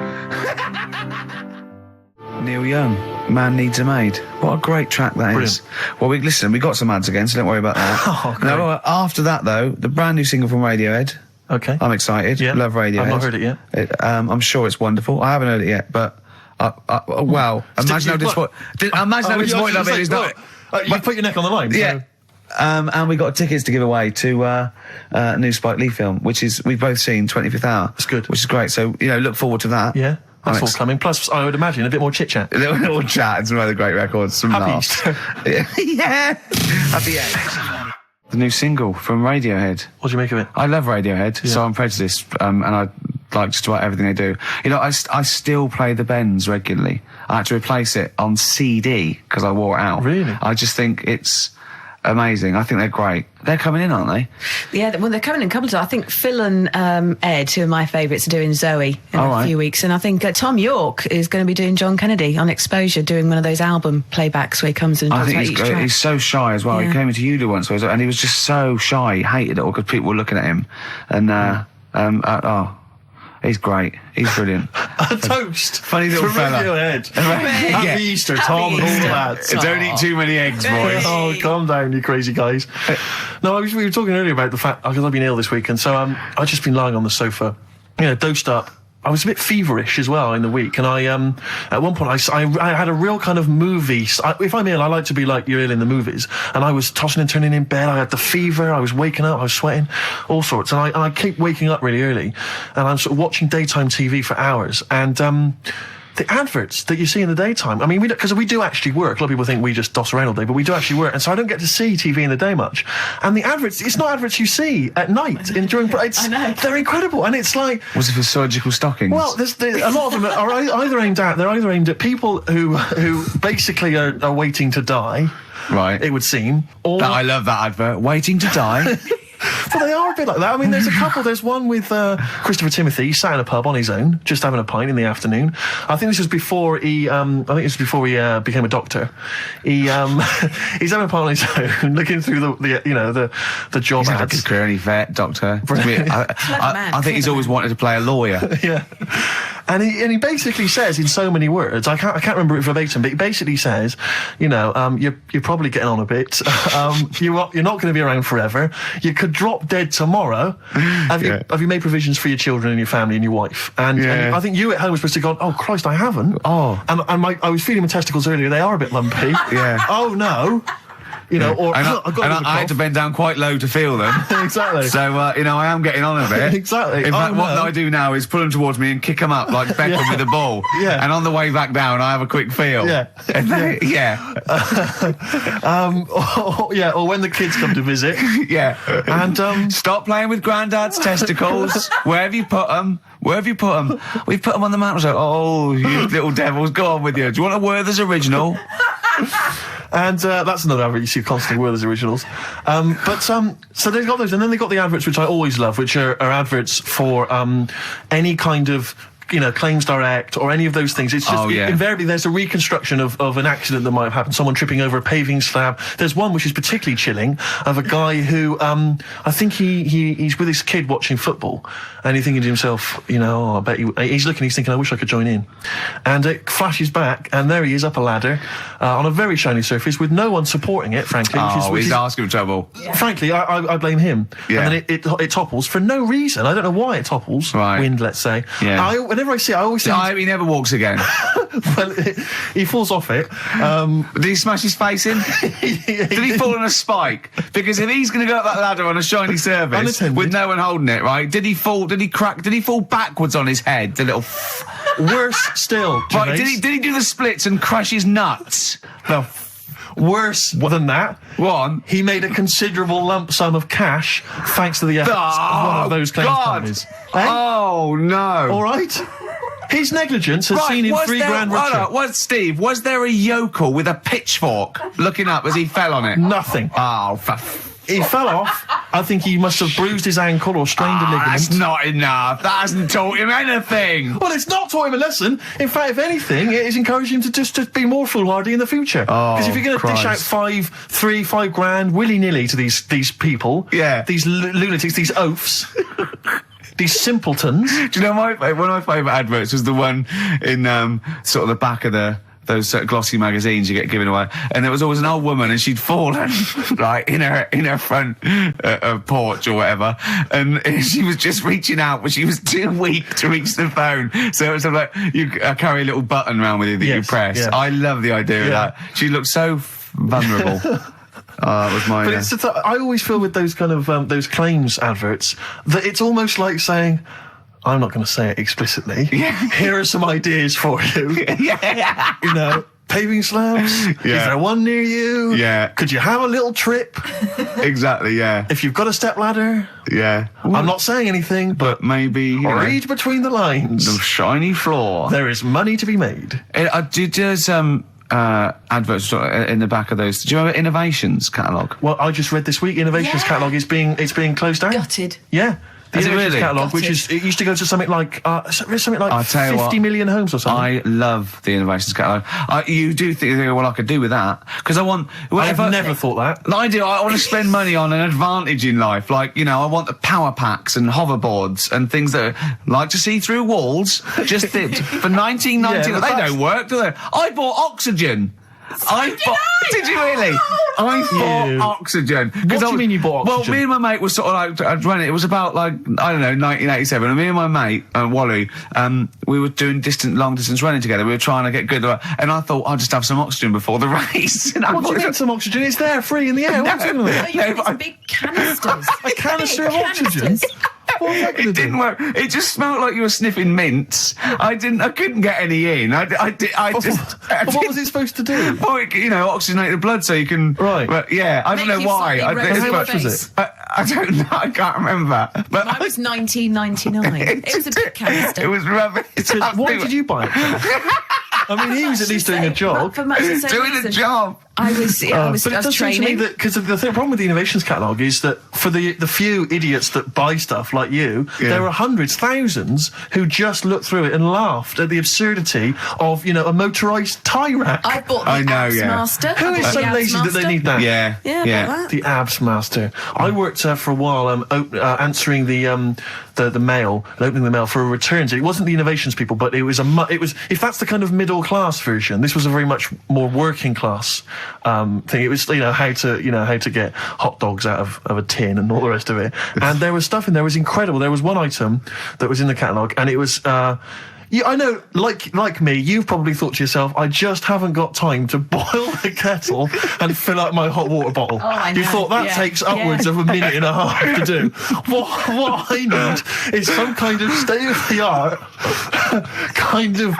Neil Young, Man Needs a Maid. What a great track that is. Well, we got some ads again, so don't worry about that. Oh, great. No, after that though, the brand new single from Radiohead. Okay. I'm excited. Yeah. Love Radiohead. I've not heard it yet. I'm sure it's wonderful. I haven't heard it yet, but wow. Imagine how disappointed. Imagine how disappointed I've been. It's not. You put your neck on the line. Yeah. And we got tickets to give away to a new Spike Lee film, which is we've both seen 25th Hour. That's good. Which is great. So look forward to that. Yeah. That's I'm all coming. Plus, I would imagine a bit more chit chat. A little chat and some other great records. Some Happy laughs. Easter. Yeah. Happy end. The new single from Radiohead. What do you make of it? I love Radiohead, so I'm prejudiced, and I like just about everything they do. I still play the Bends regularly. I had to replace it on CD because I wore it out. Really? I just think it's amazing. I think they're great. They're coming in, aren't they? Yeah, well, they're coming in a couple of times. I think Phil and Ed, two of my favourites, are doing Zoe in a few weeks. And I think Tom York is going to be doing John Kennedy on Exposure, doing one of those album playbacks where he comes and I talks think about each track. he's so shy as well. Yeah. He came into Uda once, and he was just so shy. He hated it all because people were looking at him. And he's great. He's brilliant. A toast. Funny little to fella. Radiohead. Yeah. Happy Easter, Tom, and all Easter. that. Don't eat too many eggs, boys. Oh, calm down, you crazy guys. No, we were talking earlier about the fact, because I've been ill this week, and so I've just been lying on the sofa, dosed up. I was a bit feverish as well in the week, and I at one point I had a real kind of movie. If I'm ill, I like to be like you're ill in the movies, and I was tossing and turning in bed. I had the fever. I was waking up. I was sweating, all sorts, and I keep waking up really early, and I'm sort of watching daytime TV for hours, and the adverts that you see in the daytime. I mean, because we do actually work. A lot of people think we just doss around all day, but we do actually work, and so I don't get to see TV in the day much. And the adverts, it's not adverts you see at night during. I know. They're incredible, and it's like. Was it for surgical stockings? Well, a lot of them are either aimed at people who basically are waiting to die. Right. It would seem. Or I love that advert. Waiting to die. Well, they are a bit like that. I mean, there's a couple. There's one with Christopher Timothy. He sat in a pub on his own, just having a pint in the afternoon. I think this was before he. Became a doctor. He's having a pint on his own, looking through the job He's had a ads. good career, any vet, doctor. I think he's always wanted to play a lawyer. Yeah, and he basically says in so many words, I can't remember it verbatim, but he basically says, you're probably getting on a bit. You're not going to be around forever. You could drop dead tomorrow. Have you made provisions for your children and your family and your wife? And I think you at home were supposed to go, oh Christ, I haven't. Oh, and I was feeling my testicles earlier. They are a bit lumpy. Yeah. Oh no. Or I had to bend down quite low to feel them. Exactly. So, I am getting on a bit. Exactly. In fact, what I do now is pull them towards me and kick them up like Beckham with a ball. Yeah. And on the way back down, I have a quick feel. Yeah. And or when the kids come to visit. Yeah. And stop playing with Grandad's testicles. Where have you put them? Where have you put them? We've put them on the mountain. Oh, you little devils, go on with you. Do you want a Werther's original? And that's another advert you see constantly, Werther's originals. So they've got those, and then they've got the adverts which I always love, which are adverts for any kind of Claims Direct or any of those things. It's just invariably there's a reconstruction of an accident that might have happened, someone tripping over a paving slab. There's one which is particularly chilling of a guy who I think he's with his kid watching football, and he's thinking to himself, I bet he's thinking, I wish I could join in. And it flashes back, and there he is up a ladder on a very shiny surface with no one supporting it, frankly. Which is asking for trouble. Yeah. Frankly, I blame him. Yeah. And then it topples for no reason. I don't know why it topples. Right. Wind, let's say. Yeah. Whenever I see it, I always think... I hope he never walks again. Well, he falls off it. Did he smash his face in? Did he fall on a spike? Because if he's going to go up that ladder on a shiny surface with no one holding it, right? Did he fall? Did he crack? Did he fall backwards on his head? The little... Worse still, Gervais. Right, did he do the splits and crush his nuts? No. Worse than that, he made a considerable lump sum of cash thanks to the efforts of one of those claims companies. Oh, no. All right. His negligence has seen him $3,000 richer. Steve, was there a yokel with a pitchfork looking up as he fell on it? Nothing. Oh, he fell off. I think he must have bruised his ankle or strained a ligament. That's not enough. That hasn't taught him anything. Well, it's not taught him a lesson. In fact, if anything, it has encouraged him to be more foolhardy in the future. Because if you're going to dish out $5,000 willy-nilly to these people, these lunatics, these oafs, these simpletons. Do you know one of my favourite adverts was the one in sort of the back of those glossy magazines you get given away, and there was always an old woman, and she'd fallen right in her front porch or whatever, and she was just reaching out, but she was too weak to reach the phone. So it was sort of like you carry a little button around with you that you press. Yeah. I love the idea of that. She looked so vulnerable. That was my. But I always feel with those kind of those claims adverts that it's almost like saying, I'm not going to say it explicitly. Here are some ideas for you. Paving slabs. Is there one near you? Could you have a little trip? Exactly. Yeah. If you've got a stepladder. Yeah. I'm not saying anything, but maybe read between the lines. The shiny floor. There is money to be made. There's adverts in the back of those. Do you remember Innovations catalogue? Well, I just read this week Innovations catalogue is being closed down. Gutted. Yeah. The Innovations catalogue, Gutted. it used to go to something like 50 million homes or something. I love the Innovations catalogue. You do think, well, I could do with that because I want. I've never thought that. I do. I want to spend money on an advantage in life, like I want the power packs and hoverboards and things that like to see through walls. Just for 1990, they don't work, do they? I bought oxygen. Did you really? I bought oxygen. What do you mean you bought oxygen? Well, me and my mate was sort of like, I'd run it. It was about like, I don't know, 1987. And me and my mate, Wally, we were doing long distance running together. We were trying to get good. And I thought, I'll just have some oxygen before the race. What do you mean some oxygen? It's there, free in the air. What's in it? You got big canisters. A canister of oxygen? It didn't work. It just smelled like you were sniffing mints. I couldn't get any in. What was it supposed to do? Well, oxygenate the blood so you can. Right. But I don't know why. How much was it? I don't know. I can't remember. But mine was 1999. It was a big canister. It was rubbish. Why did you buy it? I mean, he was at least doing a job. Doing a job. I was But it does seem to me training. that, because the problem with the innovations catalogue is that for the few idiots that buy stuff like you, there are hundreds, thousands who just look through it and laughed at the absurdity of, a motorised tie rack. I bought the I know, Abs yeah. Master. Who is so lazy that they need that? Yeah. Yeah, about that. The Abs Master. I worked for a while answering the mail, and opening the mail for a returns. It wasn't the innovations people, but it was if that's the kind of middle class version, this was a very much more working class thing. It was how to get hot dogs out of a tin and all the rest of it. And there was stuff in there was incredible. There was one item that was in the catalogue, and it was. I know, like me, you've probably thought to yourself, I just haven't got time to boil the kettle and fill up my hot water bottle. Oh, I know. You thought that takes upwards of a minute and a half to do. What I need is some kind of state-of-the-art kind of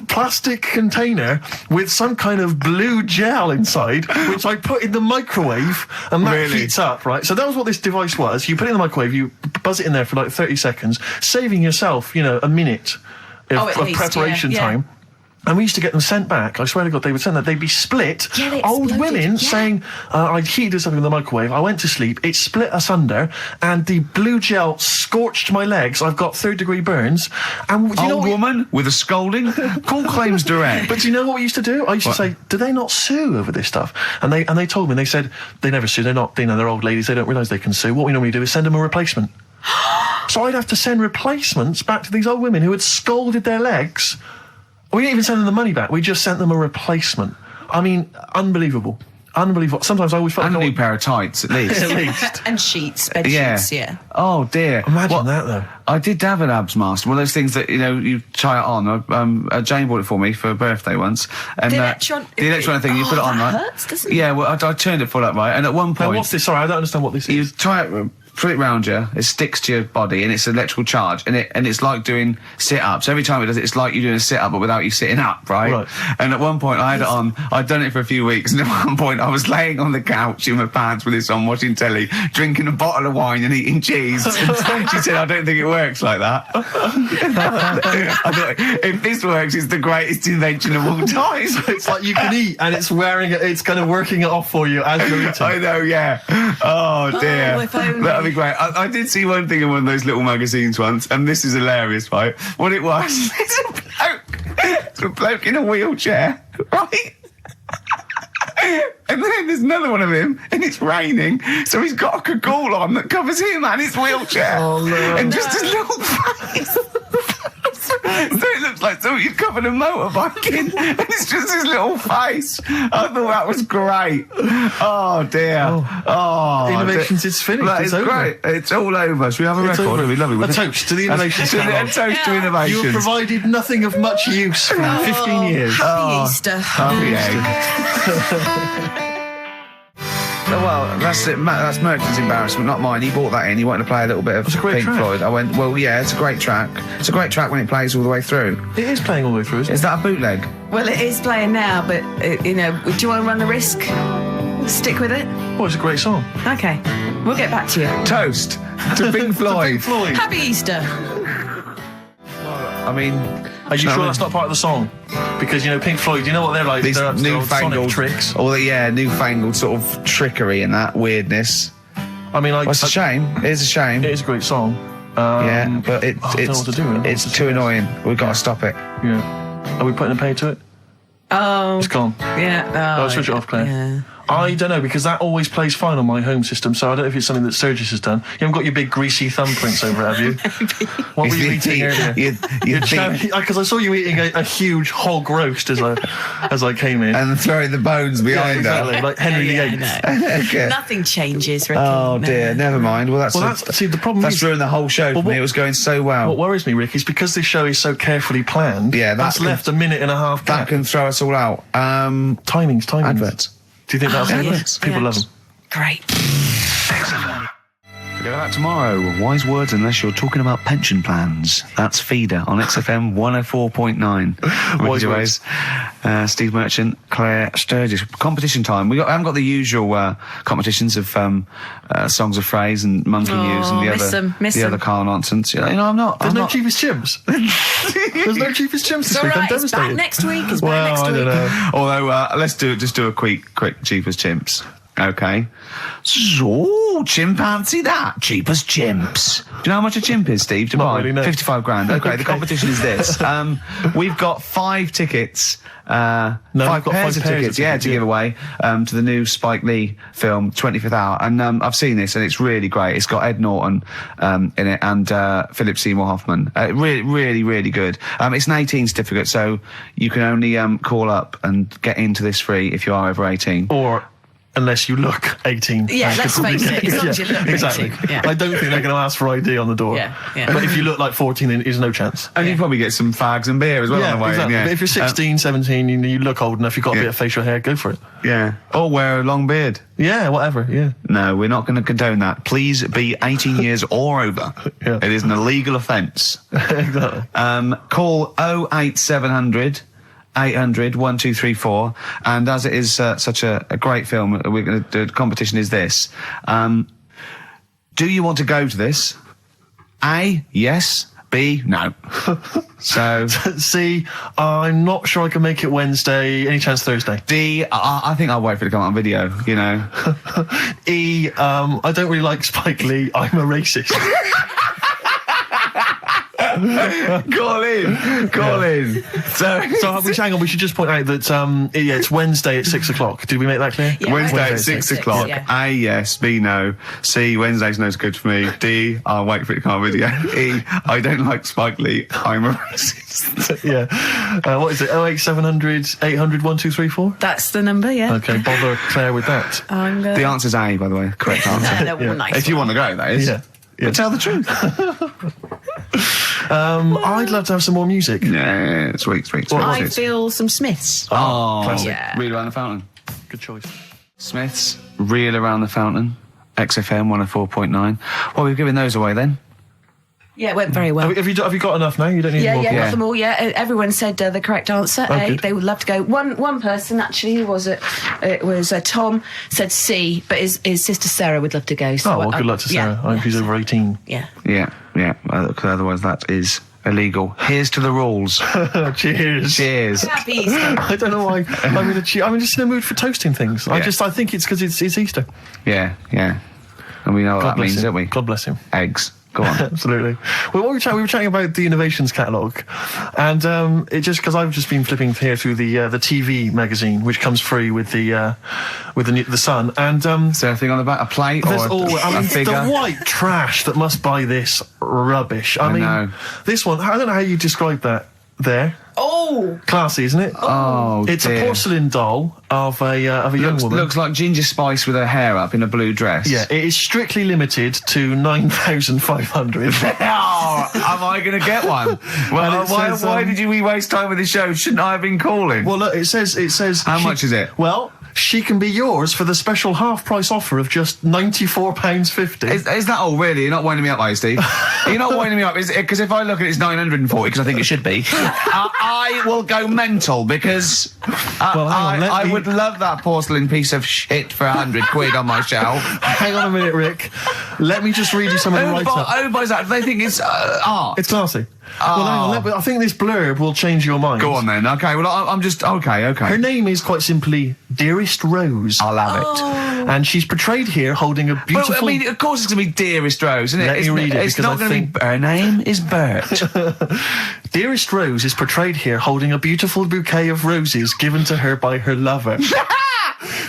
plastic container with some kind of blue gel inside, which I put in the microwave, and that heats up, right? So that was what this device was. You put it in the microwave, you buzz it in there for like 30 seconds, saving yourself, a minute of least, preparation yeah. time. And we used to get them sent back. I swear to God, they would send that. They'd be split. Yeah, they Old exploded, women yeah. saying, I'd heated something in the microwave. I went to sleep. It split asunder, and the blue gel scorched my legs. I've got 3rd-degree burns. And do you know Old what woman with a scolding. Call claims direct. But do you know what we used to do? I used to say, do they not sue over this stuff? And they told me, they said, they never sue. They're not, they're old ladies. They don't realise they can sue. What we normally do is send them a replacement. So I'd have to send replacements back to these old women who had scalded their legs. We didn't even send them the money back. We just sent them a replacement. I mean, unbelievable. Unbelievable. Sometimes I always felt And a like new pair of tights, at least. at least. And sheets, bed sheets, yeah. Oh, dear. Imagine that, though. I did have an Abs Master, one of those things that, you try it on. Jane bought it for me for a birthday once. And, The the electronic thing, you put it on, that right? hurts, doesn't it? Yeah, well, I turned it full up, right? And at one Now, point... what's this? Sorry, I don't understand what this You is. try it, put it round you, it sticks to your body, and it's an electrical charge, and it's like doing sit-ups. Every time it does it, it's like you're doing a sit-up, but without you sitting up, right? And at one point, I had it on, I'd done it for a few weeks, and at one point, I was laying on the couch in my pants with this on, watching telly, drinking a bottle of wine and eating cheese. And she said, I don't think it works like that. I thought, if this works, it's the greatest invention of all time. It's like you can eat, and it's wearing it, it's kind of working it off for you as you're eating. I know, yeah. Oh, dear. if only. That'd be great. I did see one thing in one of those little magazines once, and this is hilarious, right? What it was, it's a bloke in a wheelchair, right? And then there's another one of him, and it's raining, so he's got a cagoule on that covers him and his wheelchair. Oh, no. And just his little face. So it looks like somebody's covered a motorbike in, and it's just his little face. I thought that was great. Oh, dear. Oh, Innovations, it's finished. That It's is over. great. It's all over. Should we have a It's record? over. It'd be lovely. A wouldn't it? toast to the innovations A catalogue. toast to innovations. You have provided nothing of much use for 15 years. Happy Easter. Happy egg. Well, that's it. That's Mercury's embarrassment, not mine. He bought that in. He wanted to play a little bit of It's a great Pink track. Floyd. I went, well, yeah, it's a great track. It's a great track when it plays all the way through. It is playing all the way through, isn't it? Is that a bootleg? Well, it is playing now, but, do you want to run the risk? Stick with it? Oh, it's a great song. Okay. We'll get back to you. Toast to Pink Floyd. Pink Floyd. Happy Easter. I mean... Are you sure that's not part of the song? Because, Pink Floyd, you know what they're like? These They're up to their old sonic newfangled tricks. Or newfangled sort of trickery and that weirdness. I mean, Well, it's a shame. It is a shame. It is a great song. Yeah, but I don't know what to do with it. it's too annoying. We've got to stop it. Yeah. Are we putting a pay to it? Oh. It's gone. Yeah. Oh, switch it off, Claire. Yeah. I don't know, because that always plays fine on my home system, so I don't know if it's something that Sturgis has done. You haven't got your big greasy thumbprints over it, have you? What were you eating earlier? Because I saw you eating a huge hog roast as I came in. And throwing the bones behind exactly, her. like Henry VIII. Okay. Nothing changes, Ricky. Oh No. dear, never mind. Well, See, the problem that's is... ruined the whole show for me. It was going so well. What worries me, Rick, is because this show is so carefully planned, Yeah, that's left a minute and a half that gap. can throw us all out. Timings. Adverts. Do you think that's Oh, adverts? yeah. People Yeah. love them. Great. Forget about tomorrow. Wise words unless you're talking about pension plans. That's Feeder on XFM 104.9. Ricky Gervais, Steve Merchant, Claire Sturgis. Competition time. We haven't got the usual competitions of songs of phrase and monkey news and the other car nonsense. You know, I'm not. There's no cheapest chimps. There's no cheapest chimps this week. I'm It's devastated. back next week. It's back next week. I don't know. Although, let's do a quick cheapest chimps. Okay. So, chimpanzee that. Cheapest chimps. Do you know how much a chimp is, Steve? To Not buy? really, no. 55 grand. Okay, the competition is this. We've got 5 tickets. No, five we've got pairs 5 of pairs tickets, of tickets, to give away to the new Spike Lee film, 25th Hour. And I've seen this, and it's really great. It's got Ed Norton in it and Philip Seymour Hoffman. Really, really good. It's an 18 certificate, so you can only call up and get into this free if you are over 18. Or unless you look 18. Yeah, let's face it, as long as you look 18. Exactly. Yeah. I don't think they're going to ask for ID on the door. Yeah, yeah. But if you look like 14, then there's no chance. And you probably get some fags and beer as well on the way. Exactly. Yeah. But if you're 16, 17, you look old enough, you've got a bit of facial hair, go for it. Yeah. Or wear a long beard. Yeah, whatever, yeah. No, we're not going to condone that. Please be 18 years or over. Yeah. It is an illegal offence. Exactly. Call 08700 800 1234, and as it is such a great film, we're going to do the competition is this. Do you want to go to this? A, yes. B, no. So C, I'm not sure I can make it Wednesday. Any chance Thursday? D, I think I'll wait for it to come out on video, you know. E, I don't really like Spike Lee. I'm a racist. Call in. So Hang on, we should just point out that it's Wednesday at 6 o'clock. Did we make that clear? Yeah, Wednesday at Wednesday 6 at 6, o'clock. yeah. A, yes. B, no. C, Wednesday's no good for me. D, I'll wait for it to come on video. E, I don't like Spike Lee. I'm a racist. Yeah. What is it? 08700 800 1234? That's the number, yeah. Okay, bother Claire with that. I'm The answer's A, by the way. Correct answer. nice If you want to go, that is. Yeah. But tell the truth. I'd love to have some more music. Yeah, sweet. I feel some Smiths. Oh, Classic. Yeah. Reel Around the Fountain. Good choice. Smiths, Reel Around the Fountain, XFM 104.9. Well, we've given those away then. Yeah, it went very well. Have you got enough now? You don't need more. Got them all. Yeah, everyone said the correct answer. A. good. They would love to go. One person actually, who was it? It was Tom, said C, but his sister Sarah would love to go. So Oh, well, good luck to Sarah. I hope she's over 18. Yeah. Yeah. Because otherwise that is illegal. Here's to the rules. Cheers. Cheers. Happy Easter. I don't know why I'm just in the mood for toasting things. I think it's because it's Easter. Yeah. And we know what that bless means, him. don't we? God bless him. Eggs. Go on. Absolutely. Well, we were chatting about the Innovations catalogue, and it just because I've just been flipping here through the TV magazine, which comes free with the Sun, and Is there anything on the back? A plate or there's a figure? the white trash that must buy this rubbish. I mean, know. this one. I don't know how you describe that. There, Oh, classy, isn't it? Oh, It's dear. a porcelain doll of a young woman. Looks like Ginger Spice with her hair up in a blue dress. Yeah, it is strictly limited to 9,500. Oh, am I going to get one? Well, And it says, why did we waste time with the show? Shouldn't I have been calling? Well, look, it says. How much is it? Well, she can be yours for the special half-price offer of just £94.50. Is that all, really? You're not winding me up, are you, Steve? You're not winding me up, because if I look at it, it's 940, because I think it should be. I will go mental, because Well, hang on, I would love that porcelain piece of shit for 100 quid on my shelf. Hang on a minute, Rick. Let me just read you some of the write-up. Who buys that? They think it's art. It's classy. Well, hang on. I think this blurb will change your mind. Go on then. Okay, well, I'm just... Okay. Her name is quite simply Dearest Rose. I'll have it. And she's portrayed here holding a beautiful... Well, I mean, of course it's going to be Dearest Rose, isn't it? Let me read it, It's because not I going to be... Her name is Bert. Dearest Rose is portrayed here holding a beautiful bouquet of roses given to her by her lover.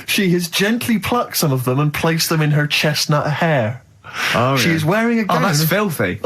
She has gently plucked some of them and placed them in her chestnut hair. Oh, She is wearing a gown. Oh, that's filthy.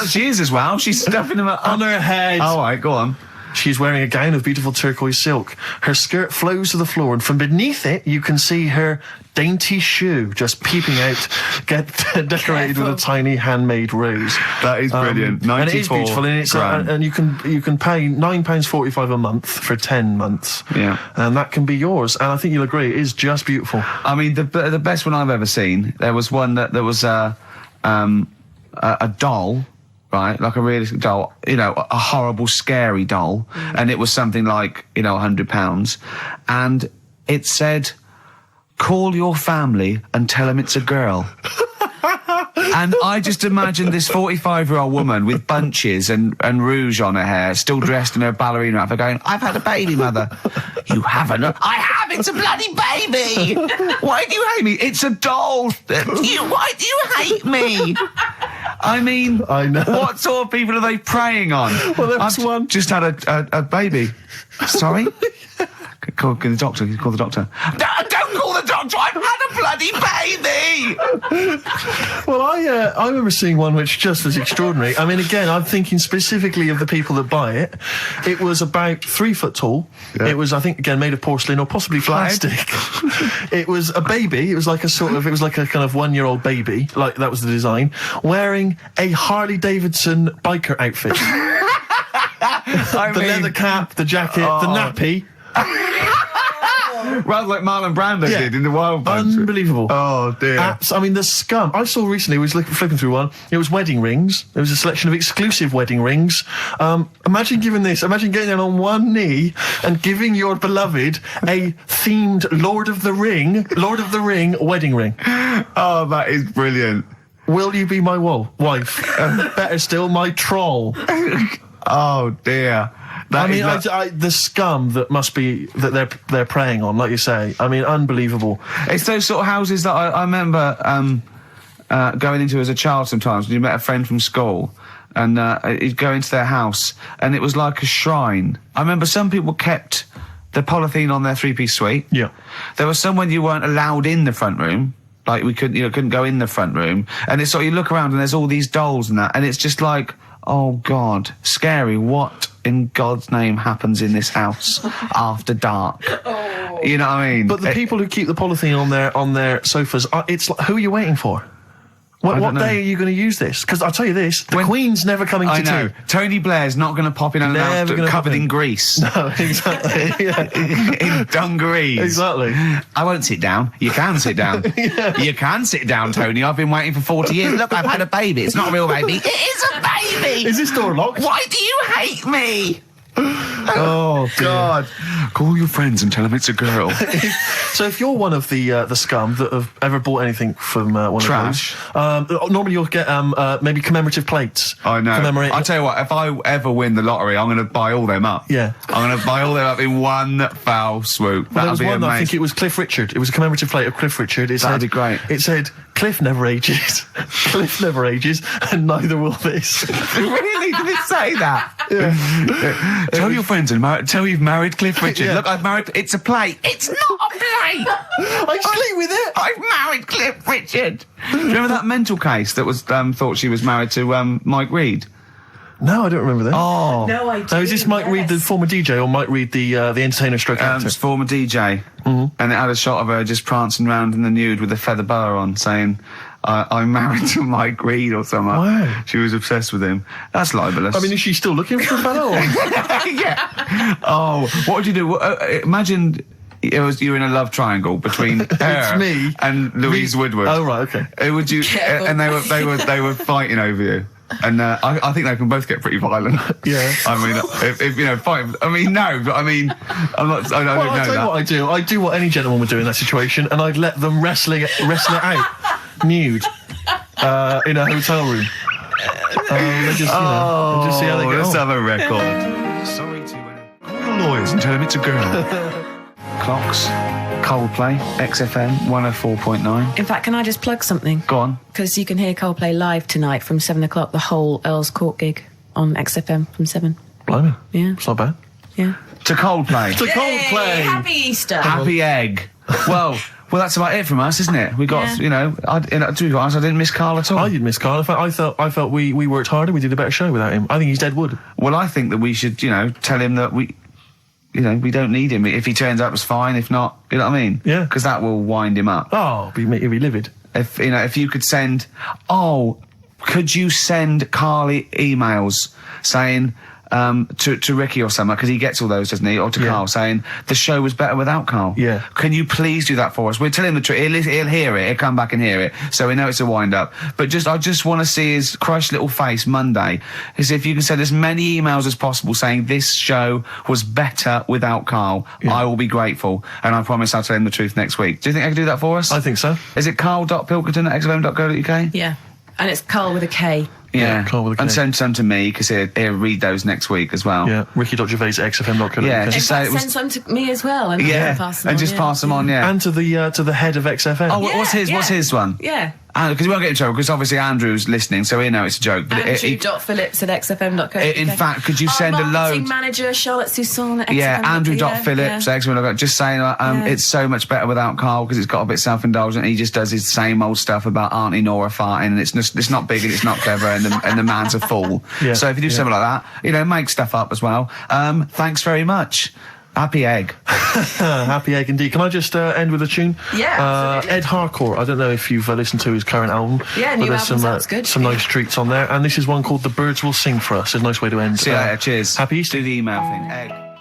She is as well. She's stuffing them up. on her head. All right, go on. She is wearing a gown of beautiful turquoise silk. Her skirt flows to the floor, and from beneath it, you can see her dainty shoe just peeping out, decorated with a tiny handmade rose. That is brilliant. And it is beautiful, and it's and you can pay £9.45 a month for 10 months. Yeah. And that can be yours. And I think you'll agree, it is just beautiful. I mean, the best one I've ever seen, there was one that was a doll, right, like a realistic doll, you know, a horrible, scary doll, and it was something like, you know, £100, and it said, "Call your family and tell them it's a girl." And I just imagined this 45-year-old woman with bunches and rouge on her hair, still dressed in her ballerina outfit, going, "I've had a baby, mother." "You haven't?" "I have, it's a bloody baby." "Why do you hate me?" "It's a doll." "Why do you hate me?" I mean, I know. What sort of people are they preying on? Well, there was I've one. just had a baby. Sorry? Call the doctor. Call the doctor. Don't call the doctor. I've had a bloody baby. Well, I remember seeing one which just was extraordinary. I mean, again, I'm thinking specifically of the people that buy it. It was about 3 foot tall. Yeah. It was, I think, again, made of porcelain or possibly plastic. It was a baby. It was like a kind of 1-year-old baby. Like, that was the design. Wearing a Harley Davidson biker outfit. The leather cap, the jacket, the nappy. Rather like Marlon Brando did in The Wild Bunch. Unbelievable. Oh, dear. I mean, the scum. I saw recently, flipping through one, it was wedding rings. There was a selection of exclusive wedding rings. Imagine getting down on one knee and giving your beloved a themed Lord of the Ring wedding ring. Oh, that is brilliant. Will you be my wife? Better still, my troll. Oh, dear. The scum that must be that they're preying on, like you say. I mean, unbelievable. It's those sort of houses that I remember going into as a child sometimes when you met a friend from school and you'd go into their house and it was like a shrine. I remember some people kept the polythene on their 3-piece suite. Yeah. There was some when you weren't allowed in the front room. Like we couldn't go in the front room. And it's sort of, you look around and there's all these dolls and that, and it's just like, oh God, scary. What in God's name happens in this house after dark? You know what I mean? But the people who keep the polythene on their sofas, it's like, who are you waiting for? What day are you going to use this? Because I'll tell you this, the Queen's never coming to tea. Tony Blair's not going to pop in unannounced covered in grease. No, exactly. In dungarees. Exactly. I won't sit down. You can sit down. Yeah. You can sit down, Tony. I've been waiting for 40 years. Look, I've had a baby. It's not a real baby. It is a baby. Is this door locked? Why do you hate me? Oh, dear. God. Call your friends and tell them it's a girl. So if you're one of the scum that have ever bought anything from one Trash. of those, normally you'll get maybe commemorative plates. I know. I'll tell you what, if I ever win the lottery, I'm going to buy all them up. Yeah. I'm going to buy all them up in one foul swoop. Well, there was That'll be one, amazing. I think it was Cliff Richard. It was a commemorative plate of Cliff Richard. That'd be great. It said, "Cliff never ages. Cliff never ages, and neither will this." Really? Did it say that? Yeah. Tell your friends and tell you've married Cliff Richard. Yeah. Look, I've married... It's a plate. It's not a plate. I sleep with it. I've married Cliff Richard. Do you remember that mental case that was thought she was married to Mike Reed? No, I don't remember that. Oh. No, I do. Now, is this Mike Reed, the former DJ, or Mike Reed, the entertainer stroke actor? It's former DJ. And it had a shot of her just prancing around in the nude with a feather boa on, saying, I'm married to Mike Reed or something. Wow. She was obsessed with him. That's libelous. I mean, is she still looking for a fella? Or? Yeah. Oh, what would you do? Imagine you were in a love triangle between her me and Louise Woodward. Oh, right, okay. Who would you? And they were fighting over you. And I think they can both get pretty violent. Yeah. I mean, if you know, fight. I mean, no, but I mean, I'm not. I don't Well, know I'll tell you that. what I do. I do what any gentleman would do in that situation, and I'd let them wrestle it out, nude, in a hotel room. They just see how they get let's on. have a record. Sorry to call the lawyers and tell them it's a girl. Clocks, Coldplay, XFM 104.9. In fact, can I just plug something? Go on. Because you can hear Coldplay live tonight from 7 o'clock, the whole Earl's Court gig on XFM from 7. Blimey. Yeah. It's not bad. Yeah. To Coldplay. To Coldplay. Happy Easter. Happy egg. Well, that's about it from us, isn't it? We got, to be honest, I didn't miss Carl at all. I didn't miss Carl. In fact, I felt we worked harder. We did a better show without him. I think he's dead wood. Well, I think that we should, tell him that we don't need him. If he turns up, it's fine. If not, you know what I mean? Yeah. Because that will wind him up. Oh, he'd be livid. If you could send, could you send Carl emails saying, to Ricky or someone, because he gets all those, doesn't he? Or to Carl, saying the show was better without Carl. Yeah. Can you please do that for us? We'll tell him the truth. He'll hear it. He'll come back and hear it. So we know it's a wind-up. But I just want to see his crushed little face Monday. Is if you can send as many emails as possible saying this show was better without Carl, I will be grateful. And I promise I'll tell him the truth next week. Do you think I can do that for us? I think so. Is it carl.pilkington@xfm.co.uk? Yeah. And it's Carl with a K. Yeah, Carl with a K. And send some to me, because he'll read those next week as well. Yeah, ricky.gervais@xfm.co.uk. Yeah, In just say fact, it was... send some to me as well. And Yeah, pass them and on, just pass them on, yeah. And to the head of XFM. Oh, what's his? yeah. What's his one? Yeah. Because he won't get in trouble, because obviously Andrew's listening, so he know it's a joke. But Andrew.phillips@xfm.co.uk. in fact, could you send a marketing load? manager Charlotte Susan at Yeah, XFM. Andrew.phillips, Yeah. just saying, it's so much better without Carl, because it's got a bit self-indulgent. He just does his same old stuff about Auntie Nora farting, and it's not big and it's not clever, and the man's a fool. Yeah, So if you do something like that, make stuff up as well. Thanks very much. Happy egg. Happy egg indeed. Can I just end with a tune? Yeah, absolutely. Ed Harcourt. I don't know if you've listened to his current album. Yeah, but new there's album sounds good. some nice treats on there. And this is one called The Birds Will Sing For Us. It's a nice way to end. See you later. Cheers. Happy Easter. Do the email thing. Egg.